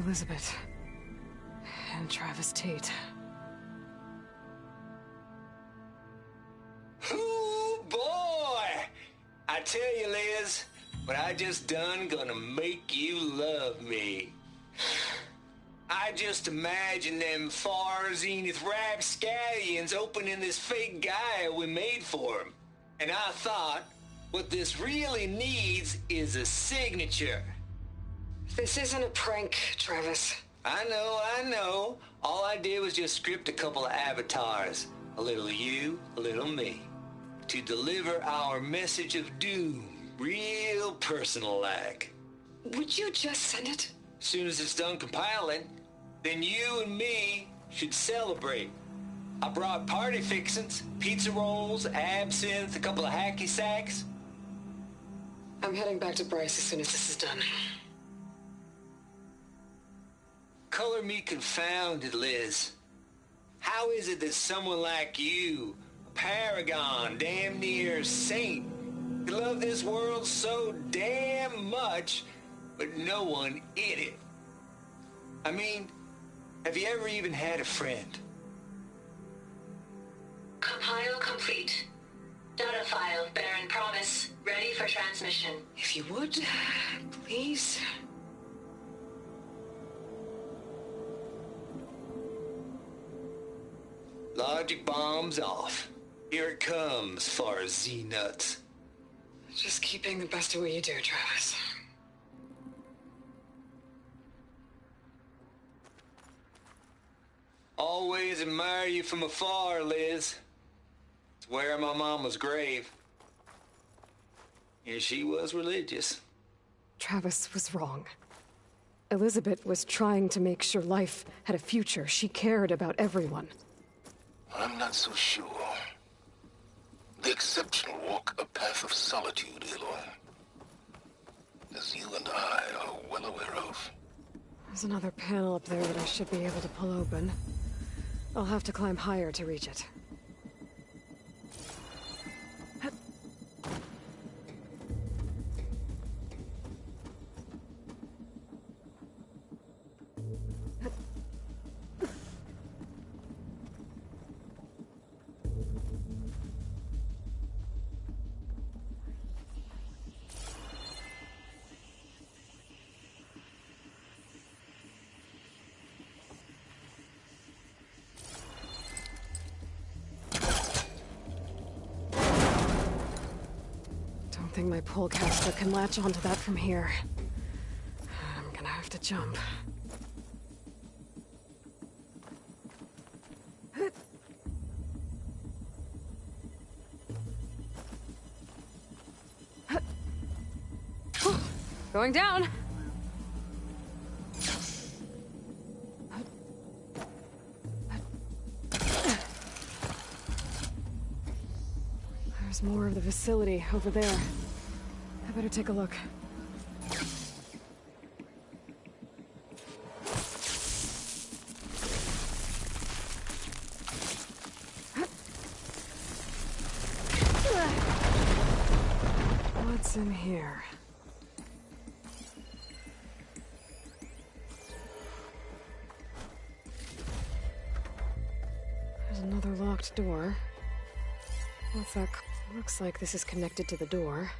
[SPEAKER 1] Elizabeth. And Travis Tate.
[SPEAKER 7] Ooh, boy! I tell you, Liz, what I just done gonna make you love me. I just imagine them far zenith rapscallions opening this fake guy we made for him. And I thought, what this really needs is a signature.
[SPEAKER 1] This isn't a prank, Travis.
[SPEAKER 7] I know. All I did was just script a couple of avatars. A little you, a little me. To deliver our message of doom, real personal-like.
[SPEAKER 1] Would you just send it?
[SPEAKER 7] As soon as it's done compiling, then you and me should celebrate. I brought party fixins, pizza rolls, absinthe, a couple of hacky sacks.
[SPEAKER 1] I'm heading back to Bryce as soon as this is done.
[SPEAKER 7] Color me confounded, Liz. How is it that someone like you, a paragon, damn near saint, can love this world so damn much, but no one in it? I mean, have you ever even had a friend?
[SPEAKER 11] Compile complete. Data file, Baron Promise, ready for transmission.
[SPEAKER 1] If you would, please.
[SPEAKER 7] Logic bomb's off. Here it comes, far Z-nuts.
[SPEAKER 1] Just keep being the best at what you do, Travis.
[SPEAKER 7] Always admire you from afar, Liz. It's where my mama's grave. And she was religious.
[SPEAKER 1] Travis was wrong. Elizabeth was trying to make sure life had a future. She cared about everyone.
[SPEAKER 17] I'm not so sure. The exceptional walk a path of solitude, Aloy. As you and I are well aware of.
[SPEAKER 1] There's another panel up there that I should be able to pull open. I'll have to climb higher to reach it. I think my pullcaster can latch onto that from here. I'm gonna have to jump. Going down. There's more of the facility over there. I better take a look. What's in here? There's another locked door. What's that? Looks like this is connected to the door.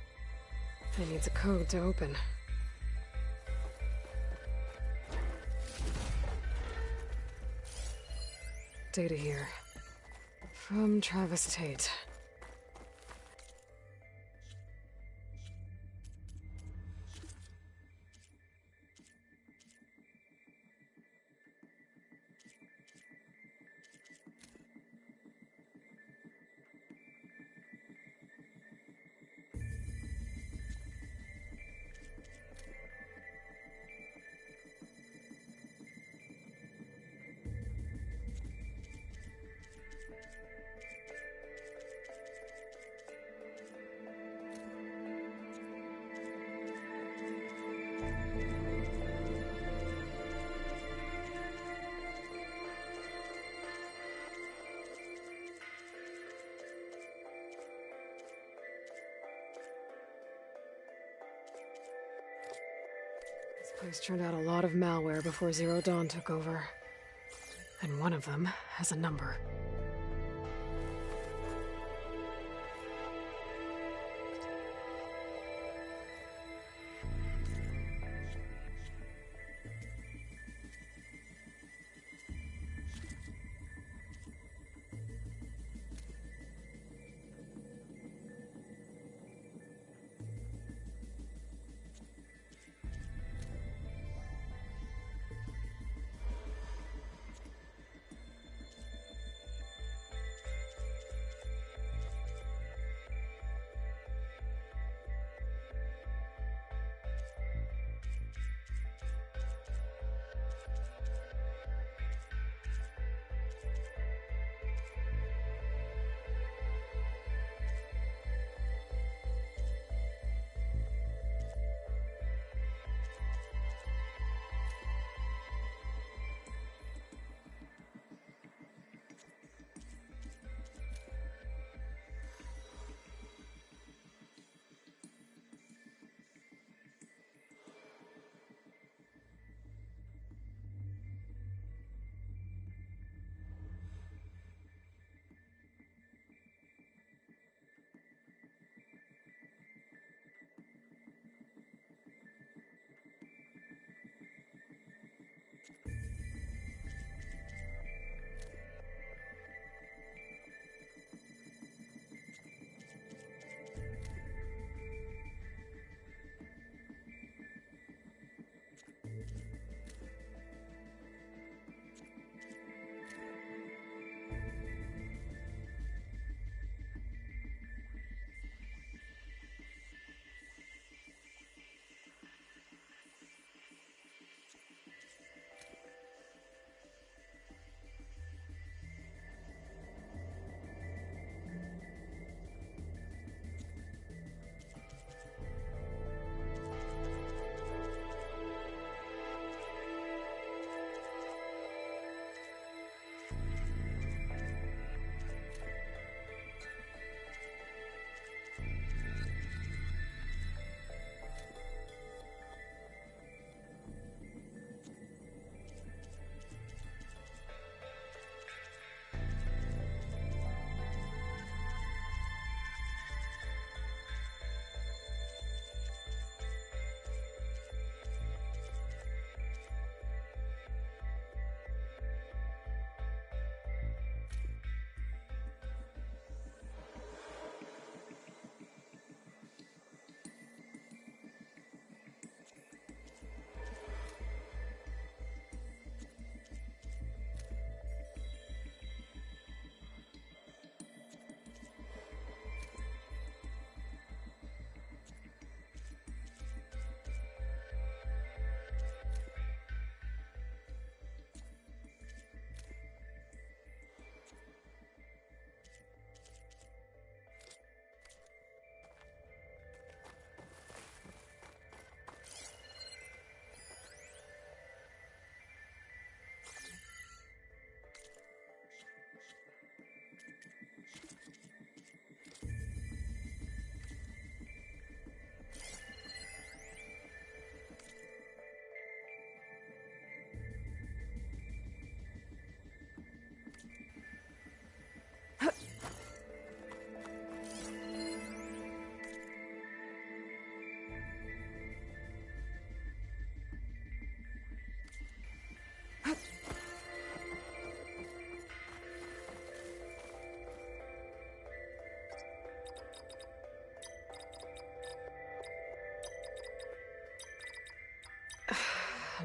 [SPEAKER 1] It needs a code to open. Data here. From Travis Tate. Place turned out a lot of malware before Zero Dawn took over. And one of them has a number.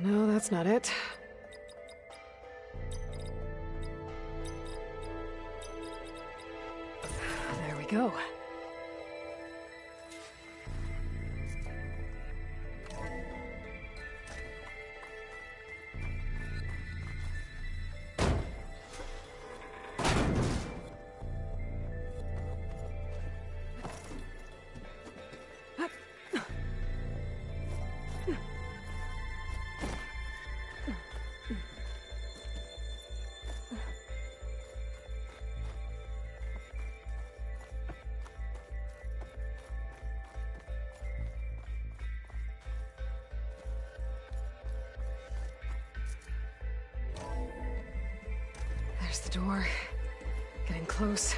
[SPEAKER 1] No, that's not it. There we go. There's the door. Getting close.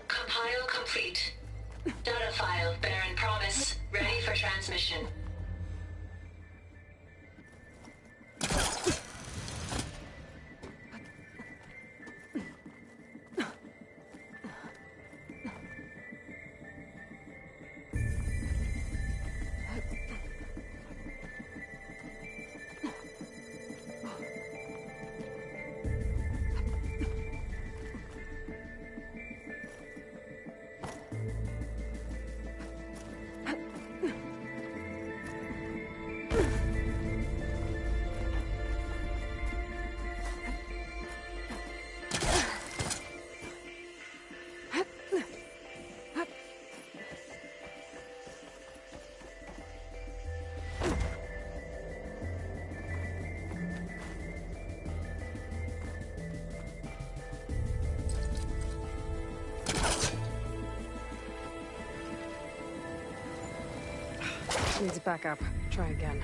[SPEAKER 11] Compile complete. Data file, Baron Promise, ready for transmission.
[SPEAKER 1] Needs backup. Try again.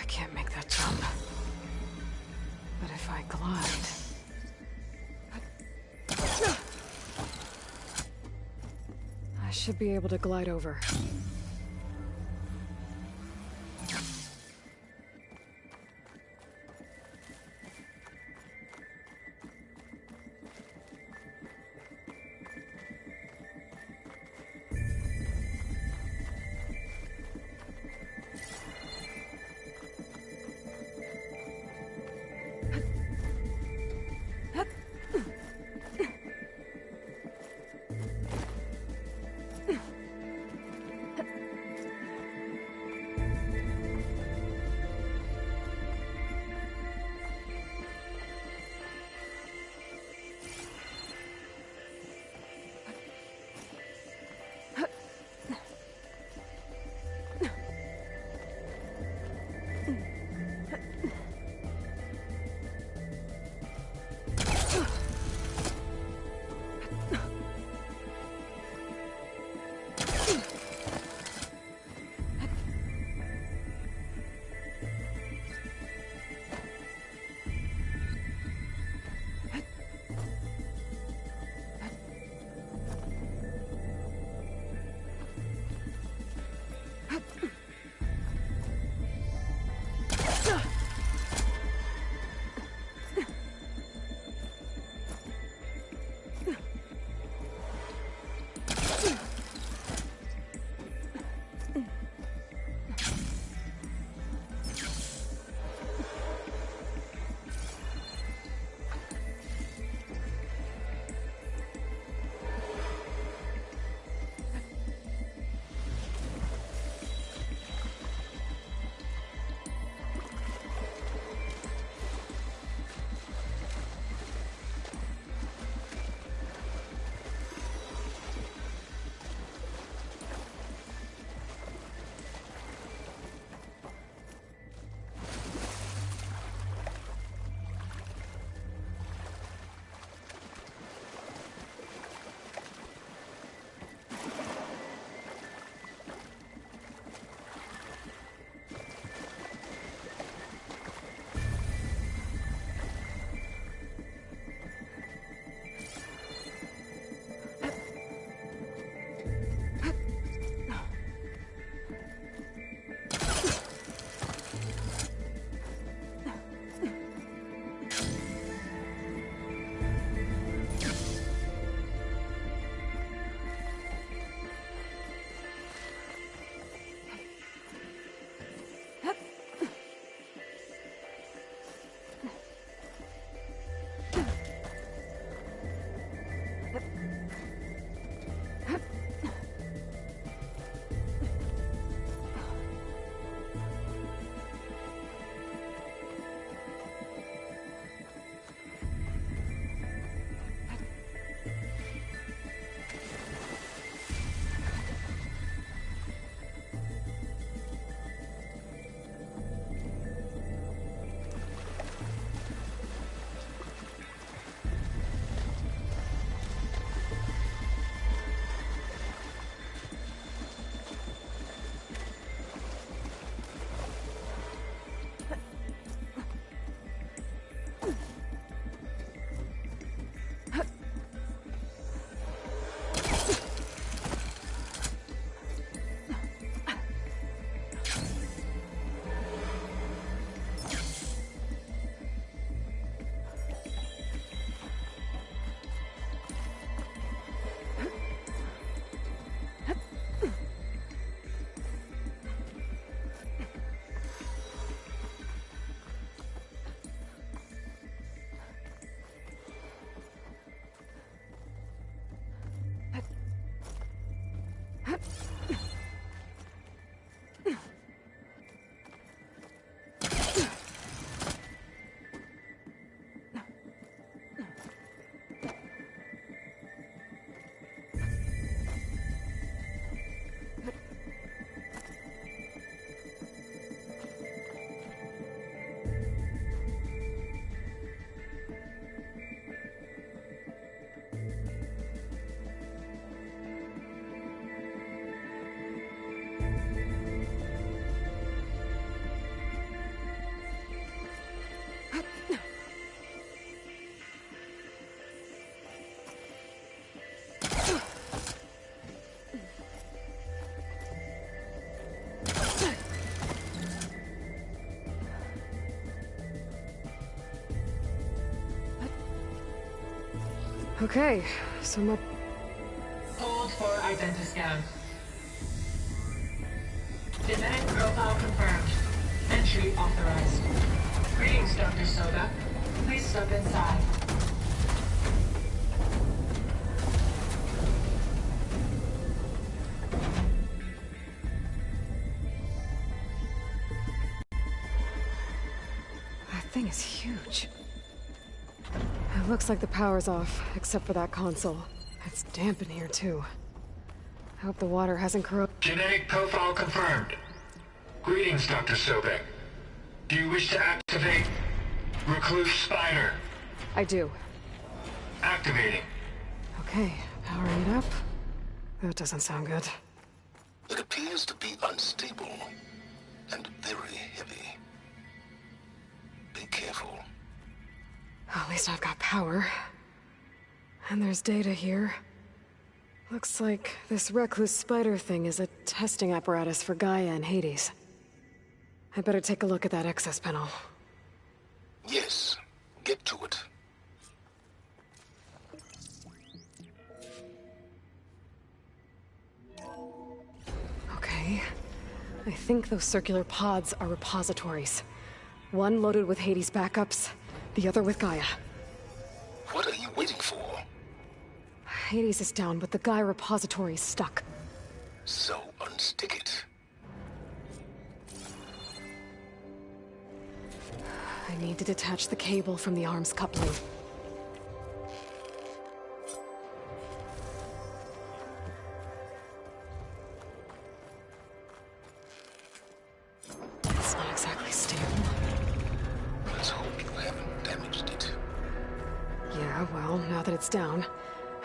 [SPEAKER 1] Can't make that jump. But if I glide... I should be able to glide over. Okay, so my...
[SPEAKER 11] Hold for identiscan. Genetic profile confirmed. Entry authorized. Greetings, Dr. Soga. Please step inside.
[SPEAKER 1] That thing is huge. It looks like the power's off, except for that console. It's damp in here, too. I hope the water hasn't corroded.
[SPEAKER 11] Genetic profile confirmed. Greetings, Dr. Sobek. Do you wish to activate Recluse Spider?
[SPEAKER 1] I do.
[SPEAKER 11] Activating.
[SPEAKER 1] Okay, powering it up. That doesn't sound good.
[SPEAKER 17] It appears to be unstable and very heavy. Be careful.
[SPEAKER 1] At least I've got power. And there's data here. Looks like this Recluse Spider thing is a testing apparatus for Gaia and Hades. I better take a look at that access panel.
[SPEAKER 17] Yes, get to it.
[SPEAKER 1] Okay. I think those circular pods are repositories. One loaded with Hades backups, the other with Gaia.
[SPEAKER 17] What are you waiting for?
[SPEAKER 1] Hades is down, but the Gaia repository is stuck.
[SPEAKER 17] So unstick it.
[SPEAKER 1] I need to detach the cable from the arms coupling. It's not exactly stable.
[SPEAKER 17] Let's hope you haven't damaged it.
[SPEAKER 1] Yeah, well, now that it's down,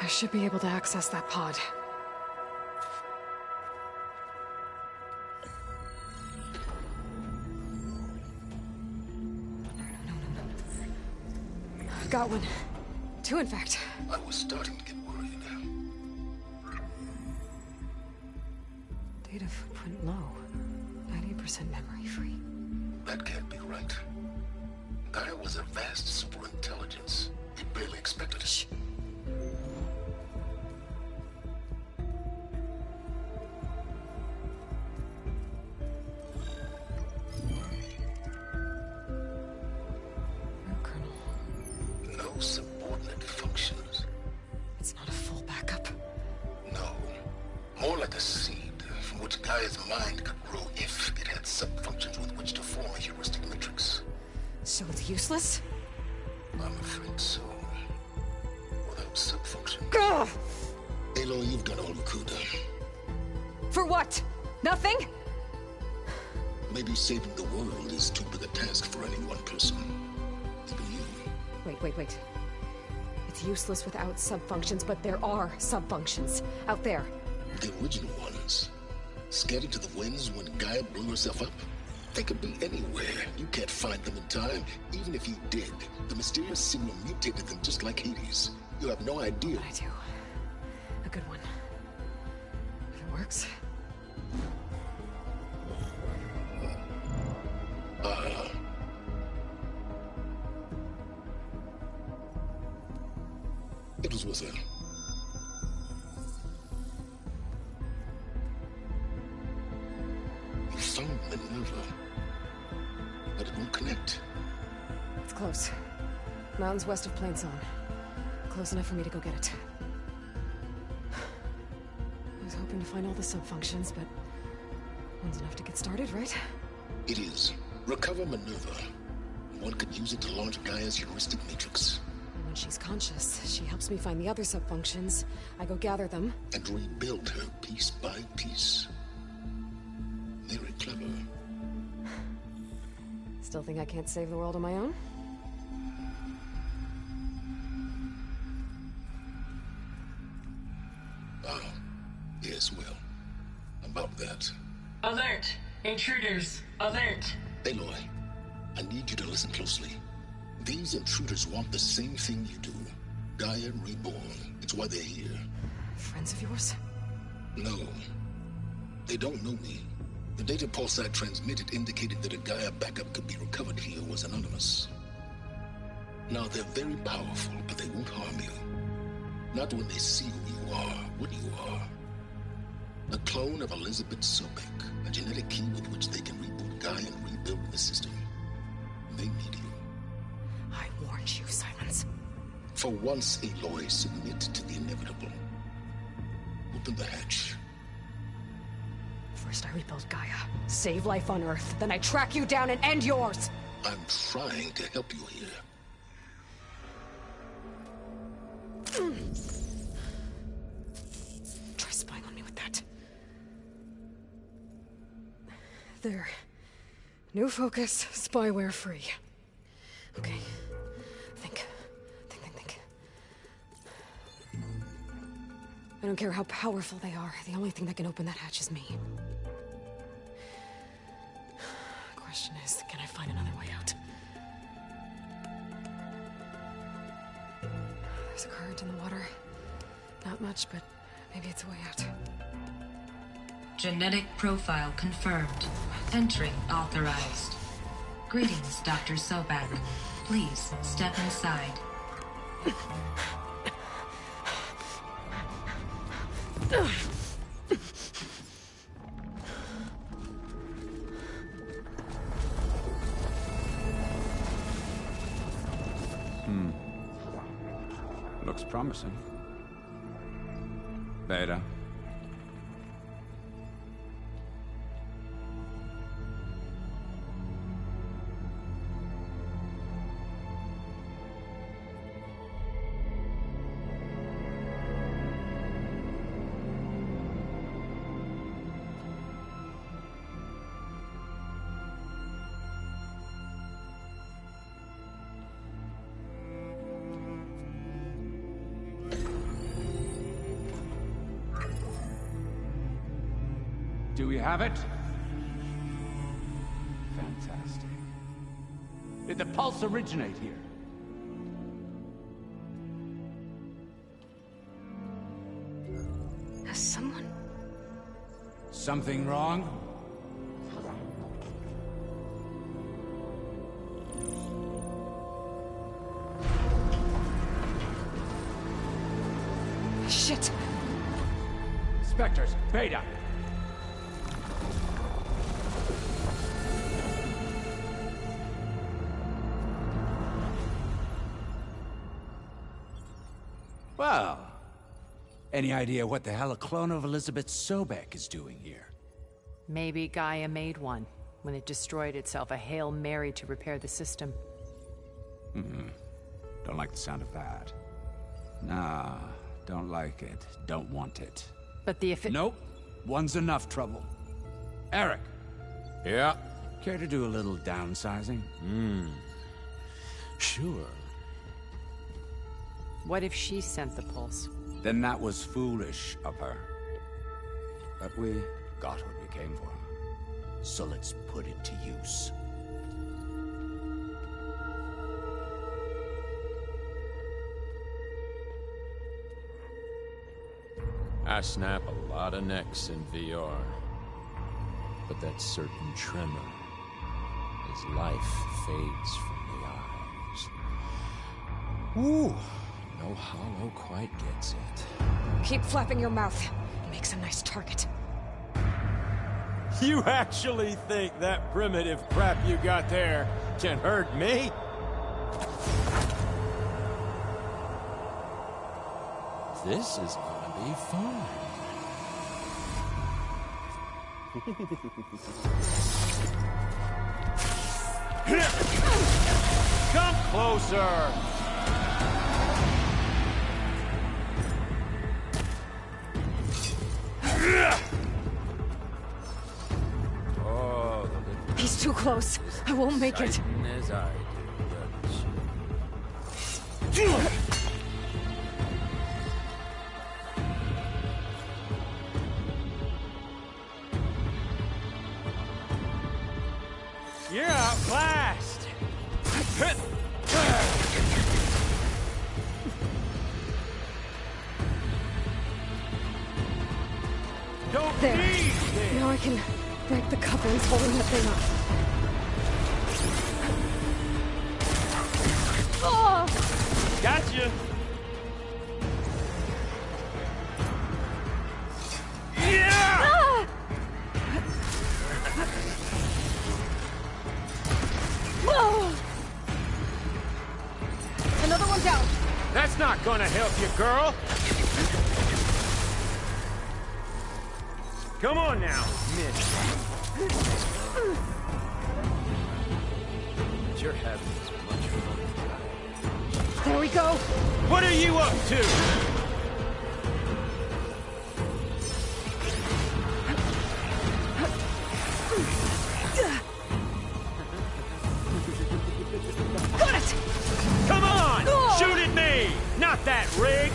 [SPEAKER 1] I should be able to access that pod. Got one. Two, in fact.
[SPEAKER 17] I was starting to get worried.
[SPEAKER 1] Data footprint low. 90% memory free.
[SPEAKER 17] That can't be right. Gaia was a vast superintelligence. We barely expected it.
[SPEAKER 1] Shh.
[SPEAKER 17] No subordinate functions.
[SPEAKER 1] It's not a full backup.
[SPEAKER 17] No. More like a seed from which Gaia's mind could grow if it had sub-functions with which to form a heuristic matrix.
[SPEAKER 1] So it's useless?
[SPEAKER 17] I'm afraid so. Without sub-functions.
[SPEAKER 1] Ugh!
[SPEAKER 17] Aloy, you've done all you could.
[SPEAKER 1] For what? Nothing?
[SPEAKER 17] Maybe saving the world is too big a task for any one person. Even you.
[SPEAKER 1] Wait. It's useless without sub-functions, but there are sub-functions out there.
[SPEAKER 17] The original ones. Scattered to the winds when Gaia blew herself up? They could be anywhere. You can't find them in time. Even if you did, the mysterious signal mutated them just like Hades. You have no idea.
[SPEAKER 1] But I do. A good one. If it works.
[SPEAKER 17] It was with her. You found Minerva, but it won't connect.
[SPEAKER 1] It's close. Mountains west of Plain Song. Close enough for me to go get it. I was hoping to find all the sub-functions, but one's enough to get started, right?
[SPEAKER 17] It is. Recover Minerva. One could use it to launch Gaia's heuristic matrix.
[SPEAKER 1] And when she's conscious, she helps me find the other sub-functions. I go gather them.
[SPEAKER 17] And rebuild her piece by piece. Very clever.
[SPEAKER 1] Still think I can't save the world on my own?
[SPEAKER 17] Yes, well, about that.
[SPEAKER 11] Alert! Intruders! Alert!
[SPEAKER 17] Aloy, I need you to listen closely. These intruders want the same thing you do. Gaia reborn. It's why they're here.
[SPEAKER 1] Friends of yours?
[SPEAKER 17] No. They don't know me. The data pulse I transmitted indicated that a Gaia backup could be recovered here was anonymous. Now, they're very powerful, but they won't harm you. Not when they see who you are, what you are. A clone of Elizabeth Sobek, a genetic key with which they can reboot Gaia and rebuild the system. They need you.
[SPEAKER 1] I warned you, Silence.
[SPEAKER 17] For once, Aloy, submit to the inevitable. Open the hatch.
[SPEAKER 1] First I rebuild Gaia, save life on Earth, then I track you down and end yours!
[SPEAKER 17] I'm trying to help you here.
[SPEAKER 1] Try spying on me with that. There. New focus, spyware free. Okay. Think. I don't care how powerful they are. The only thing that can open that hatch is me. Question is, can I find another way out? There's a current in the water. Not much, but maybe it's a way out.
[SPEAKER 18] Genetic profile confirmed. Entry authorized. Greetings, Dr. Sobek. Please step inside.
[SPEAKER 21] Looks promising. Beta. Do we have it? Fantastic. Did the pulse originate here?
[SPEAKER 1] Has someone...
[SPEAKER 21] Something wrong?
[SPEAKER 1] Shit!
[SPEAKER 21] Spectres, Beta! Well, any idea what the hell a clone of Elizabeth Sobek is doing here?
[SPEAKER 23] Maybe Gaia made one when it destroyed itself, a Hail Mary to repair the system.
[SPEAKER 21] Don't like the sound of that. Nah, don't like it. Don't want it.
[SPEAKER 23] But the
[SPEAKER 21] Nope. One's enough trouble. Eric.
[SPEAKER 9] Yeah?
[SPEAKER 21] Care to do a little downsizing?
[SPEAKER 9] Sure.
[SPEAKER 23] What if she sent the pulse?
[SPEAKER 21] Then that was foolish of her. But we got what we came for. So let's put it to use.
[SPEAKER 9] I snap a lot of necks in VR. But that certain tremor as life fades from the eyes. Ooh, no hollow quite gets it.
[SPEAKER 1] Keep flapping your mouth. Makes a nice target.
[SPEAKER 9] You actually think that primitive crap you got there can hurt me? This is gonna be fun. Come closer! Oh,
[SPEAKER 1] He's too close. I won't make it.
[SPEAKER 9] As I do, You're outclassed. Don't
[SPEAKER 1] There.
[SPEAKER 9] need this.
[SPEAKER 1] Now I can break the couplings holding that thing up. Oh!
[SPEAKER 9] Gotcha.
[SPEAKER 12] Watch out!
[SPEAKER 4] That's not gonna help you, girl! Come on now, miss.
[SPEAKER 9] You're having as much fun as
[SPEAKER 12] There we go!
[SPEAKER 4] What are you up to?
[SPEAKER 12] Got it!
[SPEAKER 4] Come on! Shoot at me! Not that rig!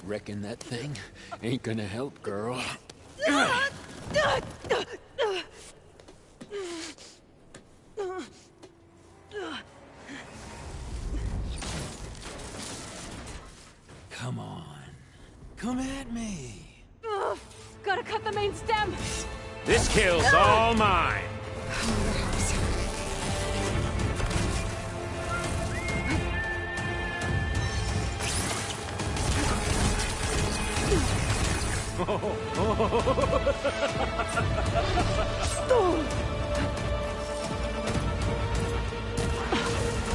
[SPEAKER 9] Reckon that thing ain't gonna help, girl. Come on. Come at me.
[SPEAKER 12] Gotta cut the main stem!
[SPEAKER 4] This kill's all mine!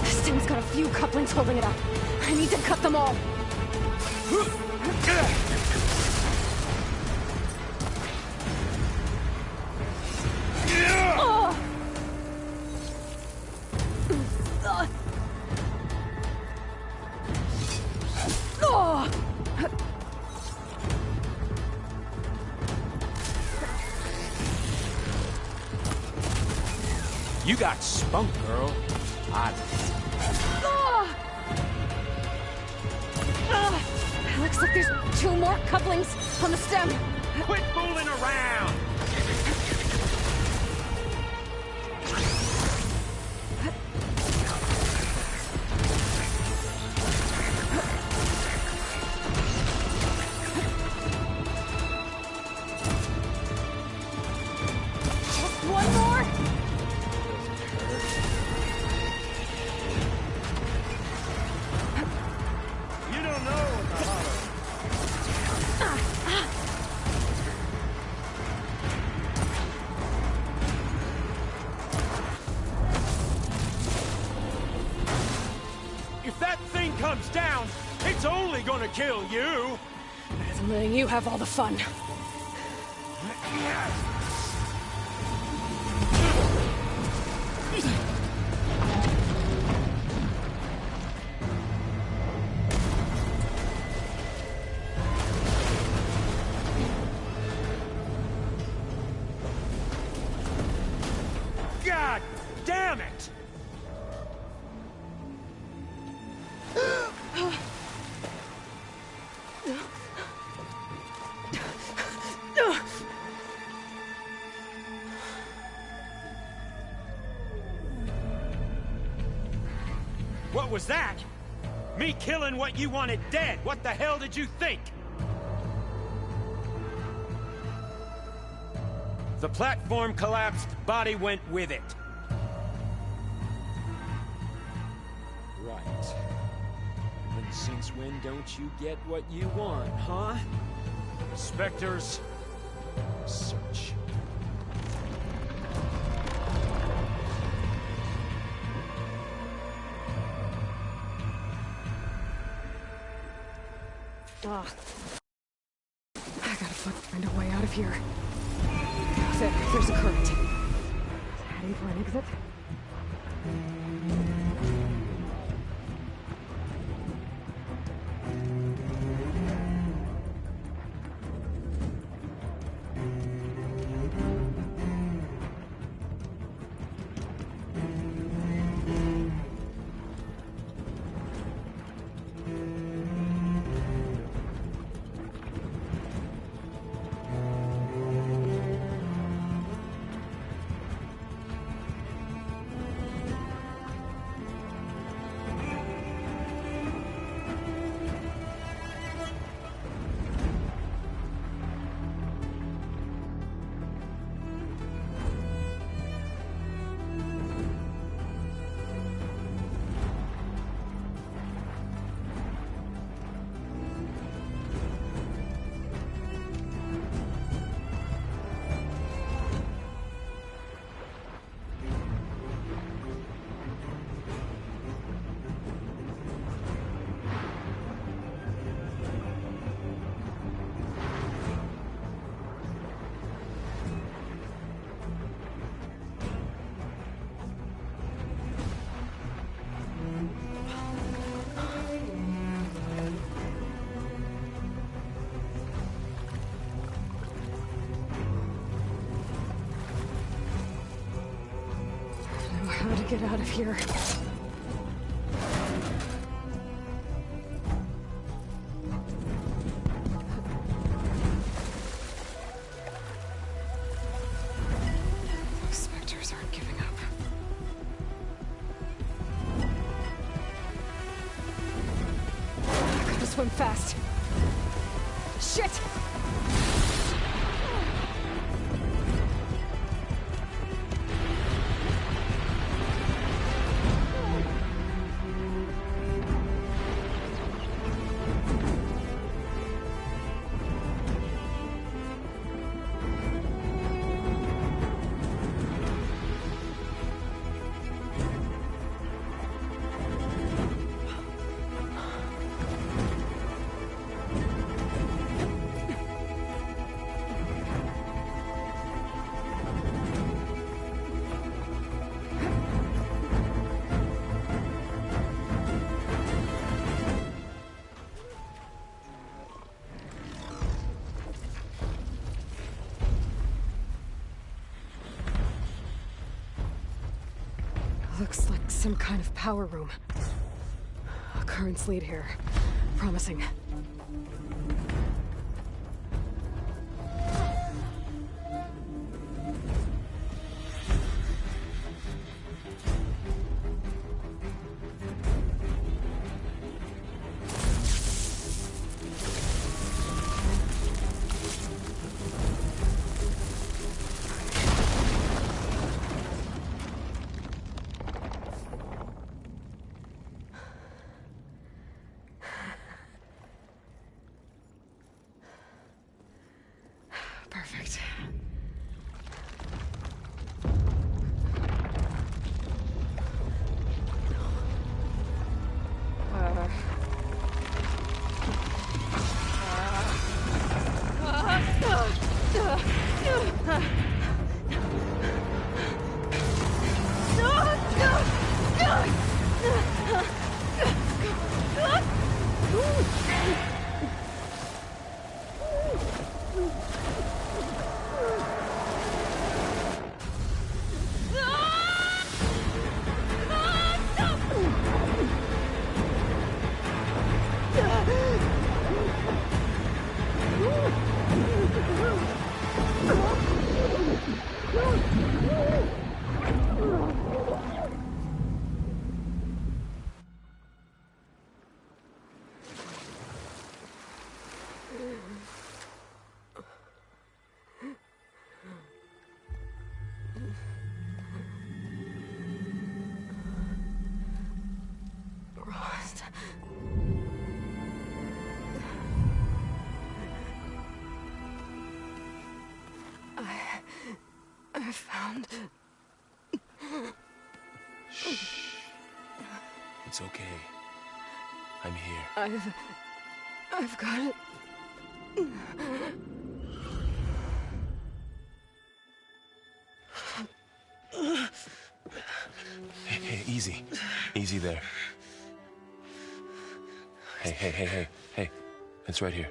[SPEAKER 1] This thing's got a few couplings holding it up. I need to cut them all.
[SPEAKER 9] You got spunk, girl.
[SPEAKER 1] Looks like there's 2 more couplings on the stem.
[SPEAKER 4] Quit fooling around!
[SPEAKER 1] Just one more.
[SPEAKER 4] You don't know what the hollow. If that thing comes down, it's only gonna kill you!
[SPEAKER 1] Better than letting you have all the fun.
[SPEAKER 4] God damn it! What was that? Me killing what you wanted dead. What the hell did you think? The platform collapsed, body went with it.
[SPEAKER 9] Right. And since when don't you get what you want, huh?
[SPEAKER 4] Spectres,
[SPEAKER 9] search.
[SPEAKER 1] Ugh. I gotta find a way out of here. There's a current. Heading for an exit. gotta get out of here. Those specters aren't giving up. I gotta swim fast. Shit! Looks like some kind of power room. A currents lead here. Promising. Perfect. I found...
[SPEAKER 9] Shh. It's okay. I'm here.
[SPEAKER 1] I've got it.
[SPEAKER 9] Hey, easy. Easy there. Hey. It's right here.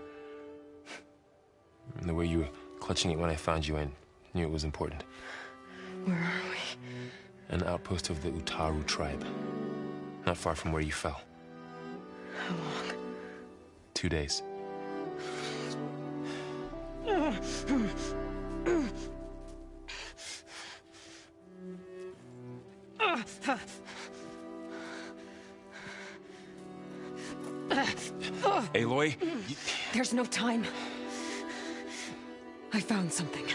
[SPEAKER 9] And the way you were clutching it when I found you, I knew it was important.
[SPEAKER 1] Where are we?
[SPEAKER 9] An outpost of the Utaru tribe. Not far from where you fell.
[SPEAKER 1] How long?
[SPEAKER 9] 2 days. Aloy,
[SPEAKER 1] There's no time. I found something.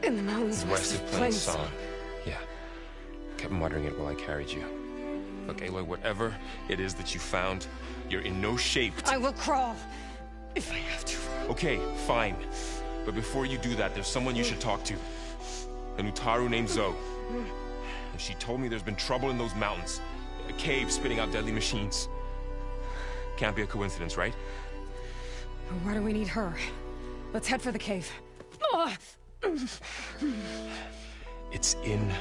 [SPEAKER 1] In the mountains
[SPEAKER 9] west of Plain Song. Yeah. Kept muttering it while I carried you. Look, Aloy, whatever it is that you found, you're in no shape.
[SPEAKER 1] I will crawl, if I have to.
[SPEAKER 9] Okay, fine. But before you do that, there's someone you should talk to. An Utaru named Zoe. And she told me there's been trouble in those mountains. A cave spitting out deadly machines. Can't be a coincidence, right?
[SPEAKER 1] Why do we need her? Let's head for the cave.
[SPEAKER 9] It's in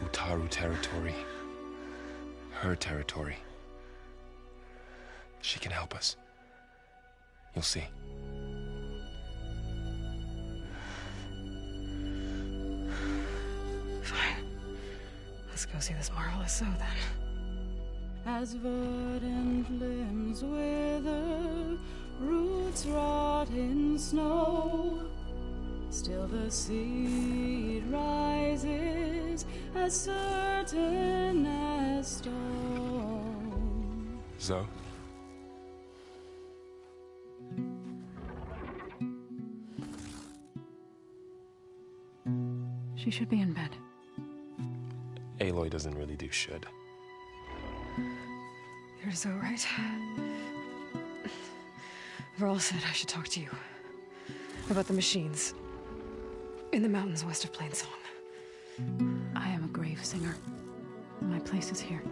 [SPEAKER 9] Utaru territory. Her territory. She can help us. You'll see.
[SPEAKER 1] Fine. go see this marvelous show then.
[SPEAKER 3] As verdant limbs wither, roots rot in snow, still the seed rises as certain as stone.
[SPEAKER 10] Zoe?
[SPEAKER 1] She should be in bed.
[SPEAKER 10] Aloy doesn't really do should.
[SPEAKER 1] You're so right. Varl said I should talk to you about the machines in the mountains west of Plainsong. I am a grave singer. My place is here.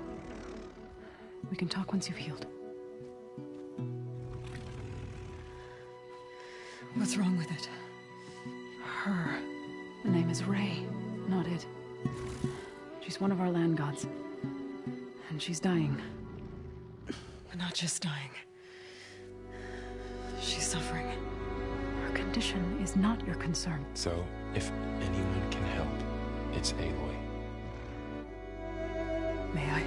[SPEAKER 1] We can talk once you've healed. What's wrong with it? Her. The name is Ray, not it. She's one of our land gods. And she's dying. But not just dying. She's suffering. Her condition is not your concern.
[SPEAKER 10] So, if anyone can help, it's Aloy.
[SPEAKER 1] May I?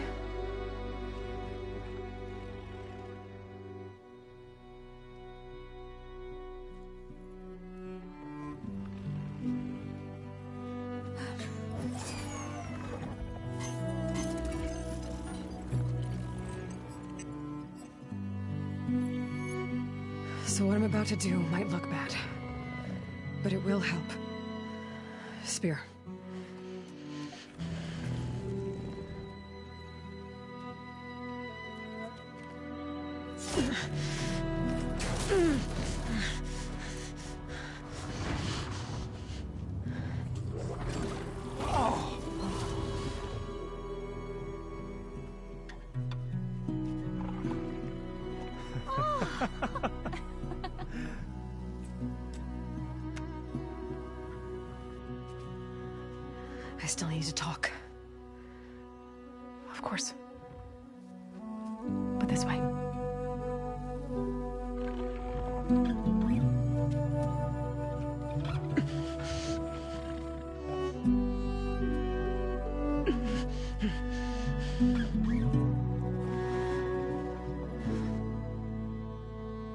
[SPEAKER 1] So what I'm about to do might look bad, but it will help. Spear. I still need to talk. Of course. But this way.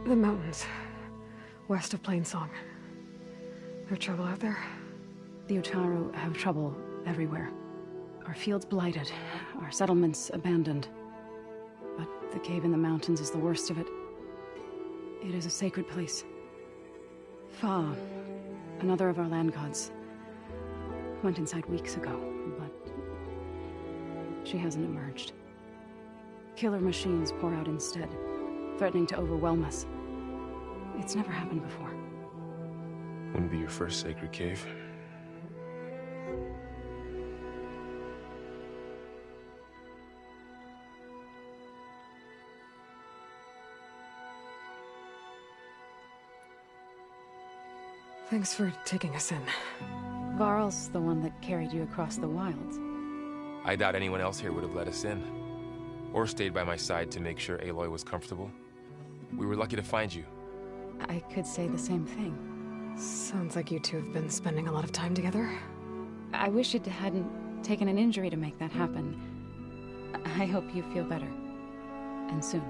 [SPEAKER 1] The mountains, west of Plainsong. There trouble out there? The Utaru have trouble everywhere. Our fields blighted, our settlements abandoned. But the cave in the mountains is the worst of it. It is a sacred place. Fa, another of our land gods, went inside weeks ago, but she hasn't emerged. Killer machines pour out instead, threatening to overwhelm us. It's never happened before.
[SPEAKER 10] Wouldn't be your first sacred cave.
[SPEAKER 1] Thanks for taking us in.
[SPEAKER 3] Varl's the one that carried you across the wilds.
[SPEAKER 10] I doubt anyone else here would have let us in. Or stayed by my side to make sure Aloy was comfortable. We were lucky to find you.
[SPEAKER 3] I could say the same thing.
[SPEAKER 1] Sounds like you two have been spending a lot of time together.
[SPEAKER 3] I wish it hadn't taken an injury to make that happen. I hope you feel better. And soon.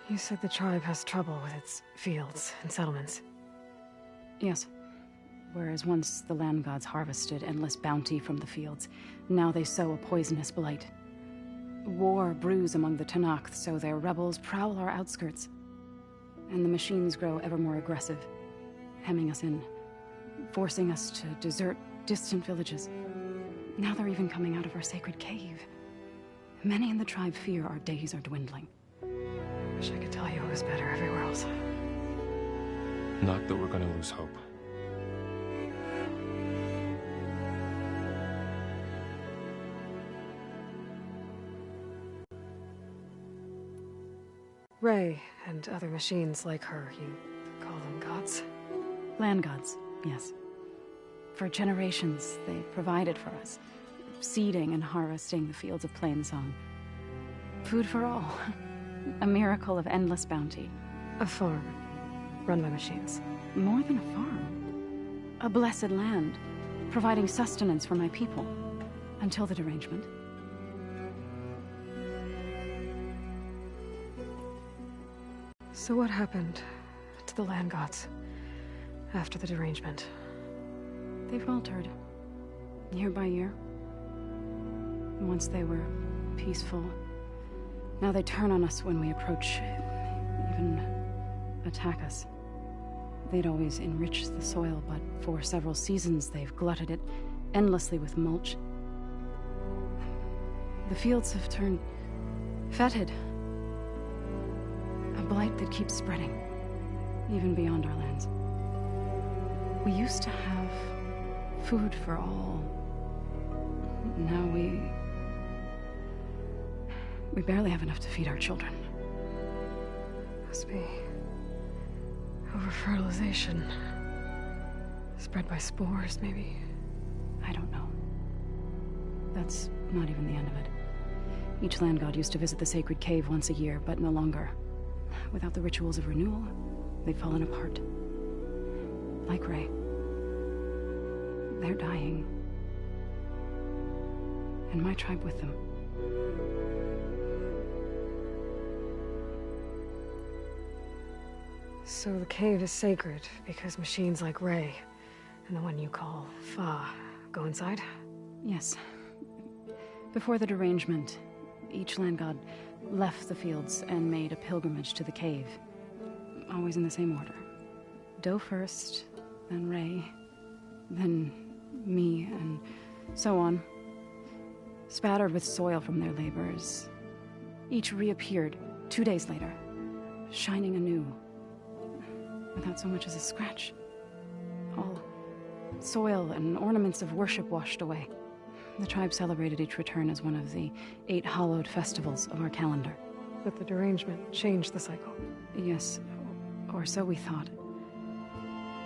[SPEAKER 1] You said the tribe has trouble with its fields and settlements.
[SPEAKER 3] Yes. Whereas once the land gods harvested endless bounty from the fields, now they sow a poisonous blight. War brews among the Tanakh, so their rebels prowl our outskirts. And the machines grow ever more aggressive, hemming us in, forcing us to desert distant villages. Now they're even coming out of our sacred cave. Many in the tribe fear our days are dwindling.
[SPEAKER 1] Wish I could tell you it was better everywhere else.
[SPEAKER 10] Not that we're gonna lose hope.
[SPEAKER 1] Ray and other machines like her, you call them gods?
[SPEAKER 3] Land gods, yes. For generations, they provided for us, seeding and harvesting the fields of Plainsong. Food for all. A miracle of endless bounty.
[SPEAKER 1] A farm, run by machines.
[SPEAKER 3] more than a farm. A blessed land, providing sustenance for my people. Until the derangement.
[SPEAKER 1] So what happened to the land gods after the derangement?
[SPEAKER 3] They faltered, year by year. Once they were peaceful. Now they turn on us when we approach, even attack us. They'd always enrich the soil, but for several seasons they've glutted it endlessly with mulch. The fields have turned fetid. A blight that keeps spreading, even beyond our lands. We used to have food for all. Now we barely have enough to feed our children.
[SPEAKER 1] Must be over-fertilization. Spread by spores, maybe?
[SPEAKER 3] I don't know. That's not even the end of it. Each land god used to visit the sacred cave once a year, but no longer. Without the rituals of renewal, they've fallen apart. Like Ray. They're dying. And my tribe with them.
[SPEAKER 1] So the cave is sacred because machines like Ray and the one you call Fa go inside?
[SPEAKER 3] Yes. Before the derangement, each land god left the fields and made a pilgrimage to the cave. Always in the same order. Doe first, then Ray, then me, and so on. Spattered with soil from their labors. Each reappeared 2 days later, shining anew. Without so much as a scratch. All soil and ornaments of worship washed away. The tribe celebrated each return as one of the 8 hallowed festivals of our calendar.
[SPEAKER 1] But the derangement changed the cycle.
[SPEAKER 3] Yes, or so we thought.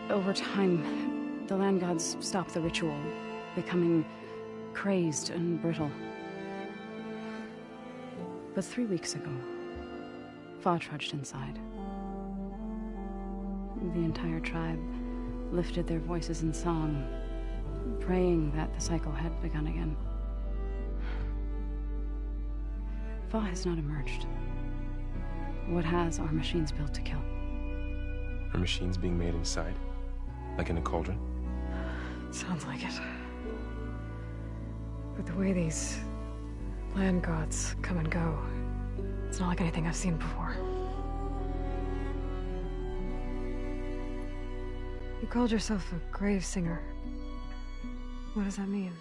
[SPEAKER 3] Over time, the land gods stopped the ritual, becoming crazed and brittle. But 3 weeks ago, Fa trudged inside. The entire tribe lifted their voices in song, praying that the cycle had begun again. Fa has not emerged. What has are machines built to kill.
[SPEAKER 10] Are machines being made inside? Like in a cauldron?
[SPEAKER 1] Sounds like it. But the way these land gods come and go, it's not like anything I've seen before. You called yourself a grave singer. What does that mean?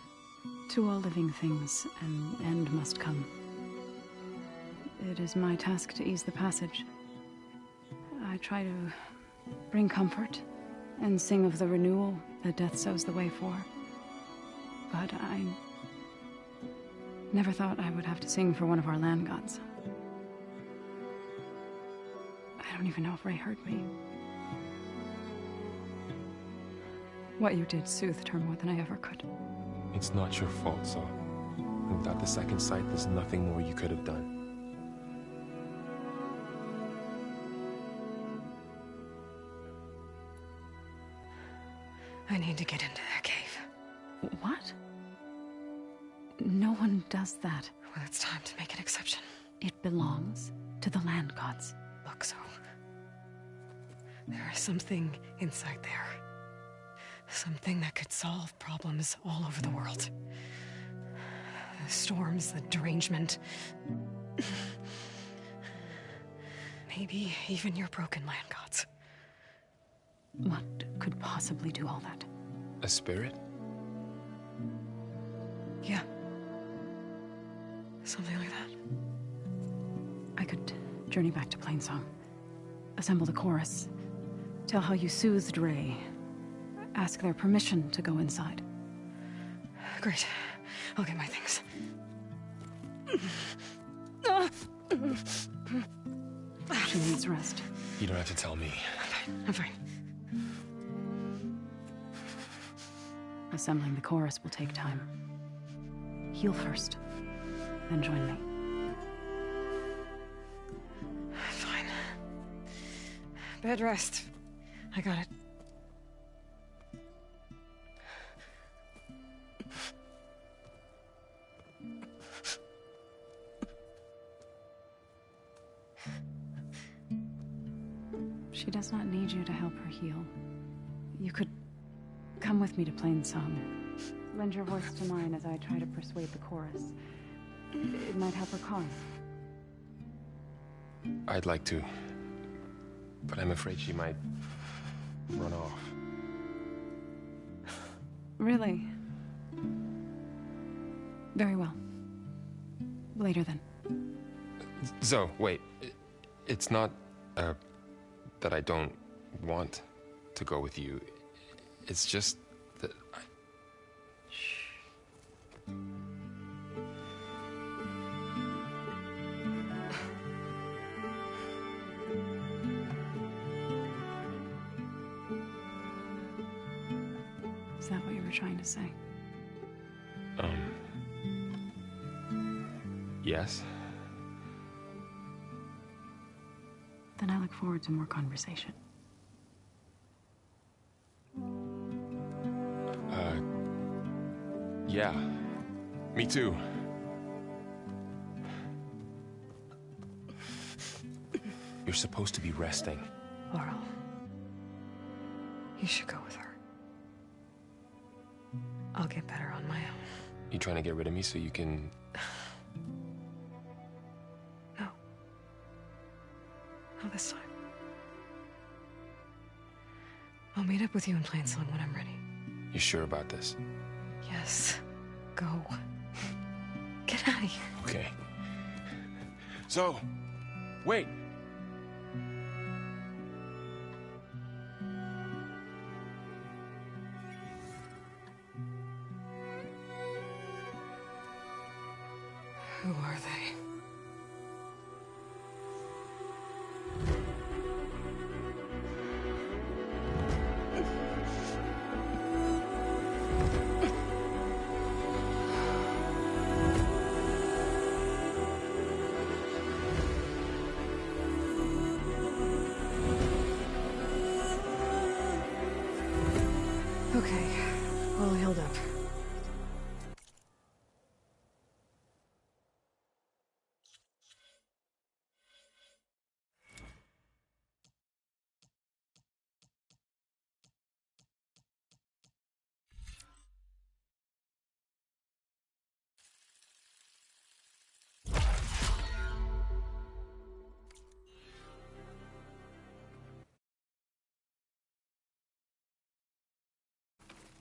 [SPEAKER 3] To all living things, an end must come. It is my task to ease the passage. I try to bring comfort and sing of the renewal that death sows the way for. But I never thought I would have to sing for one of our land gods. I don't even know if Ray heard me. What you did soothed her more than I ever could.
[SPEAKER 10] It's not your fault, Saul. Without the second sight, there's nothing more you could have done.
[SPEAKER 1] I need to get into their cave.
[SPEAKER 3] What? No one does that.
[SPEAKER 1] Well, it's time to make an exception.
[SPEAKER 3] It belongs to the land gods.
[SPEAKER 1] Look, so there is something inside there. Something that could solve problems all over the world. The storms, the derangement. Maybe even your broken land gods.
[SPEAKER 3] What could possibly do all that?
[SPEAKER 10] A spirit?
[SPEAKER 1] Yeah. Something like that.
[SPEAKER 3] I could journey back to Plainsong. Assemble the chorus. Tell how you soothed Ray. Ask their permission to go inside.
[SPEAKER 1] Great. I'll get my things.
[SPEAKER 3] She needs rest.
[SPEAKER 10] You don't have to tell me.
[SPEAKER 1] I'm fine.
[SPEAKER 3] Assembling the chorus will take time. Heal first, then join me.
[SPEAKER 1] Fine. Bed rest. I got it.
[SPEAKER 3] She does not need you to help her heal. You could come with me to Plainsong. Lend your voice to mine as I try to persuade the chorus. It might help her cause.
[SPEAKER 10] I'd like to, but I'm afraid she might run off.
[SPEAKER 3] Really? Very well. Later then.
[SPEAKER 10] Zoe, wait. It's not, that I don't want to go with you. It's just that I... Shh.
[SPEAKER 3] Is that what you were trying to say?
[SPEAKER 10] Yes?
[SPEAKER 3] Then I look forward to more conversation.
[SPEAKER 10] Yeah. Me too. You're supposed to be resting.
[SPEAKER 1] Laurel, you should go with her. I'll get better on my own.
[SPEAKER 10] You trying to get rid of me so you can...
[SPEAKER 1] No. Not this time. I'll meet up with you in Plainsong when I'm ready.
[SPEAKER 10] You sure about this?
[SPEAKER 1] Yes. Go. Get out of here.
[SPEAKER 10] Okay. So, wait.
[SPEAKER 1] Who are they? Okay, all healed up.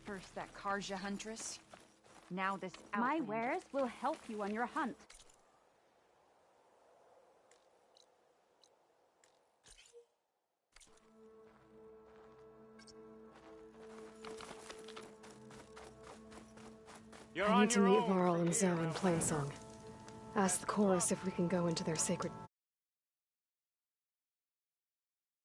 [SPEAKER 5] First that Karja huntress, now this
[SPEAKER 13] My
[SPEAKER 5] outlander.
[SPEAKER 13] wares will help you on your hunt.
[SPEAKER 1] I need to meet Varl and Zoe in Plainsong. Ask the chorus if we can go into their sacred